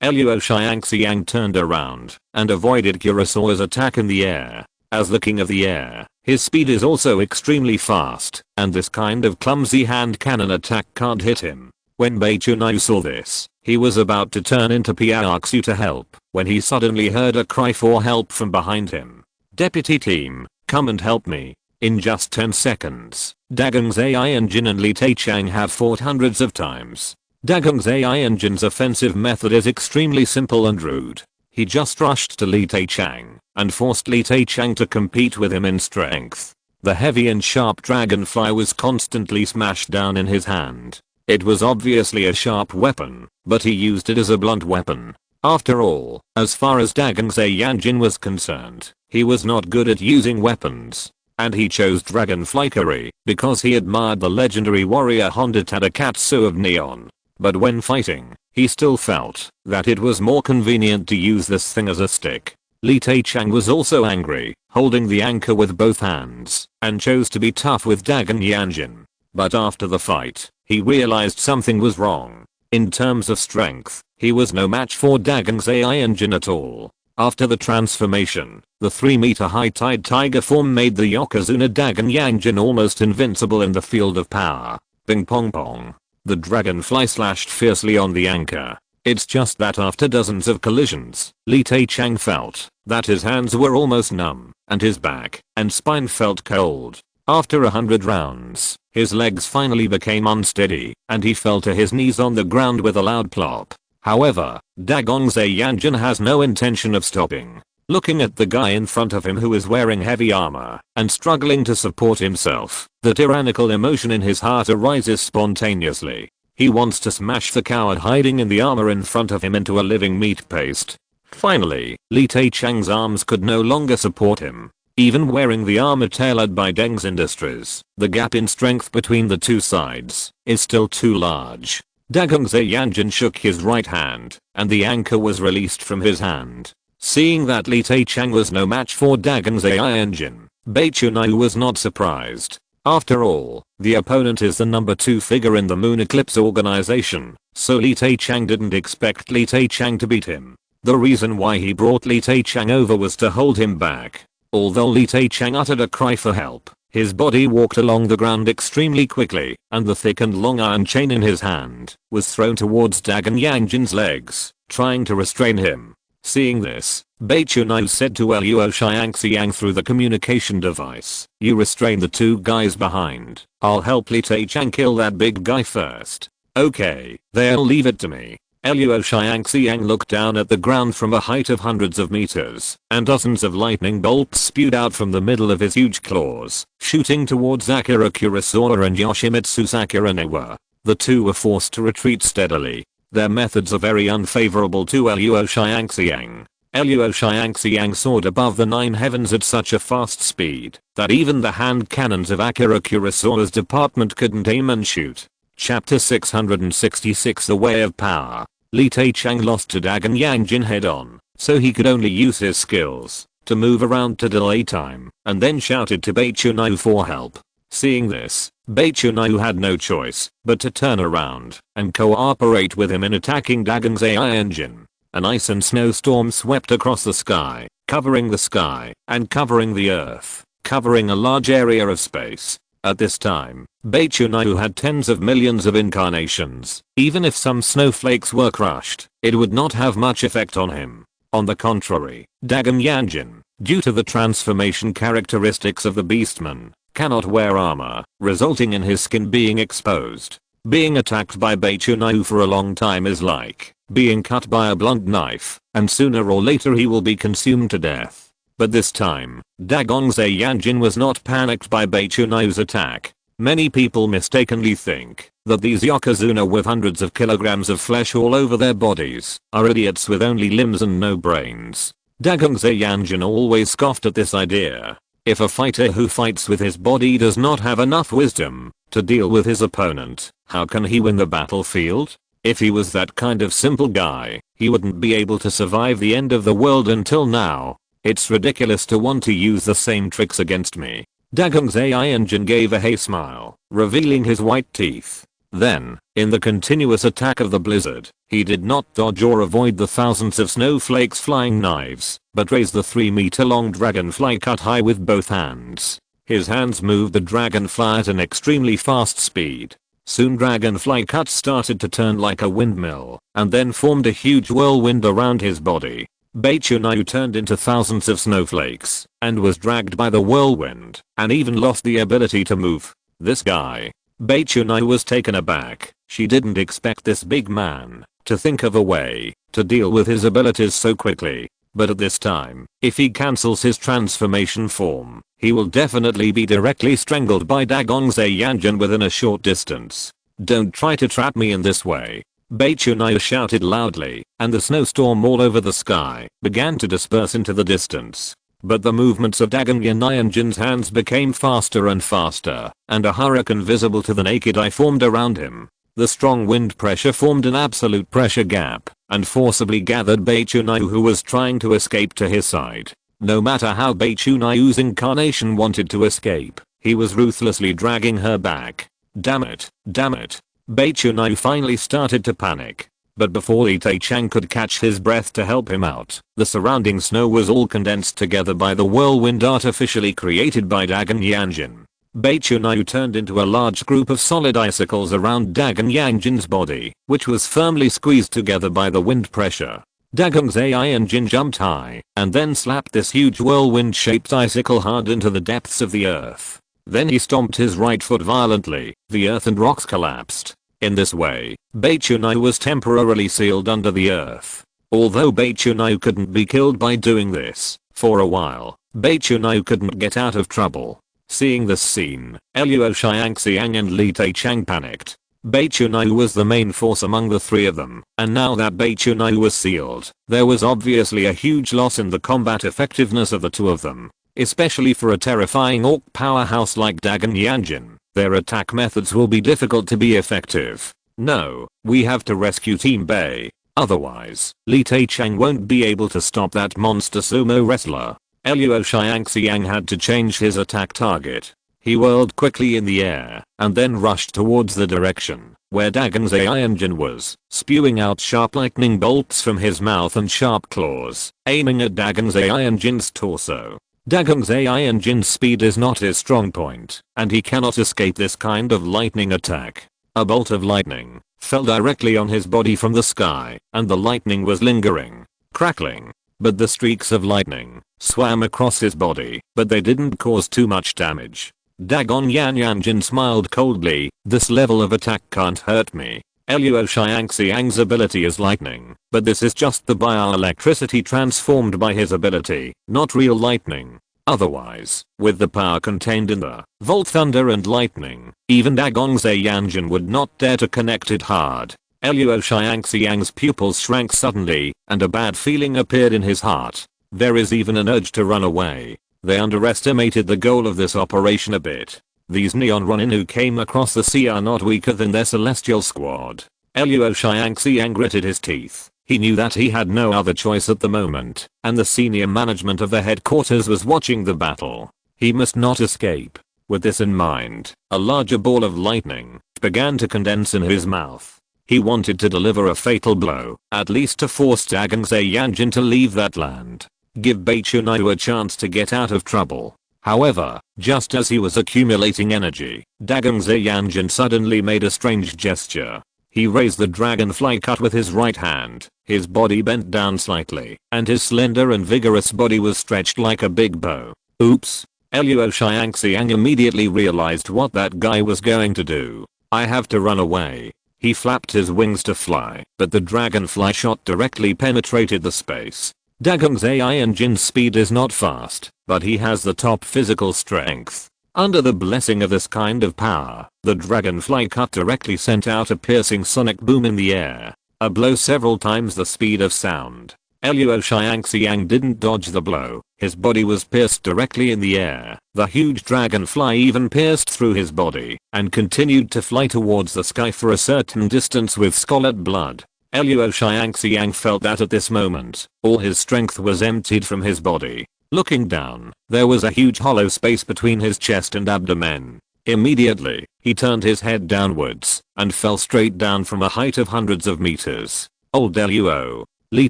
Luo Xiangxiang turned around and avoided Kurosawa's attack in the air. As the king of the air, his speed is also extremely fast, and this kind of clumsy hand cannon attack can't hit him. When Beichunai saw this, he was about to turn into Piaoxu to help, when he suddenly heard a cry for help from behind him. Deputy team, come and help me. In just 10 seconds, Dagong's AI engine and Li Teichang have fought hundreds of times. Dagong's AI engine's offensive method is extremely simple and rude. He just rushed to Li Teichang and forced Li Teichang to compete with him in strength. The heavy and sharp dragonfly was constantly smashed down in his hand. It was obviously a sharp weapon, but he used it as a blunt weapon. After all, as far as Dagong's Yanjin was concerned, he was not good at using weapons. And he chose Dragonflykery because he admired the legendary warrior Honda Tadakatsu of Neon. But when fighting, he still felt that it was more convenient to use this thing as a stick. Li Teichang was also angry, holding the anchor with both hands, and chose to be tough with Dagon Yanjin. But after the fight, he realized something was wrong. In terms of strength, he was no match for Dagong's AI engine at all. After the transformation, the 3-meter high tide tiger form made the Yokozuna Dagon Yanjin almost invincible in the field of power. Bing pong pong. The dragonfly slashed fiercely on the anchor. It's just that after dozens of collisions, Li Teichang felt that his hands were almost numb, and his back and spine felt cold. After 100 rounds, his legs finally became unsteady, and he fell to his knees on the ground with a loud plop. However, Dagong's Yanjin has no intention of stopping. Looking at the guy in front of him who is wearing heavy armor and struggling to support himself, the tyrannical emotion in his heart arises spontaneously. He wants to smash the coward hiding in the armor in front of him into a living meat paste. Finally, Li Teichang's arms could no longer support him. Even wearing the armor tailored by Deng's Industries, the gap in strength between the two sides is still too large. Dagong's Yanjin shook his right hand, and the anchor was released from his hand. Seeing that Li Teichang was no match for Dagong's AI engine, Beichunai was not surprised. After all, the opponent is the number 2 figure in the Moon Eclipse organization, so Li Teichang didn't expect Li Teichang to beat him. The reason why he brought Li Teichang over was to hold him back. Although Li Teichang uttered a cry for help, his body walked along the ground extremely quickly, and the thick and long iron chain in his hand was thrown towards Dagon Yanjin's legs, trying to restrain him. Seeing this, Beichunai said to Luo Xiangxiang through the communication device, "You restrain the 2 guys behind. I'll help Li Teichang kill that big guy first." "Okay, they'll leave it to me." Luo Xiangxiang looked down at the ground from a height of hundreds of meters, and dozens of lightning bolts spewed out from the middle of his huge claws, shooting towards Akira Kurosawa and Yoshimitsu Sakuranewa. The two were forced to retreat steadily. Their methods are very unfavorable to Luo Xiangxiang. Luo Xiangxiang soared above the 9 heavens at such a fast speed that even the hand cannons of Akira Kurosawa's department couldn't aim and shoot. Chapter 666 The Way of Power. Li Teichang lost to Dagon Yanjin head on, so he could only use his skills to move around to delay time, and then shouted to Beichunai for help. Seeing this, Beichunai had no choice but to turn around and cooperate with him in attacking Dagon's AI engine. An ice and snowstorm swept across the sky, covering the sky and covering the earth, covering a large area of space. At this time, Beichunai had tens of millions of incarnations. Even if some snowflakes were crushed, it would not have much effect on him. On the contrary, Dagon Yanjin, due to the transformation characteristics of the beastman, cannot wear armor, resulting in his skin being exposed. Being attacked by Beichunai for a long time is like being cut by a blunt knife, and sooner or later he will be consumed to death. But this time, Dagongze Yanjin was not panicked by Beichunai's attack. Many people mistakenly think that these Yokozuna with hundreds of kilograms of flesh all over their bodies are idiots with only limbs and no brains. Dagongze Yanjin always scoffed at this idea. If a fighter who fights with his body does not have enough wisdom to deal with his opponent, how can he win the battlefield? If he was that kind of simple guy, he wouldn't be able to survive the end of the world until now. It's ridiculous to want to use the same tricks against me. Dagongze Yanjin gave a hey smile, revealing his white teeth. Then, in the continuous attack of the blizzard, he did not dodge or avoid the thousands of snowflakes flying knives, but raised the 3-meter-long dragonfly cut high with both hands. His hands moved the dragonfly at an extremely fast speed. Soon dragonfly cut started to turn like a windmill, and then formed a huge whirlwind around his body. Beichunai turned into thousands of snowflakes, and was dragged by the whirlwind, and even lost the ability to move. This guy. Beichunai was taken aback. She didn't expect this big man to think of a way to deal with his abilities so quickly. But at this time, if he cancels his transformation form, he will definitely be directly strangled by Dagongze Yanjin within a short distance. Don't try to trap me in this way. Beichunai shouted loudly, and the snowstorm all over the sky began to disperse into the distance. But the movements of Dagon Yanjin's hands became faster and faster, and a hurricane visible to the naked eye formed around him. The strong wind pressure formed an absolute pressure gap, and forcibly gathered Beichunai, who was trying to escape, to his side. No matter how Beichunai's incarnation wanted to escape, he was ruthlessly dragging her back. Damn it, damn it. Beichunai finally started to panic. But before Li Taichang could catch his breath to help him out, the surrounding snow was all condensed together by the whirlwind artificially created by Dagon Yanjin. Beichunai turned into a large group of solid icicles around Dagon Yanjin's body, which was firmly squeezed together by the wind pressure. Dagongze Yanjin jumped high, and then slapped this huge whirlwind-shaped icicle hard into the depths of the earth. Then he stomped his right foot violently. The earth and rocks collapsed. In this way, Beichunai was temporarily sealed under the earth. Although Beichunai couldn't be killed by doing this, for a while, Beichunai couldn't get out of trouble. Seeing this scene, Luo Xiangxiang and Li Taichang panicked. Beichunai was the main force among the three of them, and now that Beichunai was sealed, there was obviously a huge loss in the combat effectiveness of the two of them. Especially for a terrifying orc powerhouse like Dagon Yanjin, their attack methods will be difficult to be effective. No, we have to rescue Team Bei. Otherwise, Li Taichang won't be able to stop that monster sumo wrestler. Luo Xiangxiang had to change his attack target. He whirled quickly in the air, and then rushed towards the direction where Dagongze Yanjin was, spewing out sharp lightning bolts from his mouth and sharp claws, aiming at Dagongze Yanjin's torso. Dagongze Yanjin's speed is not his strong point, and he cannot escape this kind of lightning attack. A bolt of lightning fell directly on his body from the sky, and the lightning was lingering, crackling. But the streaks of lightning swam across his body, but they didn't cause too much damage. Dagon Yanjin smiled coldly. This level of attack can't hurt me. Luo Xiangxiang's ability is lightning, but this is just the bioelectricity transformed by his ability, not real lightning. Otherwise, with the power contained in the Volt Thunder and Lightning, even Dagongze Yanjin would not dare to connect it hard. Luo Xiangxiang's pupils shrank suddenly, and a bad feeling appeared in his heart. There is even an urge to run away. They underestimated the goal of this operation a bit. These neon Ronin who came across the sea are not weaker than their celestial squad. Luo Xiangxiang gritted his teeth. He knew that he had no other choice at the moment, and the senior management of the headquarters was watching the battle. He must not escape. With this in mind, a larger ball of lightning began to condense in his mouth. He wanted to deliver a fatal blow, at least to force Dagongze Yanjin to leave that land. Give Beichunai a chance to get out of trouble. However, just as he was accumulating energy, Dagang Ziyanjin suddenly made a strange gesture. He raised the dragonfly cut with his right hand, his body bent down slightly, and his slender and vigorous body was stretched like a big bow. Oops. Luo Xiangxiang immediately realized what that guy was going to do. I have to run away. He flapped his wings to fly, but the dragonfly shot directly penetrated the space. Dagang Ziyanjin's speed is not fast, but he has the top physical strength. Under the blessing of this kind of power, the dragonfly cut directly sent out a piercing sonic boom in the air. A blow several times the speed of sound. Luo Xiangxiang didn't dodge the blow. His body was pierced directly in the air. The huge dragonfly even pierced through his body and continued to fly towards the sky for a certain distance with scarlet blood. Luo Xiangxiang felt that at this moment, all his strength was emptied from his body. Looking down, there was a huge hollow space between his chest and abdomen. Immediately, he turned his head downwards and fell straight down from a height of hundreds of meters. Old Luo. Li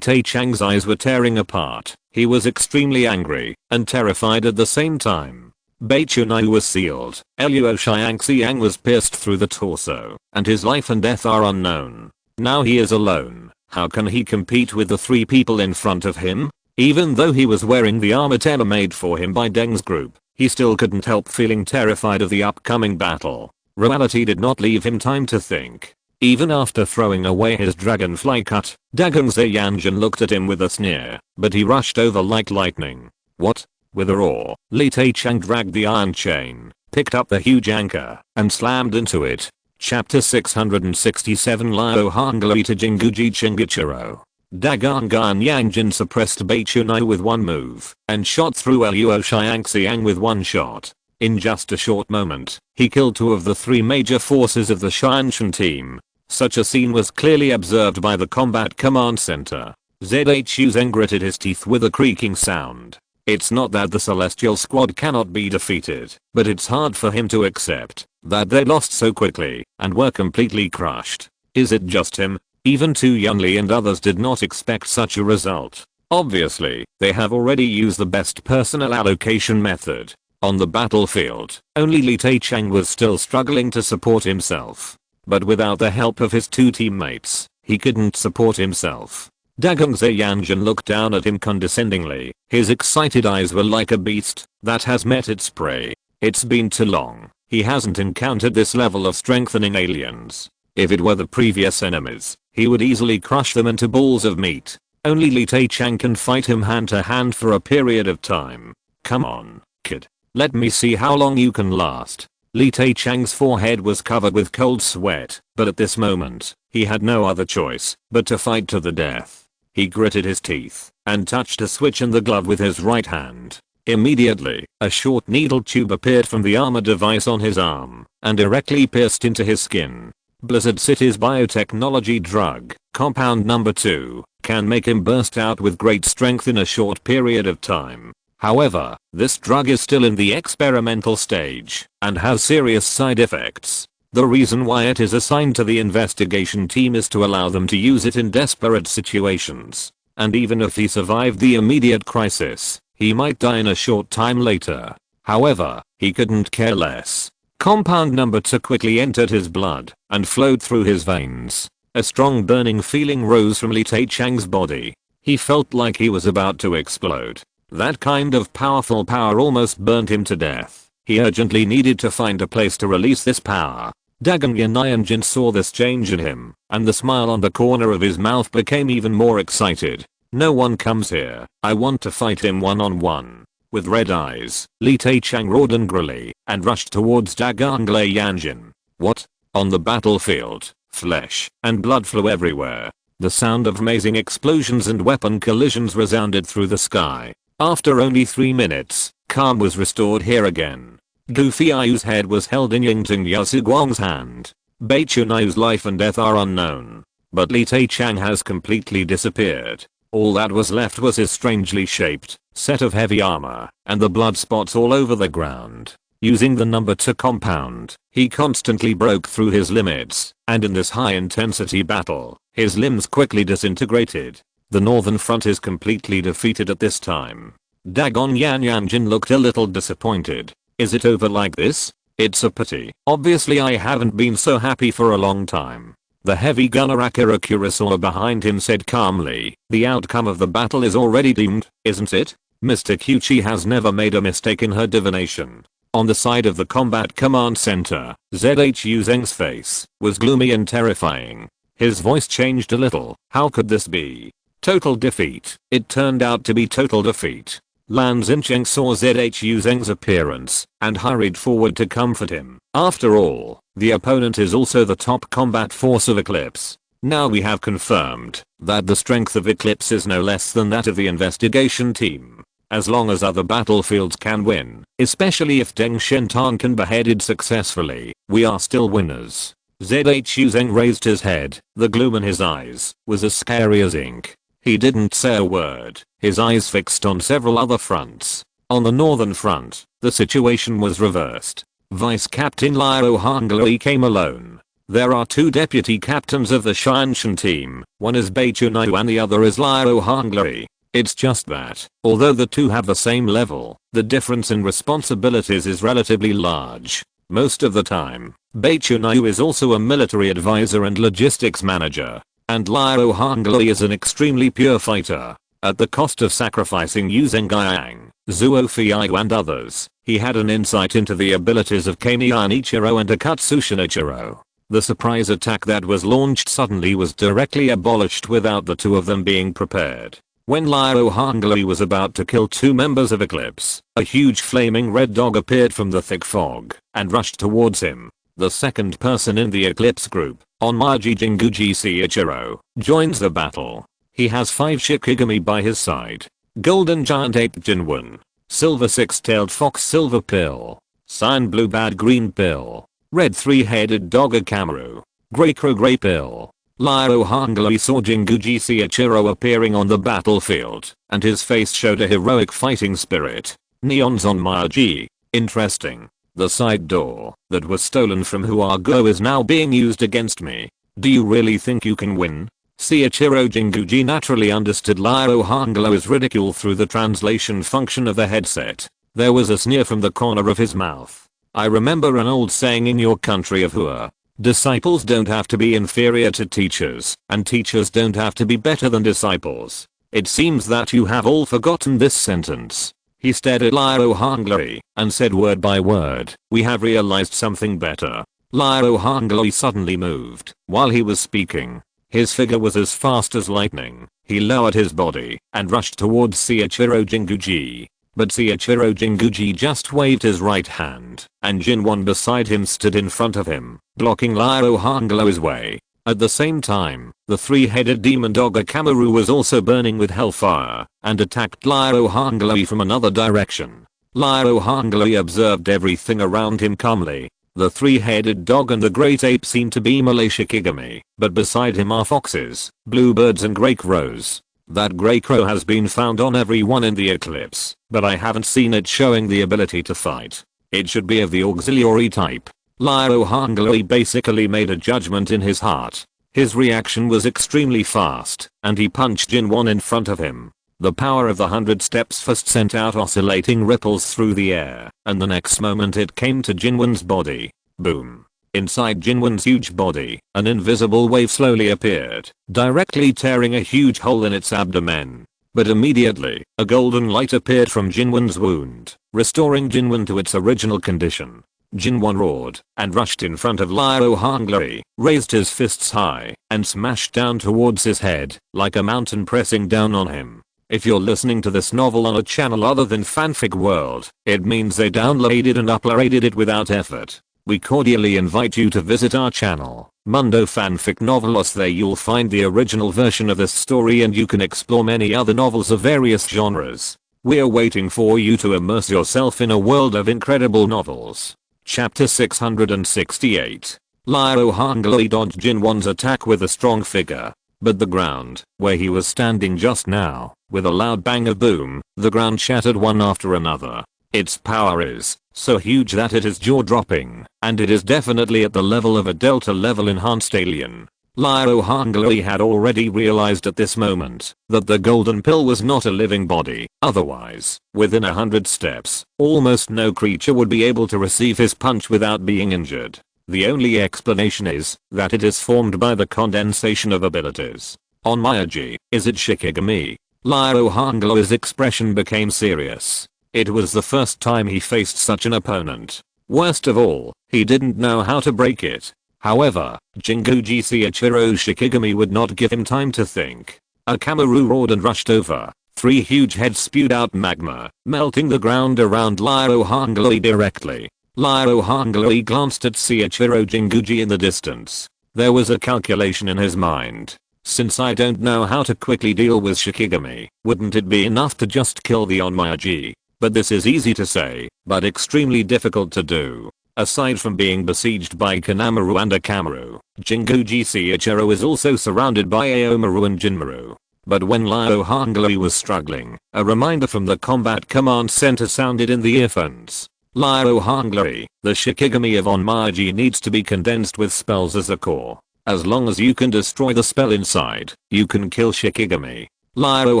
Teichang's eyes were tearing apart. He was extremely angry and terrified at the same time. Beichunai was sealed. Luo Xiangxiang was pierced through the torso, and his life and death are unknown. Now he is alone. How can he compete with the 3 people in front of him? Even though he was wearing the armor tailor-made for him by Deng's group, he still couldn't help feeling terrified of the upcoming battle. Reality did not leave him time to think. Even after throwing away his dragonfly cut, Dagang Ziyanjin looked at him with a sneer, but he rushed over like lightning. What? With a roar, Li Teichang dragged the iron chain, picked up the huge anchor, and slammed into it. Chapter 667 Liao Hangla Jinguji Chingichiro. Dagang Ziyanjin suppressed Beichunai with one move and shot through Luo Xiangxiang with one shot. In just a short moment, he killed 2 of the 3 major forces of the Xianshan team. Such a scene was clearly observed by the combat command center. Zhu Zeng gritted his teeth with a creaking sound. It's not that the celestial squad cannot be defeated, but it's hard for him to accept that they lost so quickly and were completely crushed. Is it just him? Even Tu Yunli and others did not expect such a result. Obviously, they have already used the best personnel allocation method. On the battlefield, only Li Teichang was still struggling to support himself. But without the help of his 2 teammates, he couldn't support himself. Dagang Ziyanjin looked down at him condescendingly. His excited eyes were like a beast that has met its prey. It's been too long. He hasn't encountered this level of strengthening aliens. If it were the previous enemies, he would easily crush them into balls of meat. Only Li Teichang can fight him hand to hand for a period of time. Come on, kid. Let me see how long you can last. Li Teichang's forehead was covered with cold sweat, but at this moment, he had no other choice but to fight to the death. He gritted his teeth and touched a switch in the glove with his right hand. Immediately, a short needle tube appeared from the armor device on his arm and directly pierced into his skin. Blizzard City's biotechnology drug, compound number 2, can make him burst out with great strength in a short period of time. However, this drug is still in the experimental stage and has serious side effects. The reason why it is assigned to the investigation team is to allow them to use it in desperate situations. And even if he survived the immediate crisis, he might die in a short time later. However, he couldn't care less. Compound number 2 quickly entered his blood and flowed through his veins. A strong burning feeling rose from Li Teichang's body. He felt like he was about to explode. That kind of powerful power almost burned him to death. He urgently needed to find a place to release this power. Dagang Ziyanjin saw this change in him, and the smile on the corner of his mouth became even more excited. No one comes here. I want to fight him one-on-one. With red eyes, Li Teichang roared angrily and rushed towards Dagang Ziyanjin. What? On the battlefield, flesh and blood flew everywhere. The sound of amazing explosions and weapon collisions resounded through the sky. After only 3 minutes, calm was restored here again. Gu Fiao's head was held in Yingting Yasuguang's hand. Beichunai's life and death are unknown. But Li Teichang has completely disappeared. All that was left was his strangely shaped set of heavy armor and the blood spots all over the ground. Using the number 2 compound, he constantly broke through his limits, and in this high-intensity battle, his limbs quickly disintegrated. The northern front is completely defeated at this time. Dagon Yan Yan Jin looked a little disappointed. Is it over like this? It's a pity. Obviously I haven't been so happy for a long time. The heavy gunner Akira Kurosawa behind him said calmly, the outcome of the battle is already deemed, isn't it? Mr. Kyuchi has never made a mistake in her divination. On the side of the combat command center, ZHU Zheng's face was gloomy and terrifying. His voice changed a little. How could this be? Total defeat. It turned out to be total defeat. Lan Xincheng saw ZHU Zheng's appearance and hurried forward to comfort him. After all, the opponent is also the top combat force of Eclipse. Now we have confirmed that the strength of Eclipse is no less than that of the investigation team. As long as other battlefields can win, especially if Deng Shentan can beheaded successfully, we are still winners. ZHU Zheng raised his head. The gloom in his eyes was as scary as ink. He didn't say a word, his eyes fixed on several other fronts. On the northern front, the situation was reversed. Vice Captain Liao Hanglui came alone. There are two deputy captains of the Shanshan team, one is Bei Chunayu and the other is Liao Hanglui. It's just that, although the two have the same level, the difference in responsibilities is relatively large. Most of the time, Bei Chunayu is also a military advisor and logistics manager. And Liao Hanglui is an extremely pure fighter. At the cost of sacrificing Yu Zhengyang, Zuo Fiyu and others, he had an insight into the abilities of Kamiya Nichiro and Akatsushi Nichiro. The surprise attack that was launched suddenly was directly abolished without the two of them being prepared. When Liao Hanglui was about to kill two members of Eclipse, a huge flaming red dog appeared from the thick fog and rushed towards him. The second person in the Eclipse group, Onmaji Jinguji Seiichiro, joins the battle. He has 5 Shikigami by his side. Golden Giant Ape Jinwon. Silver Six-Tailed Fox Silver Pill. Cyan Blue Bad Green Pill. Red Three-Headed Dog Akamaru. Grey Crow Grey Pill. Liao Hanglui saw Jinguji Seiichiro appearing on the battlefield, and his face showed a heroic fighting spirit. Neons on Maji. Interesting. The side door that was stolen from Huago is now being used against me. Do you really think you can win? Seiichiro Jinguji naturally understood Liao Hanglui's ridicule through the translation function of the headset. There was a sneer from the corner of his mouth. I remember an old saying in your country of Hua. Disciples don't have to be inferior to teachers, and teachers don't have to be better than disciples. It seems that you have all forgotten this sentence. He stared at Liao Hanglui and said word by word, we have realized something better. Liao Hanglui suddenly moved while he was speaking. His figure was as fast as lightning. He lowered his body and rushed towards Seiichiro Jinguji. But Seiichiro Jinguji just waved his right hand, and Jinwon beside him stood in front of him, blocking Liao Hanglui's way. At the same time, the three-headed demon dog Akamaru was also burning with hellfire and attacked Liao Hanglui from another direction. Liao Hanglui observed everything around him calmly. The three-headed dog and the great ape seem to be Malay Shikigami, but beside him are foxes, bluebirds and grey crows. That grey crow has been found on everyone in the Eclipse, but I haven't seen it showing the ability to fight. It should be of the auxiliary type. Liao Hanglui basically made a judgment in his heart. His reaction was extremely fast, and he punched Jinwon in front of him. The power of the 100 steps first sent out oscillating ripples through the air, and the next moment it came to Jinwon's body. Boom. Inside Jinwon's huge body, an invisible wave slowly appeared, directly tearing a huge hole in its abdomen. But immediately, a golden light appeared from Jinwon's wound, restoring Jinwon to its original condition. Jinwon roared and rushed in front of Liao Hanglui, raised his fists high, and smashed down towards his head, like a mountain pressing down on him. If you're listening to this novel on a channel other than Fanfic World, it means they downloaded and uploaded it without effort. We cordially invite you to visit our channel, Mundo Fanfic Novelos. There you'll find the original version of this story and you can explore many other novels of various genres. We're waiting for you to immerse yourself in a world of incredible novels. Chapter 668. Liao Hanglui dodged Jinwon's attack with a strong figure. But the ground, where he was standing just now, with a loud bang of boom, the ground shattered one after another. Its power is so huge that it is jaw-dropping, and it is definitely at the level of a Delta level enhanced alien. Liao Hongli had already realized at this moment that the golden pill was not a living body, otherwise, within 100 steps, almost no creature would be able to receive his punch without being injured. The only explanation is that it is formed by the condensation of abilities. On Miyagi, is it Shikigami? Liao Hongli's expression became serious. It was the first time he faced such an opponent. Worst of all, he didn't know how to break it. However, Jinguji Seiichiro's Shikigami would not give him time to think. Akamaru roared and rushed over. 3 huge heads spewed out magma, melting the ground around Liao Hongli directly. Liao Hongli glanced at Seiichiro Jinguji in the distance. There was a calculation in his mind. Since I don't know how to quickly deal with Shikigami, wouldn't it be enough to just kill the Onmyaji? But this is easy to say, but extremely difficult to do. Aside from being besieged by Kanamaru and Akamaru, Jinguji Seiichiro is also surrounded by Aomaru and Jinmaru. But when Liao Hongli was struggling, a reminder from the Combat Command Center sounded in the earphones. Liao Hongli, the Shikigami of Onmyaji needs to be condensed with spells as a core. As long as you can destroy the spell inside, you can kill Shikigami. Liao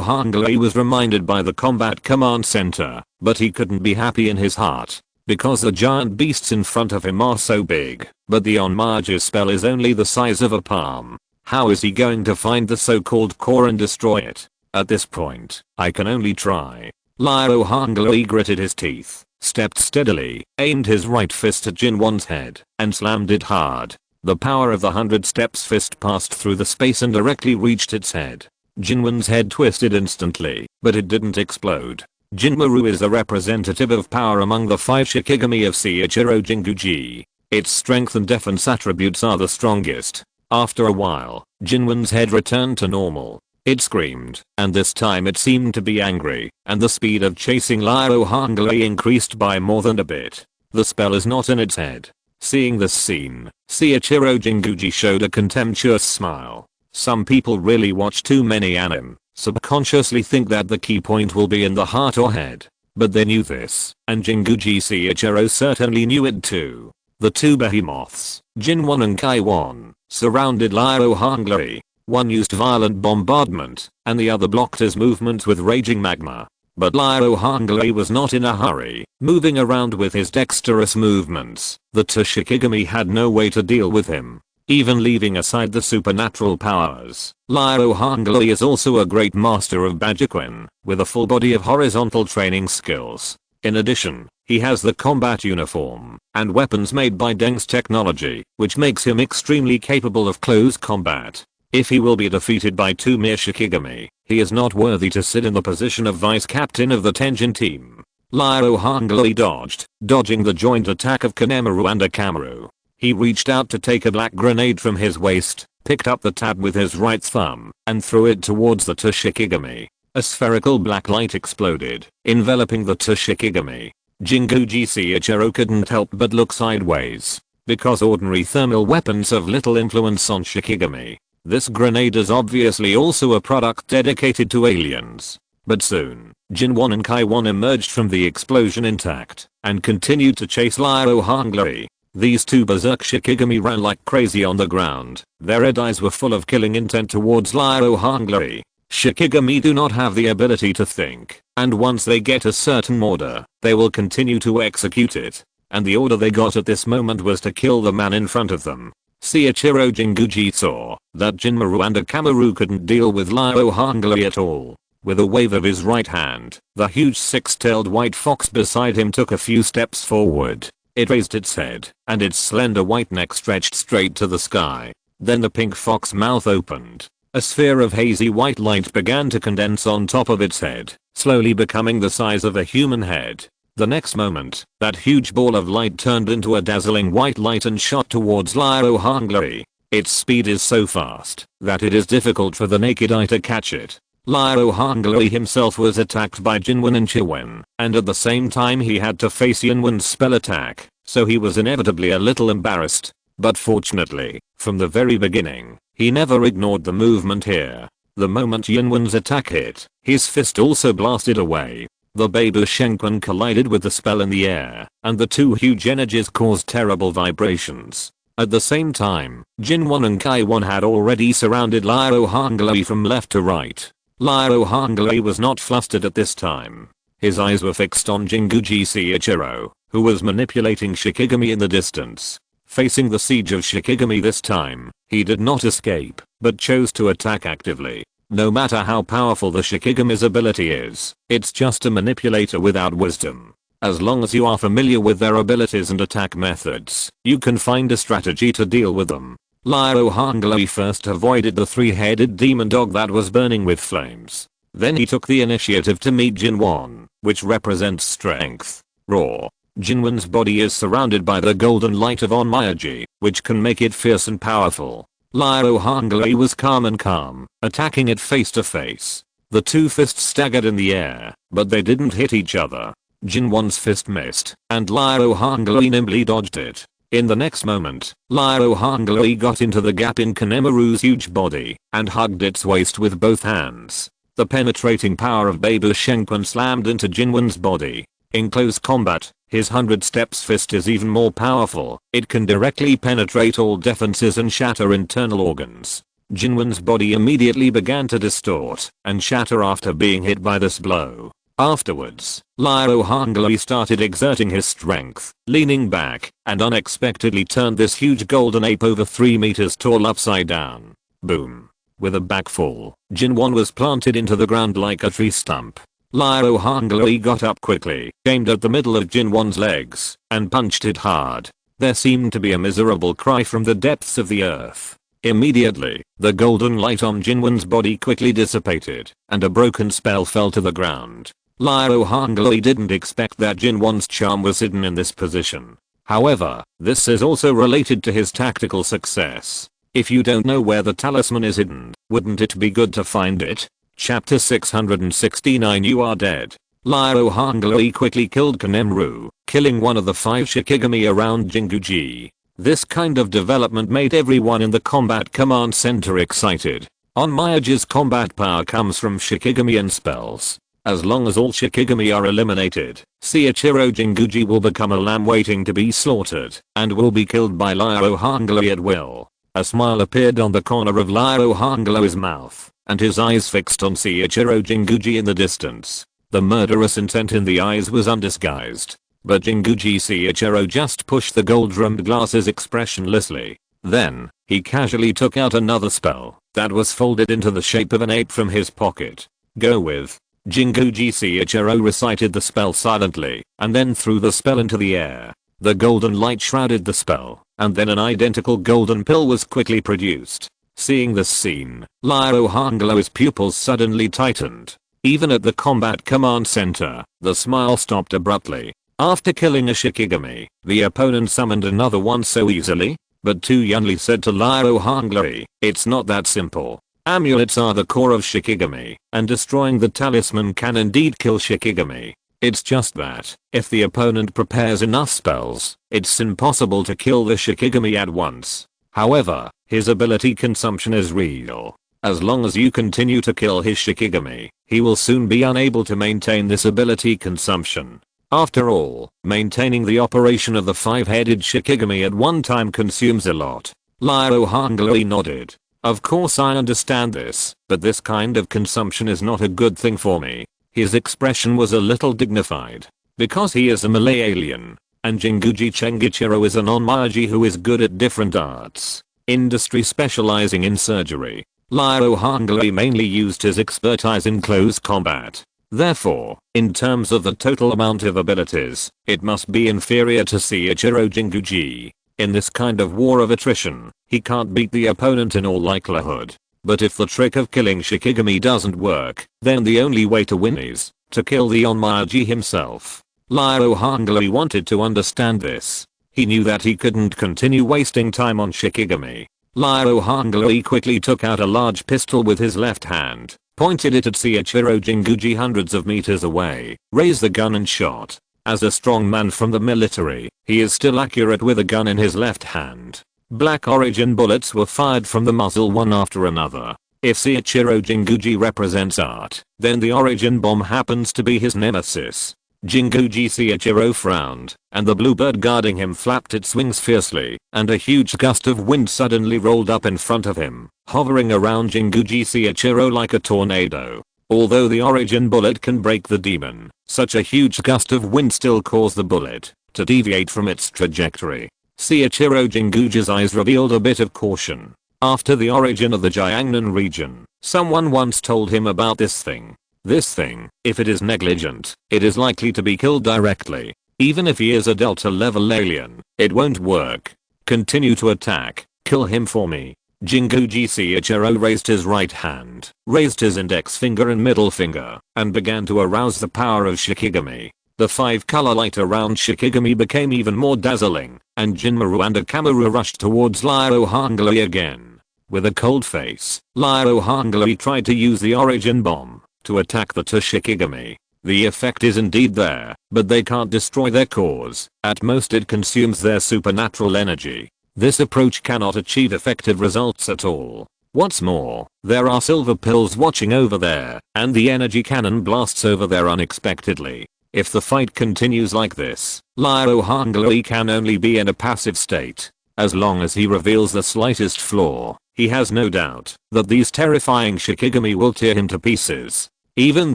Hongli was reminded by the Combat Command Center, but he couldn't be happy in his heart. Because the giant beasts in front of him are so big, but the Onmyaji spell is only the size of a palm. How is he going to find the so-called core and destroy it? At this point, I can only try. Liao Hongli gritted his teeth, stepped steadily, aimed his right fist at Jinwon's head, and slammed it hard. The power of the 100 steps fist passed through the space and directly reached its head. Jinwon's head twisted instantly, but it didn't explode. Jinmaru is the representative of power among the 5 Shikigami of Seiichiro Jinguji. Its strength and defense attributes are the strongest. After a while, Jinwon's head returned to normal. It screamed, and this time it seemed to be angry, and the speed of chasing Liao Hongli increased by more than a bit. The spell is not in its head. Seeing this scene, Seiichiro Jinguji showed a contemptuous smile. Some people really watch too many anime. Subconsciously think that the key point will be in the heart or head. But they knew this, and Jinguji Seiichiro certainly knew it too. The 2 behemoths, Jinwon and Kaiwon, surrounded Liao Hongli. One used violent bombardment, and the other blocked his movements with raging magma. But Liao Hongli was not in a hurry, moving around with his dexterous movements. The 2 Shikigami had no way to deal with him. Even leaving aside the supernatural powers, Liao Hongli is also a great master of Bajiquin, with a full body of horizontal training skills. In addition, he has the combat uniform and weapons made by Deng's technology, which makes him extremely capable of close combat. If he will be defeated by 2 mere Shikigami, he is not worthy to sit in the position of vice captain of the Tenjin team. Liao Hongli dodged, dodging the joint attack of Kanemaru and Akamaru. He reached out to take a black grenade from his waist, picked up the tab with his right thumb, and threw it towards the 2 Shikigami. A spherical black light exploded, enveloping the 2 Shikigami. Jinguji Seiichiro couldn't help but look sideways. Because ordinary thermal weapons have little influence on Shikigami, this grenade is obviously also a product dedicated to aliens. But soon, Jinwon and Kaiwon emerged from the explosion intact, and continued to chase Liao Hongli. These 2 berserk Shikigami ran like crazy on the ground. Their red eyes were full of killing intent towards Liao Hongli. Shikigami do not have the ability to think, and once they get a certain order, they will continue to execute it. And the order they got at this moment was to kill the man in front of them. Seiichiro Jinguji saw that Jinmaru and Akamaru couldn't deal with Liao Hongli at all. With a wave of his right hand, the huge 6-tailed white fox beside him took a few steps forward. It raised its head, and its slender white neck stretched straight to the sky. Then the pink fox mouth opened. A sphere of hazy white light began to condense on top of its head, slowly becoming the size of a human head. The next moment, that huge ball of light turned into a dazzling white light and shot towards Liao Hongli. Its speed is so fast that it is difficult for the naked eye to catch it. Liao Hongli himself was attacked by Jinwen and Chiwen, and at the same time he had to face Yinwen's spell attack, so he was inevitably a little embarrassed. But fortunately, from the very beginning, he never ignored the movement here. The moment Yinwen's attack hit, his fist also blasted away. The Beibu Shenquan collided with the spell in the air, and the 2 huge energies caused terrible vibrations. At the same time, Jinwon and Kaiwon had already surrounded Liao Hongli from left to right. Liao Hongli was not flustered at this time. His eyes were fixed on Jinguji Seiichiro, who was manipulating Shikigami in the distance. Facing the siege of Shikigami this time, he did not escape, but chose to attack actively. No matter how powerful the Shikigami's ability is, it's just a manipulator without wisdom. As long as you are familiar with their abilities and attack methods, you can find a strategy to deal with them. Liao Hongli first avoided the three-headed demon dog that was burning with flames. Then he took the initiative to meet Jinwon, which represents strength. Raw. Jinwon's body is surrounded by the golden light of Onmyoji, which can make it fierce and powerful. Liao Hongli was calm, attacking it face to face. The two fists staggered in the air, but they didn't hit each other. Jinwon's fist missed, and Liao Hongli nimbly dodged it. In the next moment, Liao Hongli got into the gap in Kanemaru's huge body, and hugged its waist with both hands. The penetrating power of Babu Shenquan slammed into Jinwon's body. In close combat, his 100 steps fist is even more powerful. It can directly penetrate all defenses and shatter internal organs. Jinwon's body immediately began to distort and shatter after being hit by this blow. Afterwards, Liao Hongli started exerting his strength, leaning back, and unexpectedly turned this huge golden ape over 3 meters tall upside down. Boom. With a backfall, Jinwon was planted into the ground like a tree stump. Liao Hongli got up quickly, aimed at the middle of Jinwon's legs, and punched it hard. There seemed to be a miserable cry from the depths of the earth. Immediately, the golden light on Jinwon's body quickly dissipated, and a broken spell fell to the ground. Liao Hongli didn't expect that Jinwon's charm was hidden in this position. However, this is also related to his tactical success. If you don't know where the talisman is hidden, wouldn't it be good to find it? Chapter 669 You are dead. Liao Hongli quickly killed Kanemaru, killing one of the 5 Shikigami around Jinguji. This kind of development made everyone in the combat command center excited. Onmyoji's combat power comes from Shikigami and spells. As long as all Shikigami are eliminated, Seiichiro Jinguji will become a lamb waiting to be slaughtered, and will be killed by Liao Hongli at will. A smile appeared on the corner of Liao Hongli's mouth, and his eyes fixed on Seiichiro Jinguji in the distance. The murderous intent in the eyes was undisguised. But Jinguji Seiichiro just pushed the gold-rimmed glasses expressionlessly. Then, he casually took out another spell that was folded into the shape of an ape from his pocket. Go with. Jinguji Seiichiro recited the spell silently, and then threw the spell into the air. The golden light shrouded the spell, and then an identical golden pill was quickly produced. Seeing this scene, Liao Hongli's pupils suddenly tightened. Even at the combat command center, the smile stopped abruptly. After killing a Shikigami, the opponent summoned another one so easily? But Tu Yunli said to Liao Hongli, it's not that simple. Amulets are the core of Shikigami, and destroying the talisman can indeed kill Shikigami. It's just that, if the opponent prepares enough spells, it's impossible to kill the Shikigami at once. However, his ability consumption is real. As long as you continue to kill his Shikigami, he will soon be unable to maintain this ability consumption. After all, maintaining the operation of the 5-headed Shikigami at one time consumes a lot. Liao Hongli nodded. Of course I understand this, but this kind of consumption is not a good thing for me. His expression was a little dignified. Because he is a Malay alien, and Jinguji Chengichiro is an Onmyoji who is good at different arts. Industry specializing in surgery. Liao Hongli mainly used his expertise in close combat. Therefore, in terms of the total amount of abilities, it must be inferior to Seiichiro Jinguji. In this kind of war of attrition, he can't beat the opponent in all likelihood. But if the trick of killing Shikigami doesn't work, then the only way to win is to kill the Onmyoji himself. Liao Hongli wanted to understand this. He knew that he couldn't continue wasting time on Shikigami. Liao Hongli quickly took out a large pistol with his left hand, pointed it at Seiichiro Jinguji hundreds of meters away, raised the gun and shot. As a strong man from the military, he is still accurate with a gun in his left hand. Black origin bullets were fired from the muzzle one after another. If Seiichiro Jinguji represents art, then the origin bomb happens to be his nemesis. Jinguji Seiichiro frowned, and the bluebird guarding him flapped its wings fiercely, and a huge gust of wind suddenly rolled up in front of him, hovering around Jinguji Seiichiro like a tornado. Although the origin bullet can break the demon, such a huge gust of wind still caused the bullet to deviate from its trajectory. Seiichiro Jinguji's eyes revealed a bit of caution. After the origin of the Jiangnan region, someone once told him about this thing. This thing, if it is negligent, it is likely to be killed directly. Even if he is a Delta level alien, it won't work. Continue to attack. Kill him for me. Jinguji Seiichiro raised his right hand, raised his index finger and middle finger, and began to arouse the power of Shikigami. The 5-color light around Shikigami became even more dazzling, and Jinmaru and Akamura rushed towards Ryo Hangui again. With a cold face, Ryo Hangui tried to use the origin bomb to attack the Shikigami. The effect is indeed there, but they can't destroy their cause. At most it consumes their supernatural energy. This approach cannot achieve effective results at all. What's more, there are silver pills watching over there, and the energy cannon blasts over there unexpectedly. If the fight continues like this, Ryo Hangui can only be in a passive state. As long as he reveals the slightest flaw, he has no doubt that these terrifying Shikigami will tear him to pieces. Even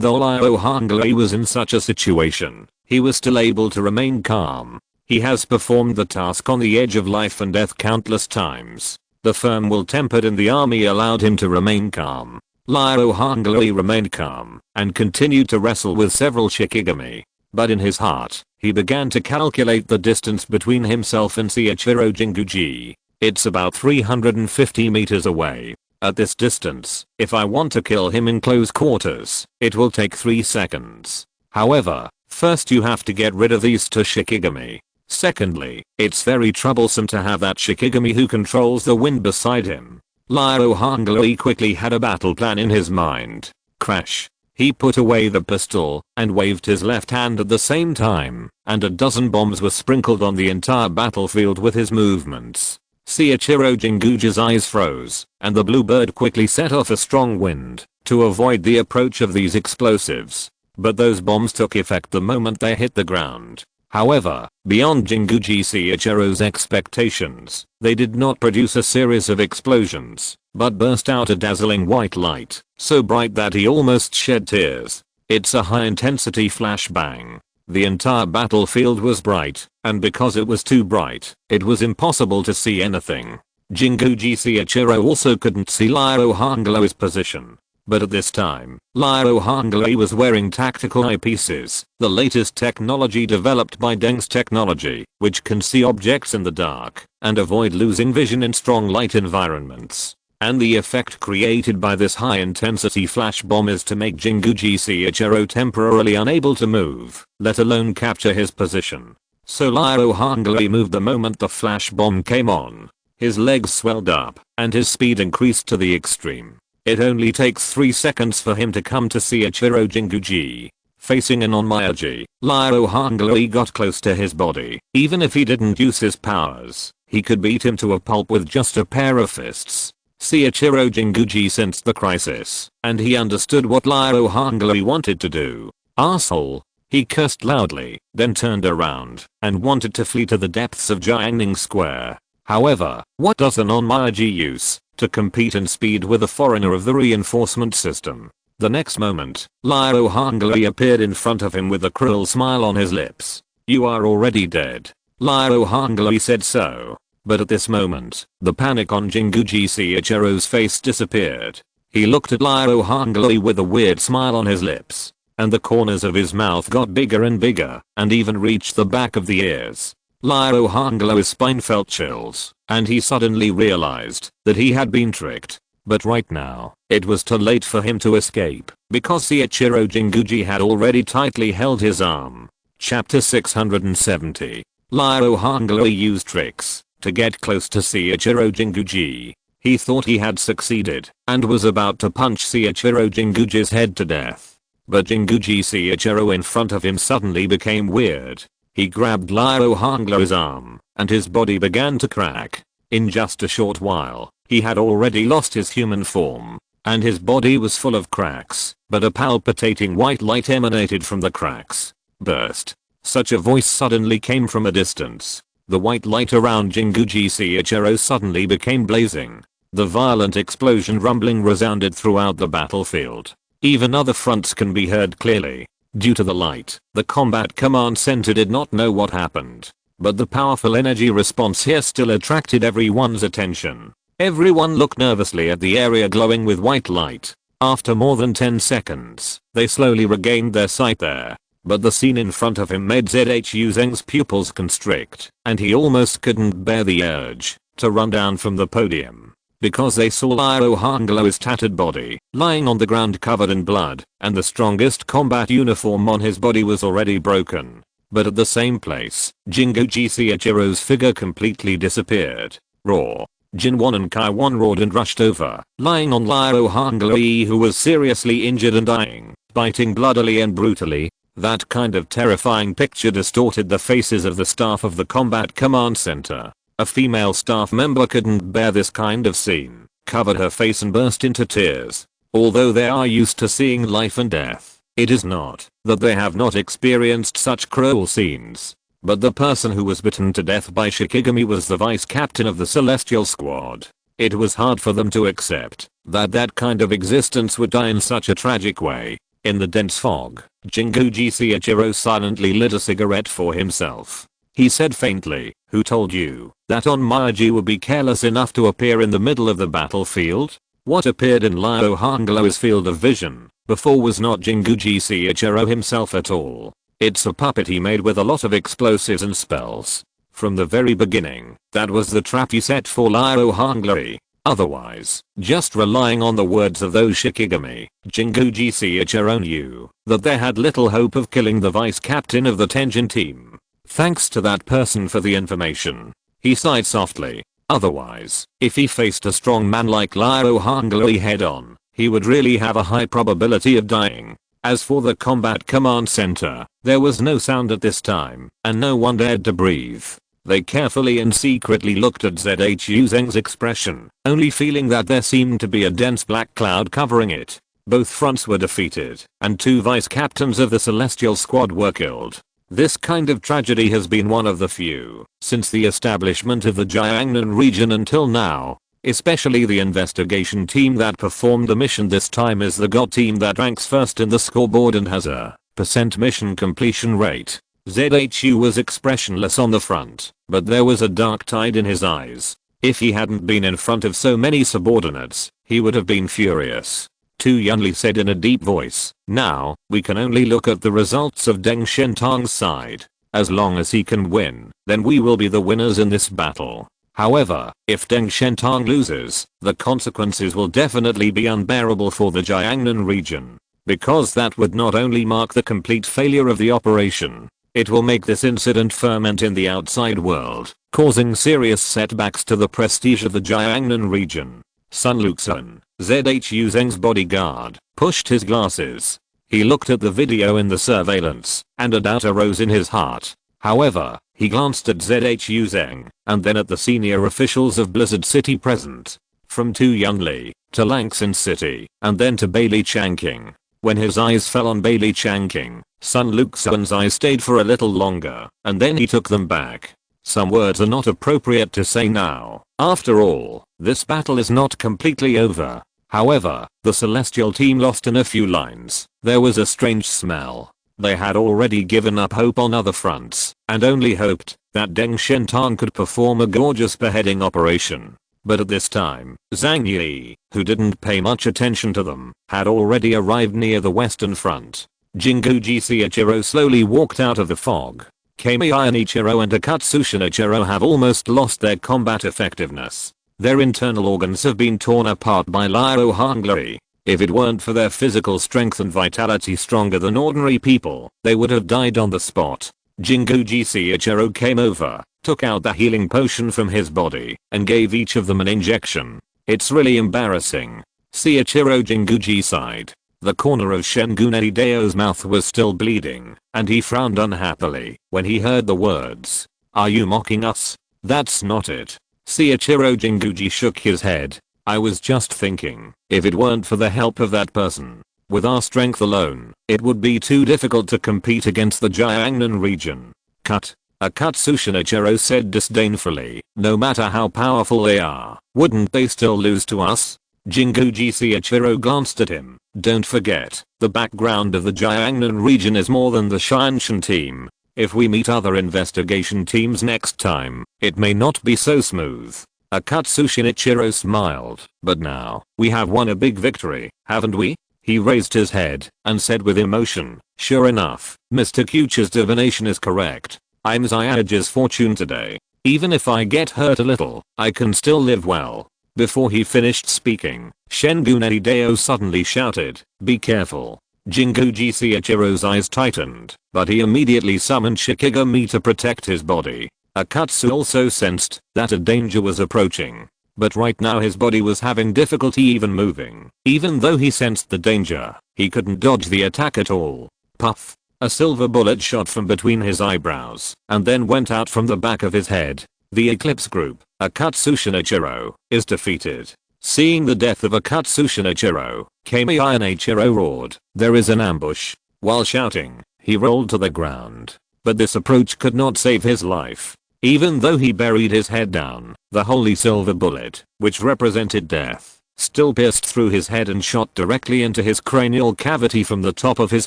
though Ryo Hangui was in such a situation, he was still able to remain calm. He has performed the task on the edge of life and death countless times. The firm will tempered in the army allowed him to remain calm. Ryo Hangui remained calm and continued to wrestle with several Shikigami. But in his heart, he began to calculate the distance between himself and Seiichiro Jinguji. It's about 350 meters away. At this distance, if I want to kill him in close quarters, it will take 3 seconds. However, first you have to get rid of these 2 Shikigami. Secondly, it's very troublesome to have that Shikigami who controls the wind beside him. Ryo Hangui quickly had a battle plan in his mind. Crash. He put away the pistol and waved his left hand at the same time, and a dozen bombs were sprinkled on the entire battlefield with his movements. Seiichiro Jinguji's eyes froze, and the bluebird quickly set off a strong wind to avoid the approach of these explosives. But those bombs took effect the moment they hit the ground. However, beyond Jinguji Seiichiro's expectations, they did not produce a series of explosions, but burst out a dazzling white light, so bright that he almost shed tears. It's a high-intensity flashbang. The entire battlefield was bright, and because it was too bright, it was impossible to see anything. Jinguji Seiichiro also couldn't see Ryo Hangui's position. But at this time, Ryo Hangui was wearing tactical eyepieces, the latest technology developed by Deng's technology, which can see objects in the dark and avoid losing vision in strong light environments. And the effect created by this high-intensity flash bomb is to make Jinguji Seiichiro temporarily unable to move, let alone capture his position. So Ryo Hangui moved the moment the flash bomb came on. His legs swelled up, and his speed increased to the extreme. It only takes 3 seconds for him to come to Seiichiro Jinguji. Facing in on Miyagi, Ryo Hangui got close to his body. Even if he didn't use his powers, he could beat him to a pulp with just a pair of fists. Seiichiro Jinguji sensed the crisis, and he understood what Ryo Hangui wanted to do. Arsehole. He cursed loudly, then turned around, and wanted to flee to the depths of Jiangnan Square. However, what does an Onmyaji use to compete in speed with a foreigner of the reinforcement system? The next moment, Ryo Hangui appeared in front of him with a cruel smile on his lips. You are already dead. Ryo Hangui said so. But at this moment, the panic on Jinguji Seiichiro's face disappeared. He looked at Ryo Hangui with a weird smile on his lips, and the corners of his mouth got bigger and bigger, and even reached the back of the ears. Ryo Hangui's spine felt chills, and he suddenly realized that he had been tricked. But right now, it was too late for him to escape, because Seiichiro Jinguji had already tightly held his arm. Chapter 670. Ryo Hangui used tricks to get close to Seiichiro Jinguji. He thought he had succeeded, and was about to punch Seiichiro Jinguji's head to death. But Jinguji Seiichiro in front of him suddenly became weird. He grabbed Ryo Hangui's arm, and his body began to crack. In just a short while, he had already lost his human form, and his body was full of cracks, but a palpitating white light emanated from the cracks. burst. Such a voice suddenly came from a distance. The white light around Jinguji Chiyochiro suddenly became blazing. The violent explosion rumbling resounded throughout the battlefield. Even other fronts can be heard clearly. Due to the light, the combat command center did not know what happened. But the powerful energy response here still attracted everyone's attention. Everyone looked nervously at the area glowing with white light. After more than 10 seconds, they slowly regained their sight there. But the scene in front of him made Zhu Zheng's pupils constrict, and he almost couldn't bear the urge to run down from the podium. Because they saw Liao Hongluo's tattered body, lying on the ground covered in blood, and the strongest combat uniform on his body was already broken. But at the same place, Jinguji Chiyochiro's figure completely disappeared. Raw. Jinwon and Kaiwon roared and rushed over, lying on Liao Hongluo, who was seriously injured and dying, biting bloodily and brutally. That kind of terrifying picture distorted the faces of the staff of the combat command center. A female staff member couldn't bear this kind of scene, covered her face and burst into tears. Although they are used to seeing life and death, it is not that they have not experienced such cruel scenes. But the person who was bitten to death by Shikigami was the vice captain of the Celestial Squad. It was hard for them to accept that that kind of existence would die in such a tragic way. In the dense fog, Jinguji Chiyochiro silently lit a cigarette for himself. He said faintly, "Who told you that Onmyoji would be careless enough to appear in the middle of the battlefield?" What appeared in Liao Hongluo's field of vision before was not Jinguji Chiyochiro himself at all. It's a puppet he made with a lot of explosives and spells. From the very beginning, that was the trap he set for Liao Hongluo. Otherwise, just relying on the words of those Shikigami, Jinguji Chiyochiro knew that they had little hope of killing the vice captain of the Tenjin team. Thanks to that person for the information. He sighed softly. Otherwise, if he faced a strong man like Liao Hongluo head on, he would really have a high probability of dying. As for the combat command center, there was no sound at this time, and no one dared to breathe. They carefully and secretly looked at Zhu Zheng's expression, only feeling that there seemed to be a dense black cloud covering it. Both fronts were defeated, and 2 vice captains of the Celestial Squad were killed. This kind of tragedy has been one of the few since the establishment of the Jiangnan region until now. Especially the investigation team that performed the mission this time is the God team that ranks first in the scoreboard and has a % mission completion rate. Zhu was expressionless on the front, but there was a dark tide in his eyes. If he hadn't been in front of so many subordinates, he would have been furious. Tu Yunli said in a deep voice, "Now, we can only look at the results of Deng Shentang's side. As long as he can win, then we will be the winners in this battle. However, if Deng Shentang loses, the consequences will definitely be unbearable for the Jiangnan region. Because that would not only mark the complete failure of the operation, it will make this incident ferment in the outside world, causing serious setbacks to the prestige of the Jiangnan region." Sun Luxun, Zhu Zheng's bodyguard, pushed his glasses. He looked at the video in the surveillance, and a doubt arose in his heart. However, he glanced at Zhu Zheng, and then at the senior officials of Blizzard City present. From Tu Yunli, to Langxin City, and then to Bailey Changqing. When his eyes fell on Bailey Changqing, Sun Luxun's eyes stayed for a little longer, and then he took them back. Some words are not appropriate to say now. After all, this battle is not completely over. However, the Celestial team lost in a few lines. There was a strange smell. They had already given up hope on other fronts, and only hoped that Deng Shentang could perform a gorgeous beheading operation. But at this time, Zhang Yi, who didn't pay much attention to them, had already arrived near the western front. Jinguji Chiyochiro slowly walked out of the fog. Kamiya Nichiro and Akatsu Shinichiro have almost lost their combat effectiveness. Their internal organs have been torn apart by Liao Hongluo. If it weren't for their physical strength and vitality stronger than ordinary people, they would have died on the spot. Jinguji Chiyochiro came over, took out the healing potion from his body, and gave each of them an injection. "It's really embarrassing." Chiyochiro Jinguji sighed. The corner of Shengun Eideo's mouth was still bleeding, and he frowned unhappily when he heard the words. "Are you mocking us?" "That's not it." Chiyochiro Jinguji shook his head. "I was just thinking, if it weren't for the help of that person, With our strength alone, it would be too difficult to compete against the Jiangnan region. Cut. Akatsuki Ichiro said disdainfully, no matter how powerful they are, wouldn't they still lose to us? Jinguji Ichiro glanced at him. Don't forget, the background of the Jiangnan region is more than the Shinshan team. If we meet other investigation teams next time, it may not be so smooth. Akatsuki Ichiro smiled. But now, we have won a big victory, haven't we? He raised his head and said with emotion, sure enough, Mr. Kyuchi's divination is correct. I'm Zyadage's fortune today. Even if I get hurt a little, I can still live well. Before he finished speaking, Shengun Hideo suddenly shouted, be careful. Jinguji Ichiro's eyes tightened, but he immediately summoned Shikigami to protect his body. Akatsu also sensed that a danger was approaching. But right now his body was having difficulty even moving. Even though he sensed the danger, he couldn't dodge the attack at all. Puff. A silver bullet shot from between his eyebrows and then went out from the back of his head. The Eclipse group, Akatsuki Ichiro, is defeated. Seeing the death of Akatsuki Ichiro, Kamiya Ichiro roared, there is an ambush. While shouting, he rolled to the ground. But this approach could not save his life. Even though he buried his head down, the holy silver bullet, which represented death, still pierced through his head and shot directly into his cranial cavity from the top of his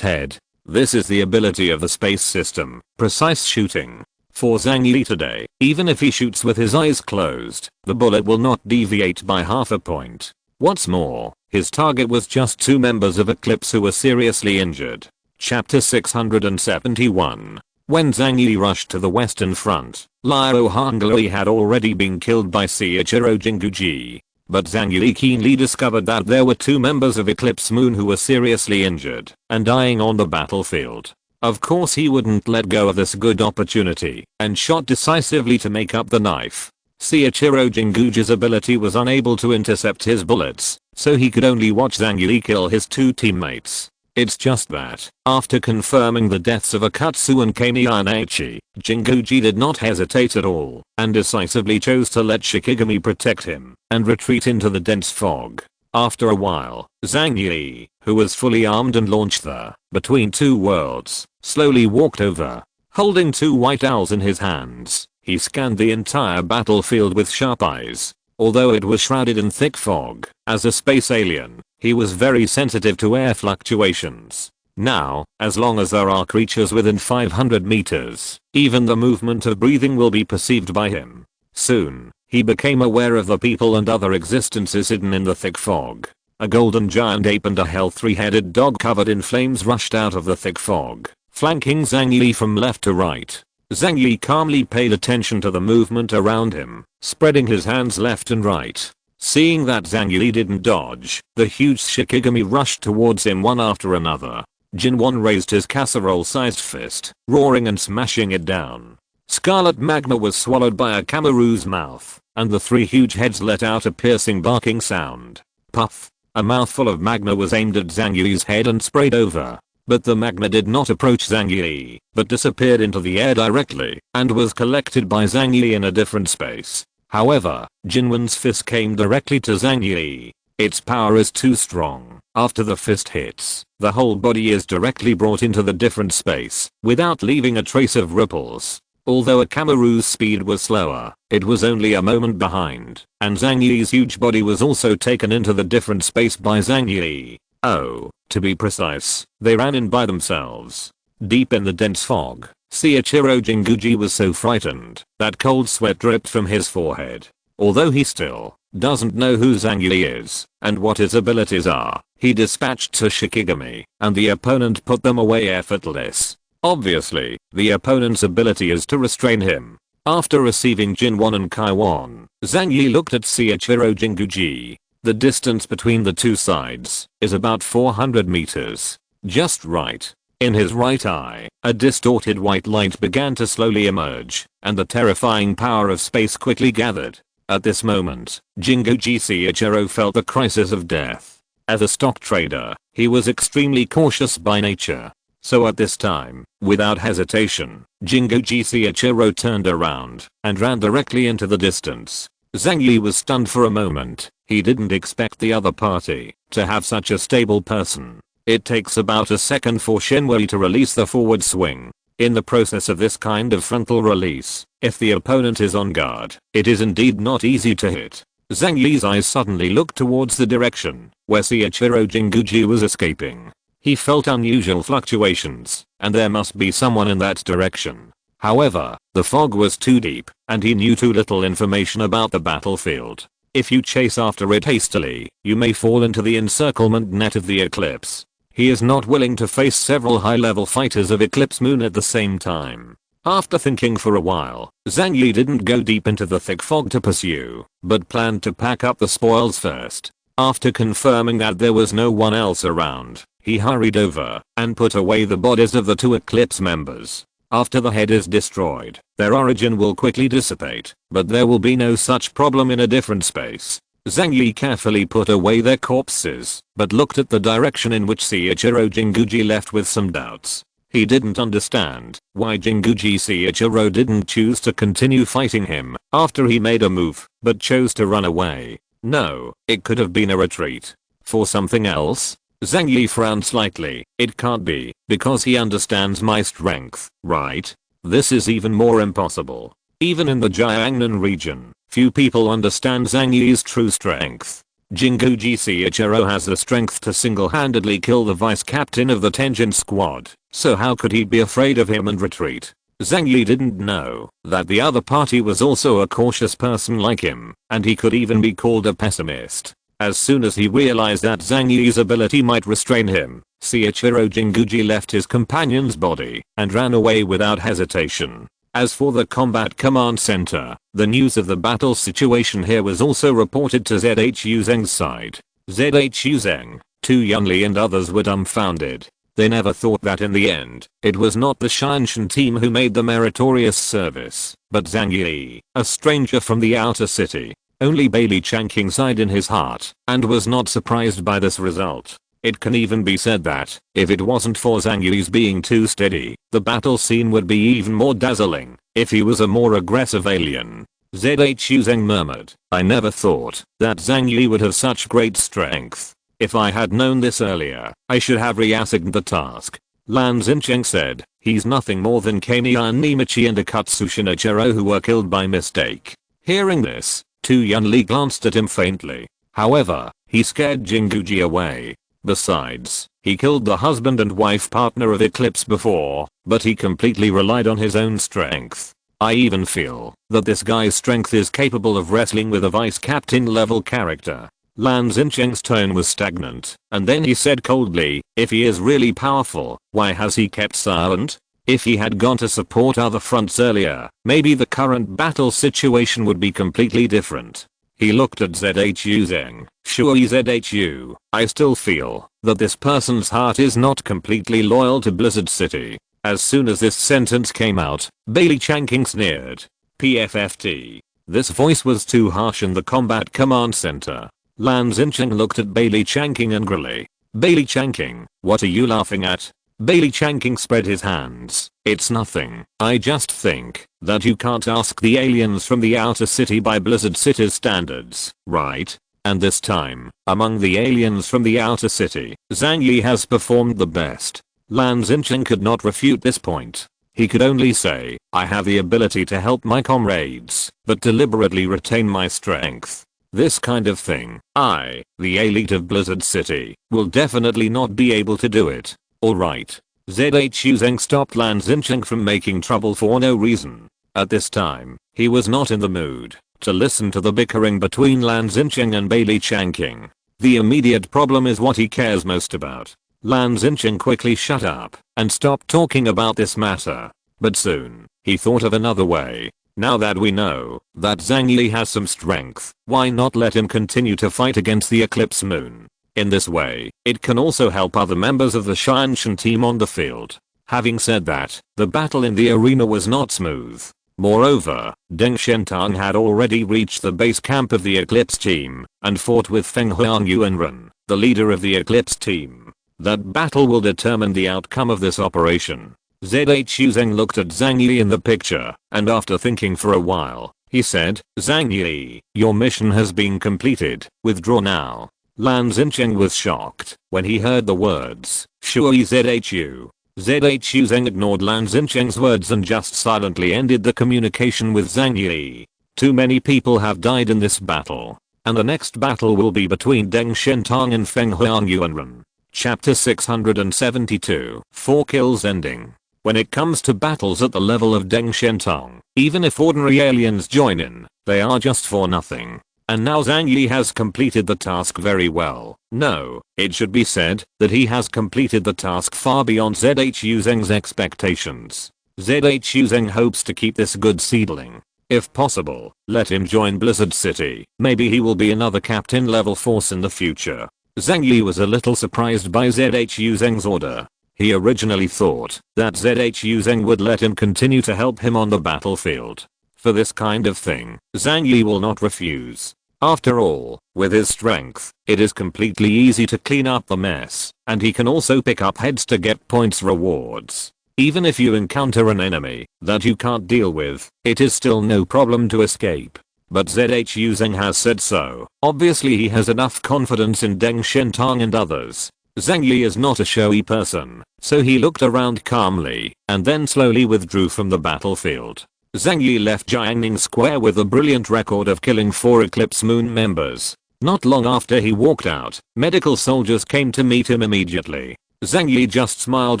head. This is the ability of the space system, precise shooting. For Zhang Yi today, even if he shoots with his eyes closed, the bullet will not deviate by half a point. What's more, his target was just 2 members of Eclipse who were seriously injured. Chapter 671. When Zhang Yi rushed to the western front, Liu Hongli had already been killed by Seiichiro Jinguji. But Zhang Yi keenly discovered that there were 2 members of Eclipse Moon who were seriously injured and dying on the battlefield. Of course he wouldn't let go of this good opportunity and shot decisively to make up the knife. Seiichiro Jinguji's ability was unable to intercept his bullets, so he could only watch Zhang Yi kill his 2 teammates. It's just that, after confirming the deaths of Akatsu and Kamiya, Jinguji did not hesitate at all and decisively chose to let Shikigami protect him and retreat into the dense fog. After a while, Zhang Yi, who was fully armed and launched the Between Two Worlds, slowly walked over. Holding 2 white owls in his hands, he scanned the entire battlefield with sharp eyes. Although it was shrouded in thick fog, as a space alien, he was very sensitive to air fluctuations. Now, as long as there are creatures within 500 meters, even the movement of breathing will be perceived by him. Soon, he became aware of the people and other existences hidden in the thick fog. A golden giant ape and a hell 3-headed dog covered in flames rushed out of the thick fog, flanking Zhang Yi from left to right. Zhang Yi calmly paid attention to the movement around him, spreading his hands left and right. Seeing that Zhang Yi didn't dodge, the huge Shikigami rushed towards him one after another. Jinwon raised his casserole-sized fist, roaring and smashing it down. Scarlet magma was swallowed by a Kamaru's mouth, and the 3 huge heads let out a piercing barking sound. Puff! A mouthful of magma was aimed at Zhang Yi's head and sprayed over. But the magma did not approach Zhang Yi, but disappeared into the air directly, and was collected by Zhang Yi in a different space. However, Jinwon's fist came directly to Zhang Yi. Its power is too strong. After the fist hits, the whole body is directly brought into the different space, without leaving a trace of ripples. Although a Kamaru's speed was slower, it was only a moment behind, and Zhang Yi's huge body was also taken into the different space by Zhang Yi. Oh, to be precise, they ran in by themselves. Deep in the dense fog, Seiichiro Jinguji was so frightened that cold sweat dripped from his forehead. Although he still doesn't know who Zhang Yi is and what his abilities are, he dispatched to Shikigami, and the opponent put them away effortless. Obviously, the opponent's ability is to restrain him. After receiving Jinwon and Kaiwon, Zhang Yi looked at Seiichiro Jinguji. The distance between the 2 sides is about 400 meters. Just right. In his right eye, a distorted white light began to slowly emerge, and the terrifying power of space quickly gathered. At this moment, Jinguji Seiichiro felt the crisis of death. As a stock trader, he was extremely cautious by nature. So at this time, without hesitation, Jinguji Seiichiro turned around and ran directly into the distance. Zhang Yi was stunned for a moment. He didn't expect the other party to have such a stable person. It takes about a second for Shen Wei to release the forward swing. In the process of this kind of frontal release, if the opponent is on guard, it is indeed not easy to hit. Zhang Yi's eyes suddenly looked towards the direction where Seiichiro Jinguji was escaping. He felt unusual fluctuations, and there must be someone in that direction. However, the fog was too deep, and he knew too little information about the battlefield. If you chase after it hastily, you may fall into the encirclement net of the eclipse. He is not willing to face several high-level fighters of Eclipse Moon at the same time. After thinking for a while, Zhang Yi didn't go deep into the thick fog to pursue, but planned to pack up the spoils first. After confirming that there was no one else around, he hurried over and put away the bodies of the 2 Eclipse members. After the head is destroyed, their origin will quickly dissipate, but there will be no such problem in a different space. Zhang Yi carefully put away their corpses, but looked at the direction in which Seiichiro Jinguji left with some doubts. He didn't understand why Jinguji Seiichiro didn't choose to continue fighting him after he made a move, but chose to run away. No, it could have been a retreat. For something else? Zhang Yi frowned slightly. It can't be, because he understands my strength, right? This is even more impossible. Even in the Jiangnan region, few people understand Zhang Yi's true strength. Jinguji Seiichiro has the strength to single-handedly kill the vice captain of the Tenjin squad, so how could he be afraid of him and retreat? Zhang Yi didn't know that the other party was also a cautious person like him, and he could even be called a pessimist. As soon as he realized that Zhang Yi's ability might restrain him, Seiichiro Jinguji left his companion's body and ran away without hesitation. As for the combat command center, the news of the battle situation here was also reported to ZHU Zheng's side. ZHU Zheng, Tu Yunli and others were dumbfounded. They never thought that in the end, it was not the Shanshan team who made the meritorious service, but Zhang Yi, a stranger from the outer city. Only Bailey Changqing sighed in his heart and was not surprised by this result. It can even be said that, if it wasn't for Zhang Yi's being too steady, the battle scene would be even more dazzling if he was a more aggressive alien. ZHU Zheng murmured, I never thought that Zhang Yi would have such great strength. If I had known this earlier, I should have reassigned the task. Lan Xincheng said, he's nothing more than Kamiya Nimichi and Akatsu Shinichiro who were killed by mistake. Hearing this, Tu Yunli glanced at him faintly. However, he scared Jinguji away. Besides, he killed the husband and wife partner of Eclipse before, but he completely relied on his own strength. I even feel that this guy's strength is capable of wrestling with a vice captain level character. Lan Xincheng's tone was stagnant, and then he said coldly, if he is really powerful, why has he kept silent? If he had gone to support other fronts earlier, maybe the current battle situation would be completely different. He looked at ZHU Zheng. Sure ZHU, I still feel that this person's heart is not completely loyal to Blizzard City. As soon as this sentence came out, Bailey Changqing sneered. PFFT. This voice was too harsh in the combat command center. Lan Xincheng looked at Bailey Changqing angrily. Bailey Changqing, what are you laughing at? Bailey Changqing spread his hands. It's nothing. I just think that you can't ask the aliens from the outer city by Blizzard City's standards, right? And this time, among the aliens from the outer city, Zhang Yi has performed the best. Lan Xincheng could not refute this point. He could only say, I have the ability to help my comrades, but deliberately retain my strength. This kind of thing, I, the elite of Blizzard City, will definitely not be able to do it. Alright. ZHU Zheng stopped Lan Xincheng from making trouble for no reason. At this time, he was not in the mood to listen to the bickering between Lan Xincheng and Bailey Changqing. The immediate problem is what he cares most about. Lan Xincheng quickly shut up and stopped talking about this matter. But soon, he thought of another way. Now that we know that Zhang Yi has some strength, why not let him continue to fight against the Eclipse Moon? In this way, it can also help other members of the Shanshan team on the field. Having said that, the battle in the arena was not smooth. Moreover, Deng Shentang had already reached the base camp of the Eclipse team and fought with Feng Huang Yuanren, the leader of the Eclipse team. That battle will determine the outcome of this operation. ZHU Zheng looked at Zhang Yi in the picture, and after thinking for a while, he said, Zhang Yi, your mission has been completed, withdraw now. Lan Xincheng was shocked when he heard the words, Shui Zhu. Zhu Zeng ignored Lan Xincheng's words and just silently ended the communication with Zhang Yi. Too many people have died in this battle. And the next battle will be between Deng Shentang and Feng Huangyuanren. Chapter 672. 4 kills ending. When it comes to battles at the level of Deng Shentang, even if ordinary aliens join in, they are just for nothing. And now Zhang Yi has completed the task very well. No, it should be said that he has completed the task far beyond Zhu Zeng's expectations. Zhu Zeng hopes to keep this good seedling. If possible, let him join Blizzard City. Maybe he will be another captain level force in the future. Zhang Yi was a little surprised by Zhu Zeng's order. He originally thought that Zhu Zeng would let him continue to help him on the battlefield. For this kind of thing, Zhang Yi will not refuse. After all, with his strength, it is completely easy to clean up the mess, and he can also pick up heads to get points rewards. Even if you encounter an enemy that you can't deal with, it is still no problem to escape. But Zhu Zeng has said so. Obviously he has enough confidence in Deng Shentang and others. Zhang Yi is not a showy person, so he looked around calmly and then slowly withdrew from the battlefield. Zhang Yi left Jiangning Square with a brilliant record of killing 4 Eclipse Moon members. Not long after he walked out, medical soldiers came to meet him immediately. Zhang Yi just smiled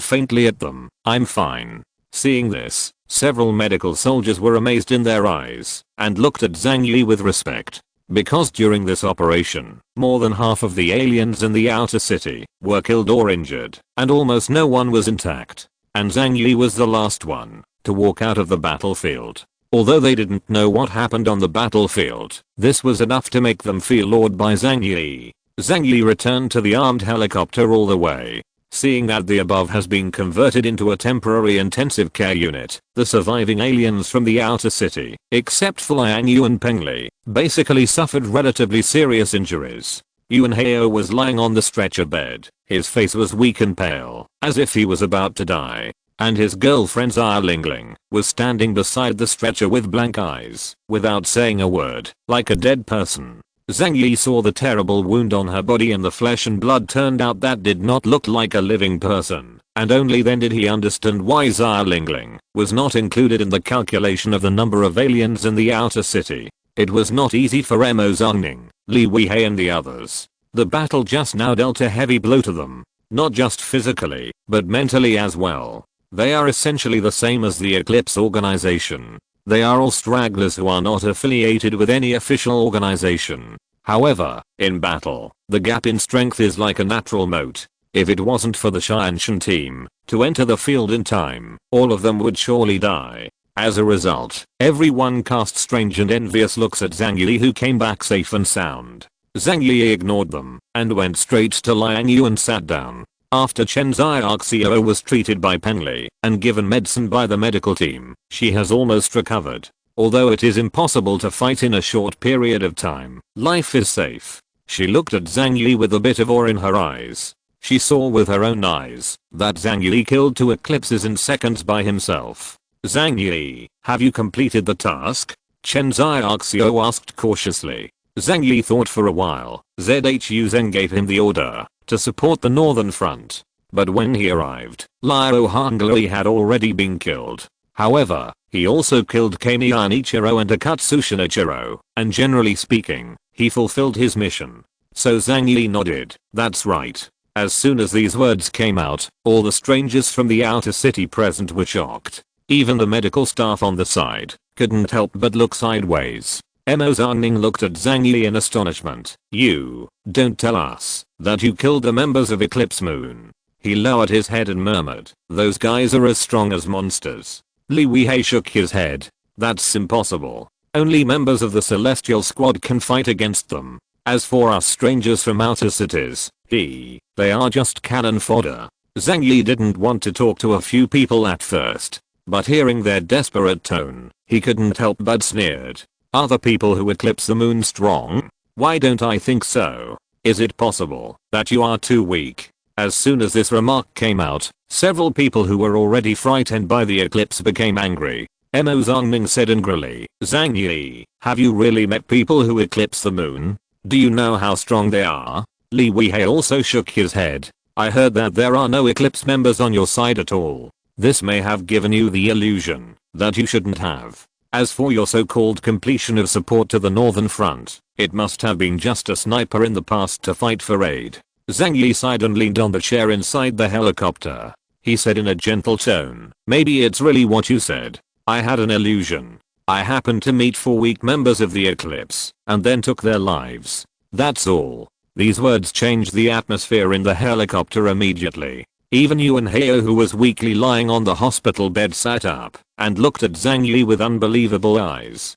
faintly at them. I'm fine. Seeing this, several medical soldiers were amazed in their eyes and looked at Zhang Yi with respect. Because during this operation, more than half of the aliens in the outer city were killed or injured, and almost no one was intact. And Zhang Yi was the last one to walk out of the battlefield. Although they didn't know what happened on the battlefield, this was enough to make them feel awed by Zhang Yi. Zhang Yi returned to the armed helicopter all the way. Seeing that the above has been converted into a temporary intensive care unit, the surviving aliens from the outer city, except for Liang Yu and Peng Li, basically suffered relatively serious injuries. Yuan Hao was lying on the stretcher bed. His face was weak and pale, as if he was about to die. And his girlfriend Xia Lingling was standing beside the stretcher with blank eyes, without saying a word, like a dead person. Zhang Yi saw the terrible wound on her body and the flesh and blood turned out that did not look like a living person, and only then did he understand why Xia Lingling was not included in the calculation of the number of aliens in the outer city. It was not easy for Mo Zongning, Li Weihei and the others. The battle just now dealt a heavy blow to them, not just physically, but mentally as well. They are essentially the same as the Eclipse organization. They are all stragglers who are not affiliated with any official organization. However, in battle, the gap in strength is like a natural moat. If it wasn't for the Xianshan team to enter the field in time, all of them would surely die. As a result, everyone cast strange and envious looks at Zhang Yi, who came back safe and sound. Zhang Yi ignored them and went straight to Liang Yu and sat down. After Chen Xiaoxiao was treated by Peng Li and given medicine by the medical team, she has almost recovered. Although it is impossible to fight in a short period of time, life is safe. She looked at Zhang Yi with a bit of awe in her eyes. She saw with her own eyes that Zhang Yi killed 2 eclipses in seconds by himself. Zhang Yi, have you completed the task? Chen Xiaoxiao asked cautiously. Zhang Yi thought for a while. Zhu Zeng gave him the order to support the northern front. But when he arrived, Liao Hanglui had already been killed. However, he also killed Kamiyan Ichiro and Akatsushi Ichiro, and generally speaking, he fulfilled his mission. So Zhang Yi nodded. That's right. As soon as these words came out, all the strangers from the outer city present were shocked. Even the medical staff on the side couldn't help but look sideways. Mo Zongning looked at Zhang Yi in astonishment. You don't tell us that you killed the members of Eclipse Moon. He lowered his head and murmured, those guys are as strong as monsters. Li Weihei shook his head. That's impossible. Only members of the Celestial Squad can fight against them. As for us strangers from outer cities, they are just cannon fodder. Zhang Yi didn't want to talk to a few people at first, but hearing their desperate tone, he couldn't help but sneered. Are the people who eclipse the moon strong? Why don't I think so? Is it possible that you are too weak? As soon as this remark came out, several people who were already frightened by the eclipse became angry. Mo Zongning said angrily, Zhang Yi, have you really met people who eclipse the moon? Do you know how strong they are? Li Weihei also shook his head. I heard that there are no Eclipse members on your side at all. This may have given you the illusion that you shouldn't have. As for your so-called completion of support to the Northern Front, it must have been just a sniper in the past to fight for aid. Zhang Yi sighed and leaned on the chair inside the helicopter. He said in a gentle tone, maybe it's really what you said. I had an illusion. I happened to meet 4 weak members of the Eclipse, and then took their lives. That's all. These words changed the atmosphere in the helicopter immediately. Even Yuan Heo, who was weakly lying on the hospital bed, sat up and looked at Zhang Yi with unbelievable eyes.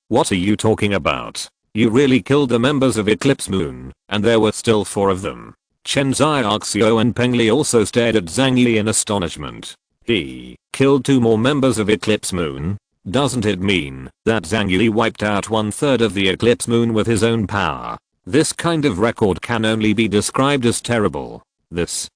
What are you talking about? You really killed the members of Eclipse Moon, and there were still 4 of them. Chen Xiaoxiu and Peng Li also stared at Zhang Yi in astonishment. He killed 2 more members of Eclipse Moon? Doesn't it mean that Zhang Yi wiped out 1/3 of the Eclipse Moon with his own power? This kind of record can only be described as terrible.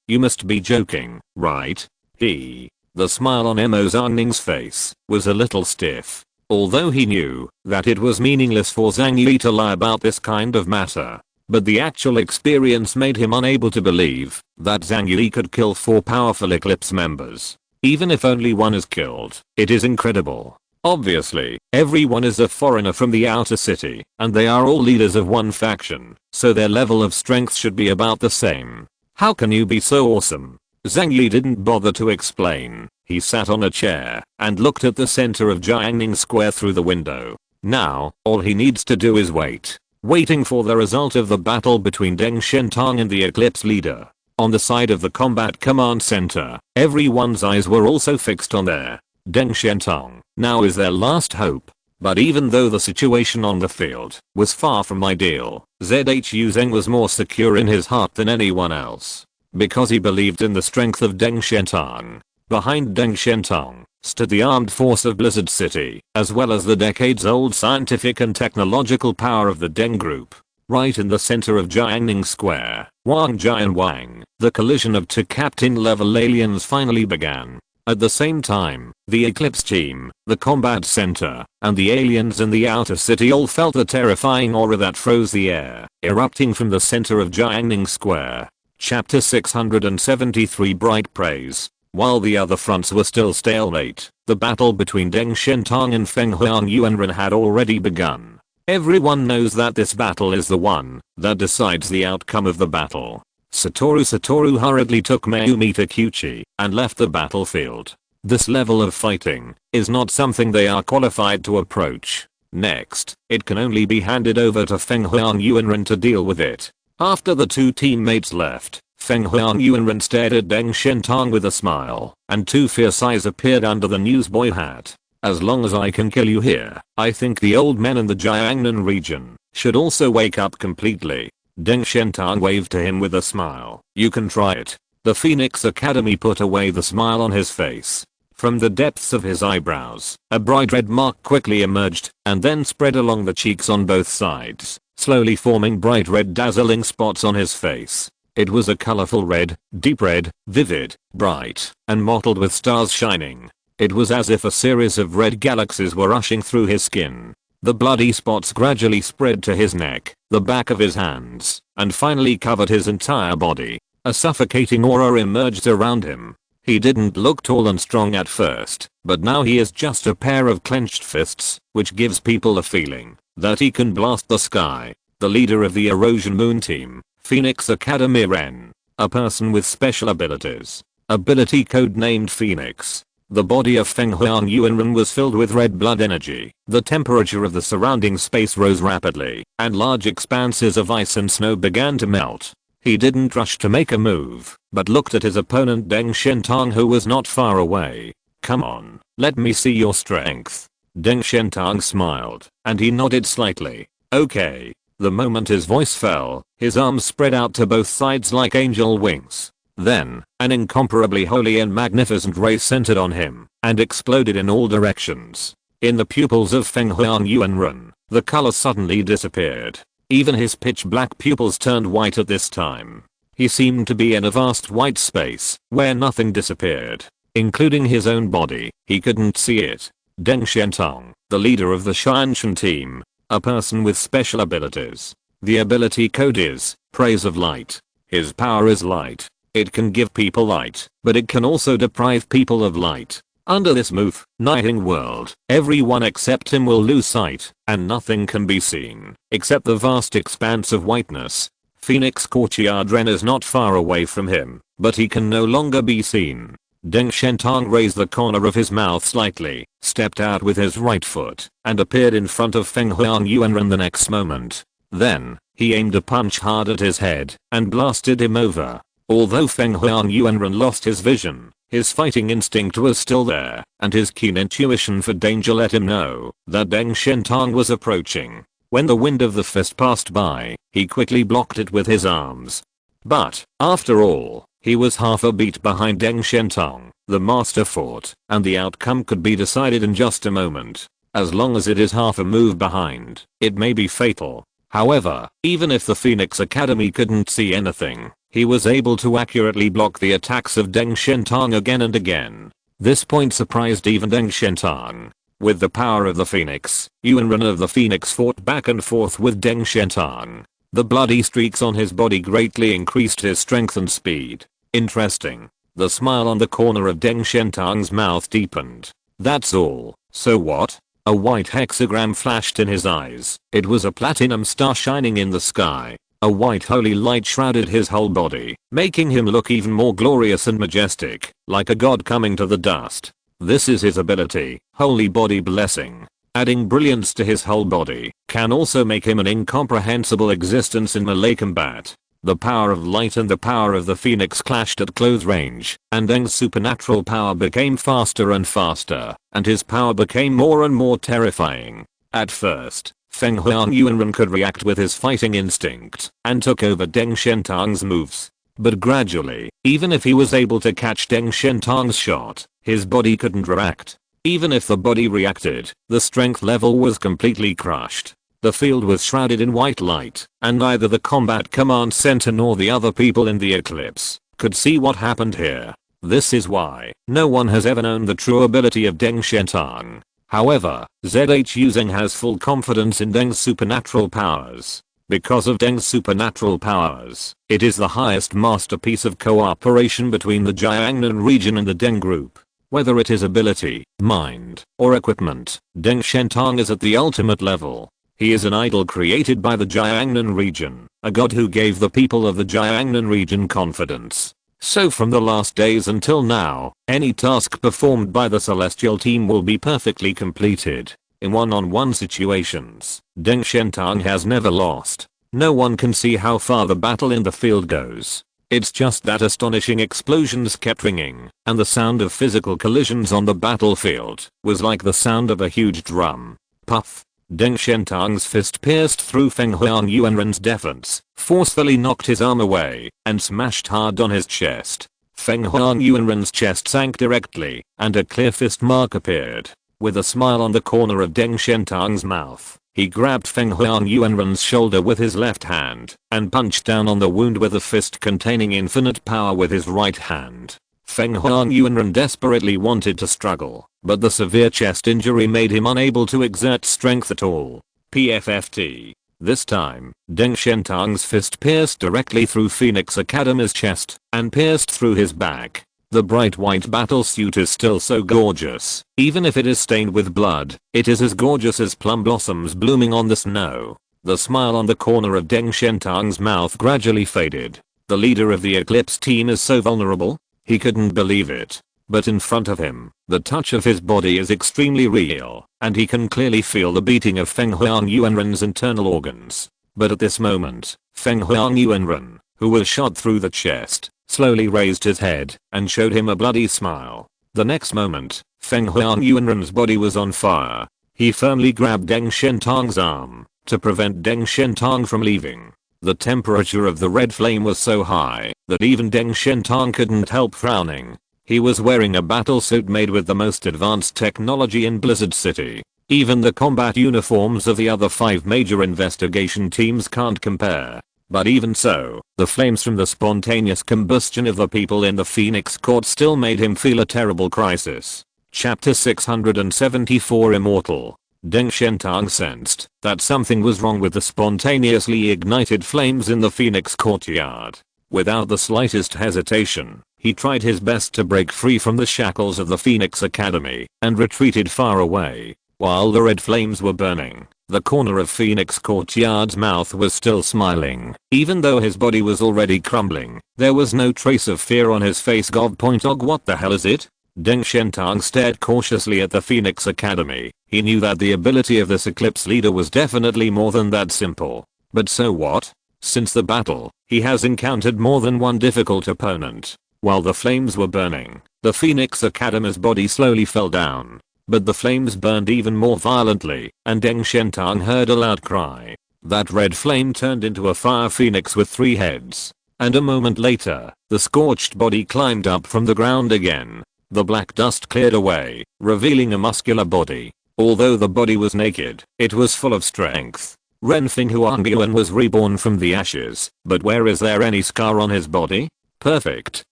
You must be joking, right? The smile on Mo Zhangning's face was a little stiff. Although he knew that it was meaningless for Zhang Yi to lie about this kind of matter. But the actual experience made him unable to believe that Zhang Yi could kill 4 powerful Eclipse members. Even if only 1 is killed, it is incredible. Obviously, everyone is a foreigner from the outer city, and they are all leaders of one faction, so their level of strength should be about the same. How can you be so awesome? Zhang Yi didn't bother to explain. He sat on a chair and looked at the center of Jiangning Square through the window. Now, all he needs to do is wait. Waiting for the result of the battle between Deng Shentang and the Eclipse leader. On the side of the combat command center, everyone's eyes were also fixed on there. Deng Shentang now is their last hope. But even though the situation on the field was far from ideal, Zhu Zeng was more secure in his heart than anyone else. Because he believed in the strength of Deng Shentang. Behind Deng Shentang stood the armed force of Blizzard City, as well as the decades-old scientific and technological power of the Deng Group. Right in the center of Jiangning Square, Wang Jai and Wang, the collision of 2 captain-level aliens finally began. At the same time, the Eclipse team, the combat center, and the aliens in the outer city all felt the terrifying aura that froze the air, erupting from the center of Jiangning Square. Chapter 673 Bright Praise. While the other fronts were still stalemate, the battle between Deng Shentang and Feng Huang Yuanren had already begun. Everyone knows that this battle is the one that decides the outcome of the battle. Satoru hurriedly took Mayumi Takuchi and left the battlefield. This level of fighting is not something they are qualified to approach. Next, it can only be handed over to Feng Huang Yuanren to deal with it. After the 2 teammates left, Feng Huang Yuanren stared at Deng Shentang with a smile, and 2 fierce eyes appeared under the newsboy hat. As long as I can kill you here, I think the old men in the Jiangnan region should also wake up completely. Deng Shentang waved to him with a smile. You can try it. The Phoenix Academy put away the smile on his face. From the depths of his eyebrows, a bright red mark quickly emerged and then spread along the cheeks on both sides, slowly forming bright red dazzling spots on his face. It was a colorful red, deep red, vivid, bright, and mottled with stars shining. It was as if a series of red galaxies were rushing through his skin. The bloody spots gradually spread to his neck, the back of his hands, and finally covered his entire body. A suffocating aura emerged around him. He didn't look tall and strong at first, but now he is just a pair of clenched fists, which gives people a feeling that he can blast the sky. The leader of the Erosion Moon team, Phoenix Academy Ren, a person with special abilities. Ability code named Phoenix. The body of Feng Huang Yuanren was filled with red blood energy. The temperature of the surrounding space rose rapidly, and large expanses of ice and snow began to melt. He didn't rush to make a move, but looked at his opponent Deng Shentang, who was not far away. Come on, let me see your strength. Deng Shentang smiled, and he nodded slightly. Okay. The moment his voice fell, his arms spread out to both sides like angel wings. Then, an incomparably holy and magnificent ray centered on him, and exploded in all directions. In the pupils of Feng Huang Yuanren, the color suddenly disappeared. Even his pitch black pupils turned white at this time. He seemed to be in a vast white space, where nothing disappeared, including his own body. He couldn't see it. Deng Shentang, the leader of the Shanshan team, a person with special abilities. The ability code is Praise of light. His power is light. It can give people light, but it can also deprive people of light. Under this nighting world, everyone except him will lose sight, and nothing can be seen, except the vast expanse of whiteness. Phoenix Courtyard Ren is not far away from him, but he can no longer be seen. Deng Shentang raised the corner of his mouth slightly, stepped out with his right foot, and appeared in front of Feng Huang Yuanren the next moment. Then, he aimed a punch hard at his head, and blasted him over. Although Feng Huang Yuanren lost his vision, his fighting instinct was still there, and his keen intuition for danger let him know that Deng Shentang was approaching. When the wind of the fist passed by, he quickly blocked it with his arms. But, after all, he was half a beat behind Deng Shentang. The master fought, and the outcome could be decided in just a moment. As long as it is half a move behind, it may be fatal. However, even if the Phoenix Academy couldn't see anything, he was able to accurately block the attacks of Deng Shentang again and again. This point surprised even Deng Shentang. With the power of the Phoenix, Yuanren of the Phoenix fought back and forth with Deng Shentang. The bloody streaks on his body greatly increased his strength and speed. Interesting. The smile on the corner of Deng Shentang's mouth deepened. That's all. So what? A white hexagram flashed in his eyes. It was a platinum star shining in the sky. A white holy light shrouded his whole body, making him look even more glorious and majestic, like a god coming to the dust. This is his ability, Holy Body Blessing. Adding brilliance to his whole body can also make him an incomprehensible existence in melee combat. The power of light and the power of the Phoenix clashed at close range, and Deng's supernatural power became faster and faster, and his power became more and more terrifying. At first, Feng Huang Yuanren could react with his fighting instinct, and took over Deng Shentang's moves. But gradually, even if he was able to catch Deng Shentang's shot, his body couldn't react. Even if the body reacted, the strength level was completely crushed. The field was shrouded in white light, and neither the combat command center nor the other people in the eclipse could see what happened here. This is why no one has ever known the true ability of Deng Shentang. However, ZHU Zheng has full confidence in Deng's supernatural powers. Because of Deng's supernatural powers, it is the highest masterpiece of cooperation between the Jiangnan region and the Deng group. Whether it is ability, mind, or equipment, Deng Shentang is at the ultimate level. He is an idol created by the Jiangnan region, a god who gave the people of the Jiangnan region confidence. So from the last days until now, any task performed by the celestial team will be perfectly completed. In one-on-one situations, Deng Shentang has never lost. No one can see how far the battle in the field goes. It's just that astonishing explosions kept ringing, and the sound of physical collisions on the battlefield was like the sound of a huge drum. Puff. Deng Shentang's fist pierced through Feng Huang Yuanren's defense, forcefully knocked his arm away, and smashed hard on his chest. Feng Huang Yuanren's chest sank directly, and a clear fist mark appeared. With a smile on the corner of Deng Shentang's mouth, he grabbed Feng Huang Yuanren's shoulder with his left hand, and punched down on the wound with a fist containing infinite power with his right hand. Feng Huang Yuanren desperately wanted to struggle, but the severe chest injury made him unable to exert strength at all. PFFT. This time, Deng Shentang's fist pierced directly through Phoenix Academy's chest, and pierced through his back. The bright white battle suit is still so gorgeous. Even if it is stained with blood, it is as gorgeous as plum blossoms blooming on the snow. The smile on the corner of Deng Shentang's mouth gradually faded. The leader of the Eclipse team is so vulnerable? He couldn't believe it. But in front of him, the touch of his body is extremely real, and he can clearly feel the beating of Feng Huang Yuanren's internal organs. But at this moment, Feng Huang Yuanren, who was shot through the chest, slowly raised his head and showed him a bloody smile. The next moment, Feng Huang Yuanren's body was on fire. He firmly grabbed Deng Shentang's arm to prevent Deng Shentang from leaving. The temperature of the red flame was so high that even Deng Shentang couldn't help frowning. He was wearing a battle suit made with the most advanced technology in Blizzard City. Even the combat uniforms of the other 5 major investigation teams can't compare. But even so, the flames from the spontaneous combustion of the people in the Phoenix Court still made him feel a terrible crisis. Chapter 674 Immortal. Deng Shentang sensed that something was wrong with the spontaneously ignited flames in the Phoenix courtyard. Without the slightest hesitation, he tried his best to break free from the shackles of the Phoenix Academy and retreated far away. While the red flames were burning, the corner of Phoenix Courtyard's mouth was still smiling. Even though his body was already crumbling, there was no trace of fear on his face. What the hell is it? Deng Shentang stared cautiously at the Phoenix Academy. He knew that the ability of this Eclipse leader was definitely more than that simple. But so what? Since the battle, he has encountered more than one difficult opponent. While the flames were burning, the Phoenix Academy's body slowly fell down. But the flames burned even more violently, and Deng Shentang heard a loud cry. That red flame turned into a fire phoenix with 3 heads. And a moment later, the scorched body climbed up from the ground again. The black dust cleared away, revealing a muscular body. Although the body was naked, it was full of strength. Renfeng Huangyuan was reborn from the ashes, but where is there any scar on his body? Perfect,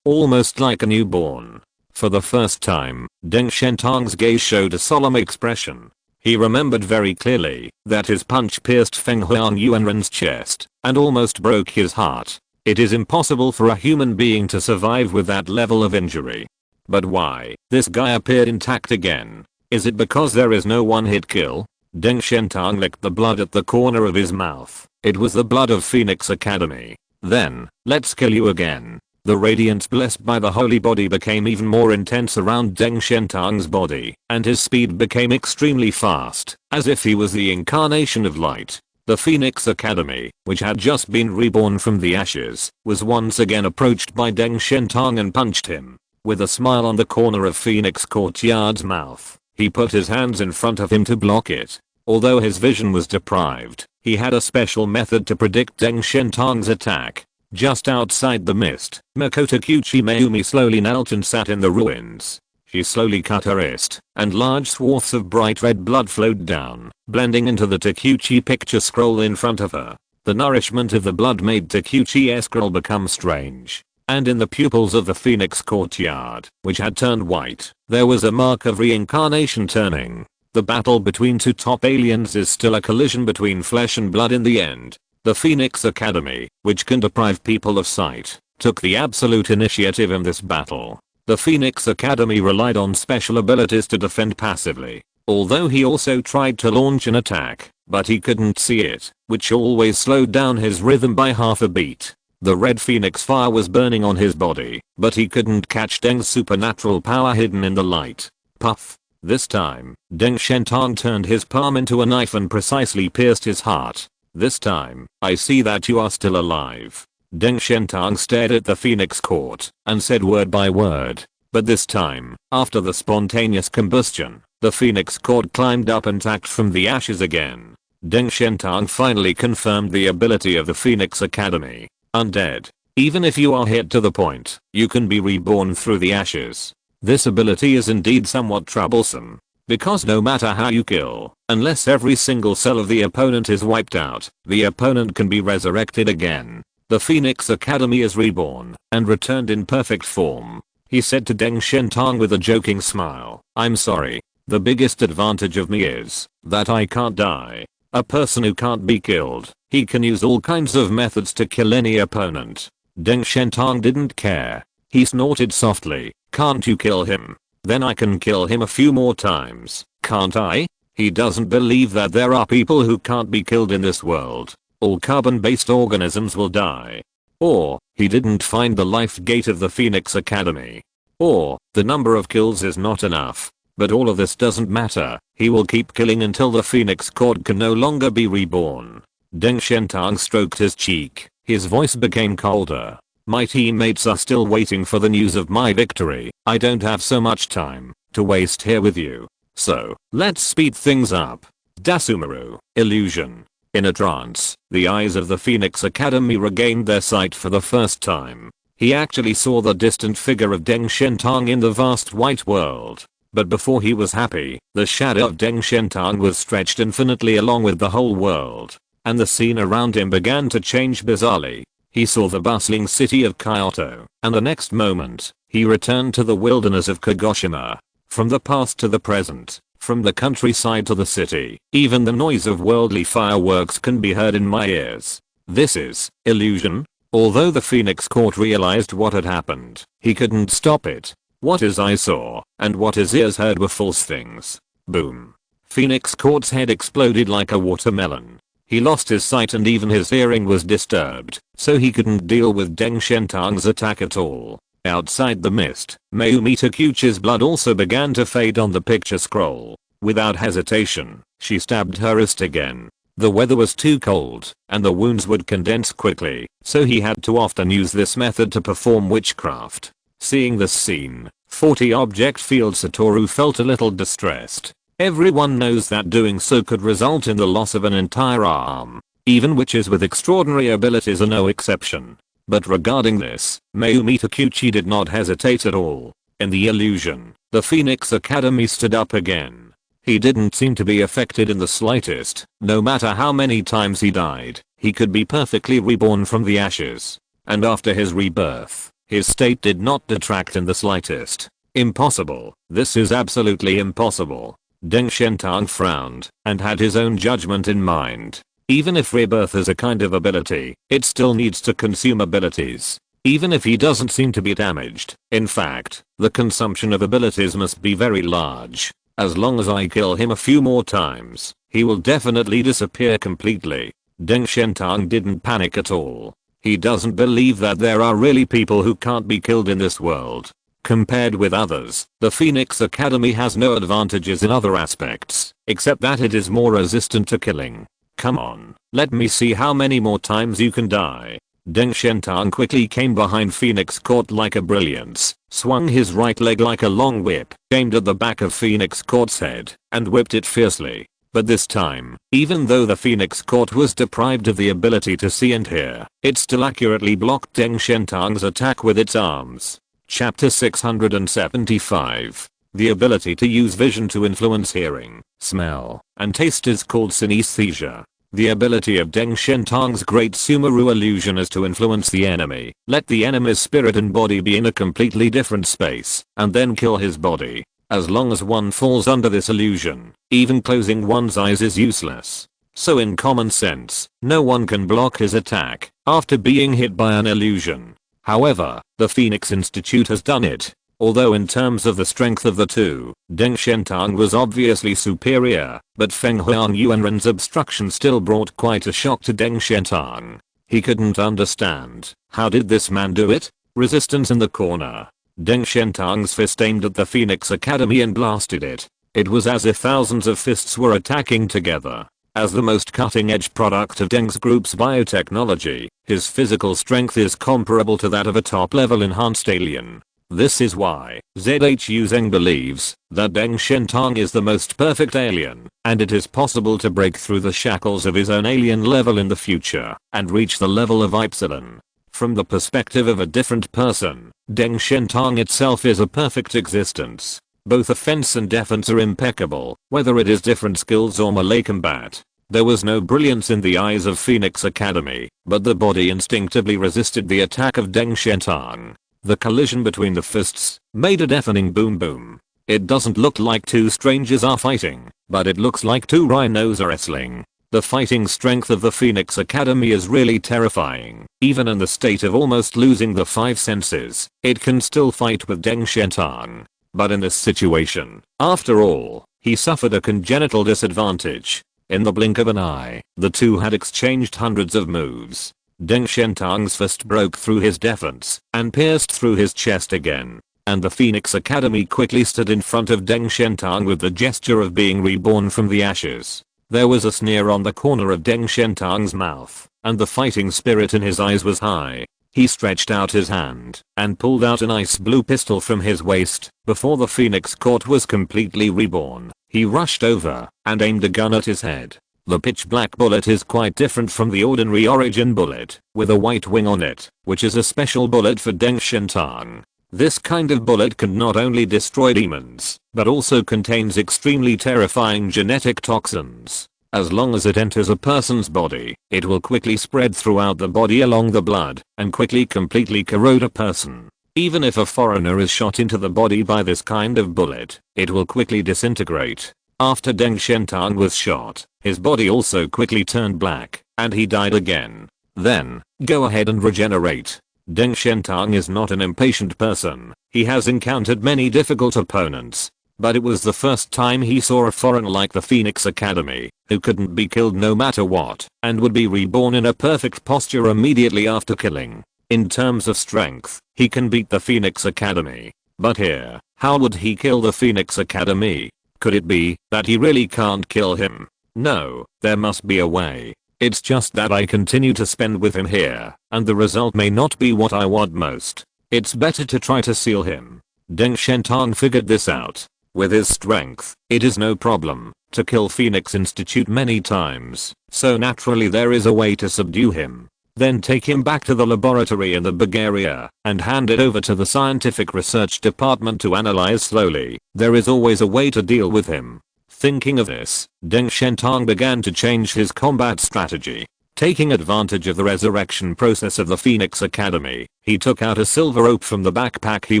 almost like a newborn. For the first time, Deng Shentang's gaze showed a solemn expression. He remembered very clearly that his punch pierced Feng Huangyuan's chest and almost broke his heart. It is impossible for a human being to survive with that level of injury. But why? This guy appeared intact again. Is it because there is no one-hit kill? Deng Shentang licked the blood at the corner of his mouth. It was the blood of Phoenix Academy. Then, let's kill you again. The radiance blessed by the holy body became even more intense around Deng Shentang's body, and his speed became extremely fast, as if he was the incarnation of light. The Phoenix Academy, which had just been reborn from the ashes, was once again approached by Deng Shentang and punched him. With a smile on the corner of Phoenix Courtyard's mouth, he put his hands in front of him to block it. Although his vision was deprived, he had a special method to predict Deng Shentang's attack. Just outside the mist, Makoto Kyuchi Mayumi slowly knelt and sat in the ruins. She slowly cut her wrist, and large swaths of bright red blood flowed down, blending into the Takuchi picture scroll in front of her. The nourishment of the blood made Takuchi's scroll become strange. And in the pupils of the Phoenix Courtyard, which had turned white, there was a mark of reincarnation turning. The battle between 2 top aliens is still a collision between flesh and blood in the end. The Phoenix Academy, which can deprive people of sight, took the absolute initiative in this battle. The Phoenix Academy relied on special abilities to defend passively, although he also tried to launch an attack, but he couldn't see it, which always slowed down his rhythm by half a beat. The red phoenix fire was burning on his body, but he couldn't catch Deng's supernatural power hidden in the light. Puff. This time, Deng Shentang turned his palm into a knife and precisely pierced his heart. This time, I see that you are still alive. Deng Shentang stared at the Phoenix Court and said word by word. But this time, after the spontaneous combustion, the Phoenix Court climbed up intact from the ashes again. Deng Shentang finally confirmed the ability of the Phoenix Academy. Undead. Even if you are hit to the point, you can be reborn through the ashes. This ability is indeed somewhat troublesome. Because no matter how you kill, unless every single cell of the opponent is wiped out, the opponent can be resurrected again. The Phoenix Academy is reborn and returned in perfect form. He said to Deng Shentang with a joking smile, I'm sorry. The biggest advantage of me is that I can't die. A person who can't be killed, he can use all kinds of methods to kill any opponent. Deng Shentang didn't care. He snorted softly, can't you kill him? Then I can kill him a few more times, can't I? He doesn't believe that there are people who can't be killed in this world. All carbon-based organisms will die. Or, he didn't find the life gate of the Phoenix Academy. Or, the number of kills is not enough. But all of this doesn't matter. He will keep killing until the Phoenix Court can no longer be reborn. Deng Shentang stroked his cheek. His voice became colder. My teammates are still waiting for the news of my victory. I don't have so much time to waste here with you. So, let's speed things up. Dasumaru, illusion. In a trance, the eyes of the Phoenix Academy regained their sight for the first time. He actually saw the distant figure of Deng Shentang in the vast white world. But before he was happy, the shadow of Deng Shentang was stretched infinitely along with the whole world. And the scene around him began to change bizarrely. He saw the bustling city of Kyoto, and the next moment, he returned to the wilderness of Kagoshima. From the past to the present, From the countryside to the city, even the noise of worldly fireworks can be heard in my ears. This is illusion? Although the Phoenix Court realized what had happened, he couldn't stop it. What his eyes saw and what his ears heard were false things. Boom. Phoenix Court's head exploded like a watermelon. He lost his sight and even his hearing was disturbed, so he couldn't deal with Deng Shentang's attack at all. Outside the mist, Mayumi Takuchi's blood also began to fade on the picture scroll. Without hesitation, she stabbed her wrist again. The weather was too cold, and the wounds would condense quickly, so he had to often use this method to perform witchcraft. Seeing this scene, 40 Object Field Satoru felt a little distressed. Everyone knows that doing so could result in the loss of an entire arm. Even witches with extraordinary abilities are no exception. But regarding this, Mayumi Takuchi did not hesitate at all. In the illusion, the Phoenix Academy stood up again. He didn't seem to be affected in the slightest. No matter how many times he died, he could be perfectly reborn from the ashes. And after his rebirth, his state did not detract in the slightest. Impossible. This is absolutely impossible. Deng Shentang frowned and had his own judgment in mind. Even if rebirth is a kind of ability, it still needs to consume abilities. Even if he doesn't seem to be damaged. In fact, the consumption of abilities must be very large. As long as I kill him a few more times, he will definitely disappear completely. Deng Shentang didn't panic at all. He doesn't believe that there are really people who can't be killed in this world. Compared with others, the Phoenix Academy has no advantages in other aspects, except that it is more resistant to killing. Come on, let me see how many more times you can die. Deng Shentang quickly came behind Phoenix Court like a brilliance, swung his right leg like a long whip, aimed at the back of Phoenix Court's head, and whipped it fiercely. But this time, even though the Phoenix Court was deprived of the ability to see and hear, it still accurately blocked Deng Shentang's attack with its arms. Chapter 675. The ability to use vision to influence hearing, smell, and taste is called synesthesia. The ability of Deng Shentang's great Sumeru illusion is to influence the enemy, let the enemy's spirit and body be in a completely different space, and then kill his body. As long as one falls under this illusion, even closing one's eyes is useless. So in common sense, no one can block his attack after being hit by an illusion. However, the Phoenix Institute has done it. Although in terms of the strength of the two, Deng Shentang was obviously superior, but Feng Huan Yuanren's obstruction still brought quite a shock to Deng Shentang. He couldn't understand. How did this man do it? Resistance in the corner. Deng Shentang's fist aimed at the Phoenix Academy and blasted it. It was as if thousands of fists were attacking together. As the most cutting-edge product of Deng's group's biotechnology, his physical strength is comparable to that of a top-level enhanced alien. This is why ZHU Zeng believes that Deng Shentang is the most perfect alien, and it is possible to break through the shackles of his own alien level in the future and reach the level of Epsilon. From the perspective of a different person, Deng Shentang itself is a perfect existence. Both offense and defense are impeccable, whether it is different skills or melee combat. There was no brilliance in the eyes of Phoenix Academy, but the body instinctively resisted the attack of Deng Shentang. The collision between the fists made a deafening boom boom. It doesn't look like two strangers are fighting, but it looks like two rhinos are wrestling. The fighting strength of the Phoenix Academy is really terrifying. Even in the state of almost losing the five senses, it can still fight with Deng Shentang. But in this situation, after all, he suffered a congenital disadvantage. In the blink of an eye, the two had exchanged hundreds of moves. Deng Shentang's fist broke through his defense and pierced through his chest again. And the Phoenix Academy quickly stood in front of Deng Shentang with the gesture of being reborn from the ashes. There was a sneer on the corner of Deng Shentang's mouth, and the fighting spirit in his eyes was high. He stretched out his hand and pulled out an ice blue pistol from his waist. Before the Phoenix Court was completely reborn, he rushed over and aimed a gun at his head. The pitch black bullet is quite different from the ordinary origin bullet, with a white wing on it, which is a special bullet for Deng Shentang. This kind of bullet can not only destroy demons, but also contains extremely terrifying genetic toxins. As long as it enters a person's body, it will quickly spread throughout the body along the blood, and quickly completely corrode a person. Even if a foreigner is shot into the body by this kind of bullet, it will quickly disintegrate. After Deng Shentang was shot, his body also quickly turned black, and he died again. Then, go ahead and regenerate. Deng Shentang is not an impatient person. He has encountered many difficult opponents. But it was the first time he saw a foreigner like the Phoenix Academy, who couldn't be killed no matter what, and would be reborn in a perfect posture immediately after killing. In terms of strength, he can beat the Phoenix Academy. But here, how would he kill the Phoenix Academy? Could it be that he really can't kill him? No, there must be a way. It's just that I continue to spend with him here, and the result may not be what I want most. It's better to try to seal him. Deng Shentang figured this out. With his strength, it is no problem to kill Phoenix Institute many times, so naturally there is a way to subdue him. Then take him back to the laboratory in the Bulgaria and hand it over to the scientific research department to analyze slowly. There is always a way to deal with him. Thinking of this, Deng Shentang began to change his combat strategy. Taking advantage of the resurrection process of the Phoenix Academy, he took out a silver rope from the backpack he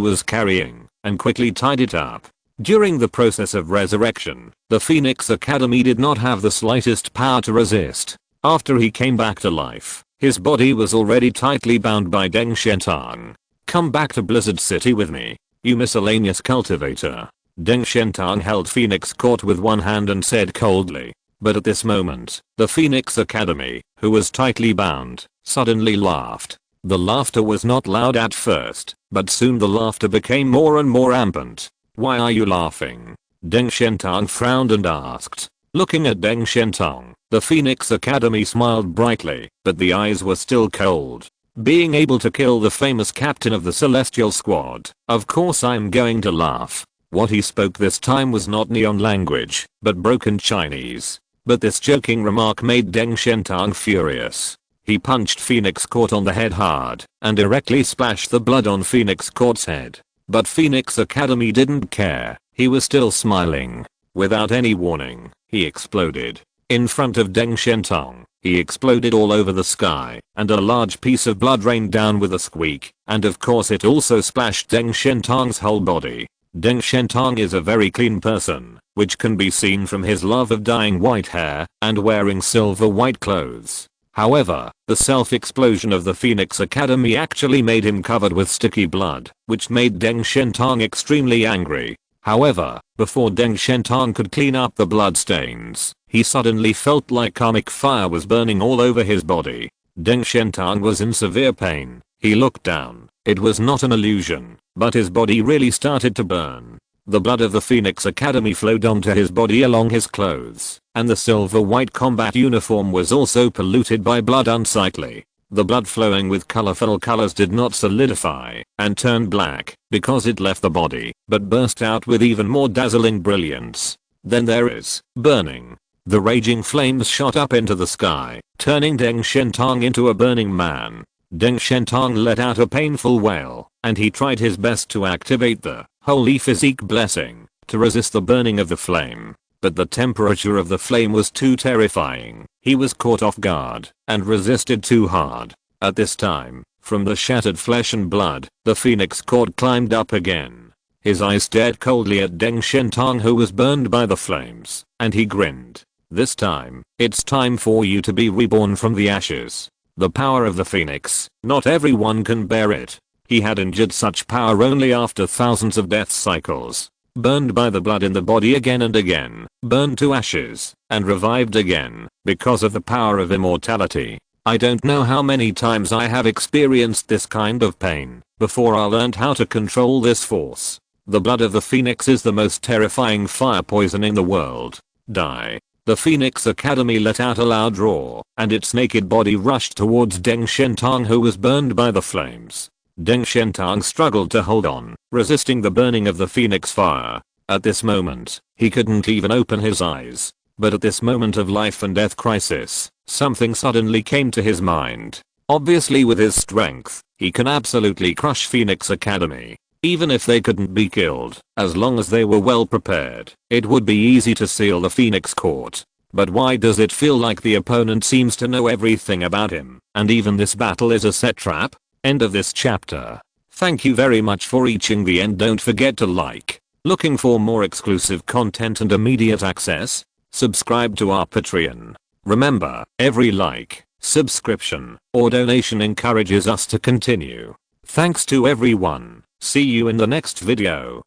was carrying and quickly tied it up. During the process of resurrection, the Phoenix Academy did not have the slightest power to resist. After he came back to life, his body was already tightly bound by Deng Shentang. Come back to Blizzard City with me, you miscellaneous cultivator. Deng Shentang held Phoenix Court with one hand and said coldly. But at this moment, the Phoenix Academy, who was tightly bound, suddenly laughed. The laughter was not loud at first, but soon the laughter became more and more rampant. Why are you laughing? Deng Shentang frowned and asked. Looking at Deng Shentang, the Phoenix Academy smiled brightly, but the eyes were still cold. Being able to kill the famous captain of the Celestial Squad, of course I'm going to laugh. What he spoke this time was not Neon language, but broken Chinese. But this joking remark made Deng Shentang furious. He punched Phoenix Court on the head hard, and directly splashed the blood on Phoenix Court's head. But Phoenix Academy didn't care. He was still smiling. Without any warning, he exploded. In front of Deng Shentang, he exploded all over the sky, and a large piece of blood rained down with a squeak, and of course it also splashed Deng Shentang's whole body. Deng Shentang is a very clean person, which can be seen from his love of dyeing white hair and wearing silver white clothes. However, the self-explosion of the Phoenix Academy actually made him covered with sticky blood, which made Deng Shentang extremely angry. However, before Deng Shentang could clean up the blood stains, he suddenly felt like karmic fire was burning all over his body. Deng Shentang was in severe pain. He looked down. It was not an illusion, but his body really started to burn. The blood of the Phoenix Academy flowed onto his body along his clothes, and the silver white combat uniform was also polluted by blood unsightly. The blood flowing with colorful colors did not solidify and turn black because it left the body, but burst out with even more dazzling brilliance. Then there is burning. The raging flames shot up into the sky, turning Deng Shentang into a burning man. Deng Shentang let out a painful wail, and he tried his best to activate the holy physique blessing to resist the burning of the flame. But the temperature of the flame was too terrifying. He was caught off guard and resisted too hard. At this time, from the shattered flesh and blood, the Phoenix Court climbed up again. His eyes stared coldly at Deng Shentang, who was burned by the flames, and he grinned. This time, it's time for you to be reborn from the ashes. The power of the Phoenix, not everyone can bear it. He had endured such power only after thousands of death cycles. Burned by the blood in the body again and again, burned to ashes, and revived again, because of the power of immortality. I don't know how many times I have experienced this kind of pain, before I learned how to control this force. The blood of the Phoenix is the most terrifying fire poison in the world. Die. The Phoenix Academy let out a loud roar, and its naked body rushed towards Deng Shentang, who was burned by the flames. Deng Shentang struggled to hold on, resisting the burning of the Phoenix fire. At this moment, he couldn't even open his eyes. But at this moment of life and death crisis, something suddenly came to his mind. Obviously, with his strength, he can absolutely crush Phoenix Academy. Even if they couldn't be killed, as long as they were well prepared, it would be easy to seal the Phoenix Court. But why does it feel like the opponent seems to know everything about him, and even this battle is a set trap? End of this chapter. Thank you very much for reaching the end. Don't forget to like, Looking for more exclusive content and immediate access? Subscribe to our Patreon. Remember, every like, subscription, or donation encourages us to continue. Thanks to everyone. See you in the next video.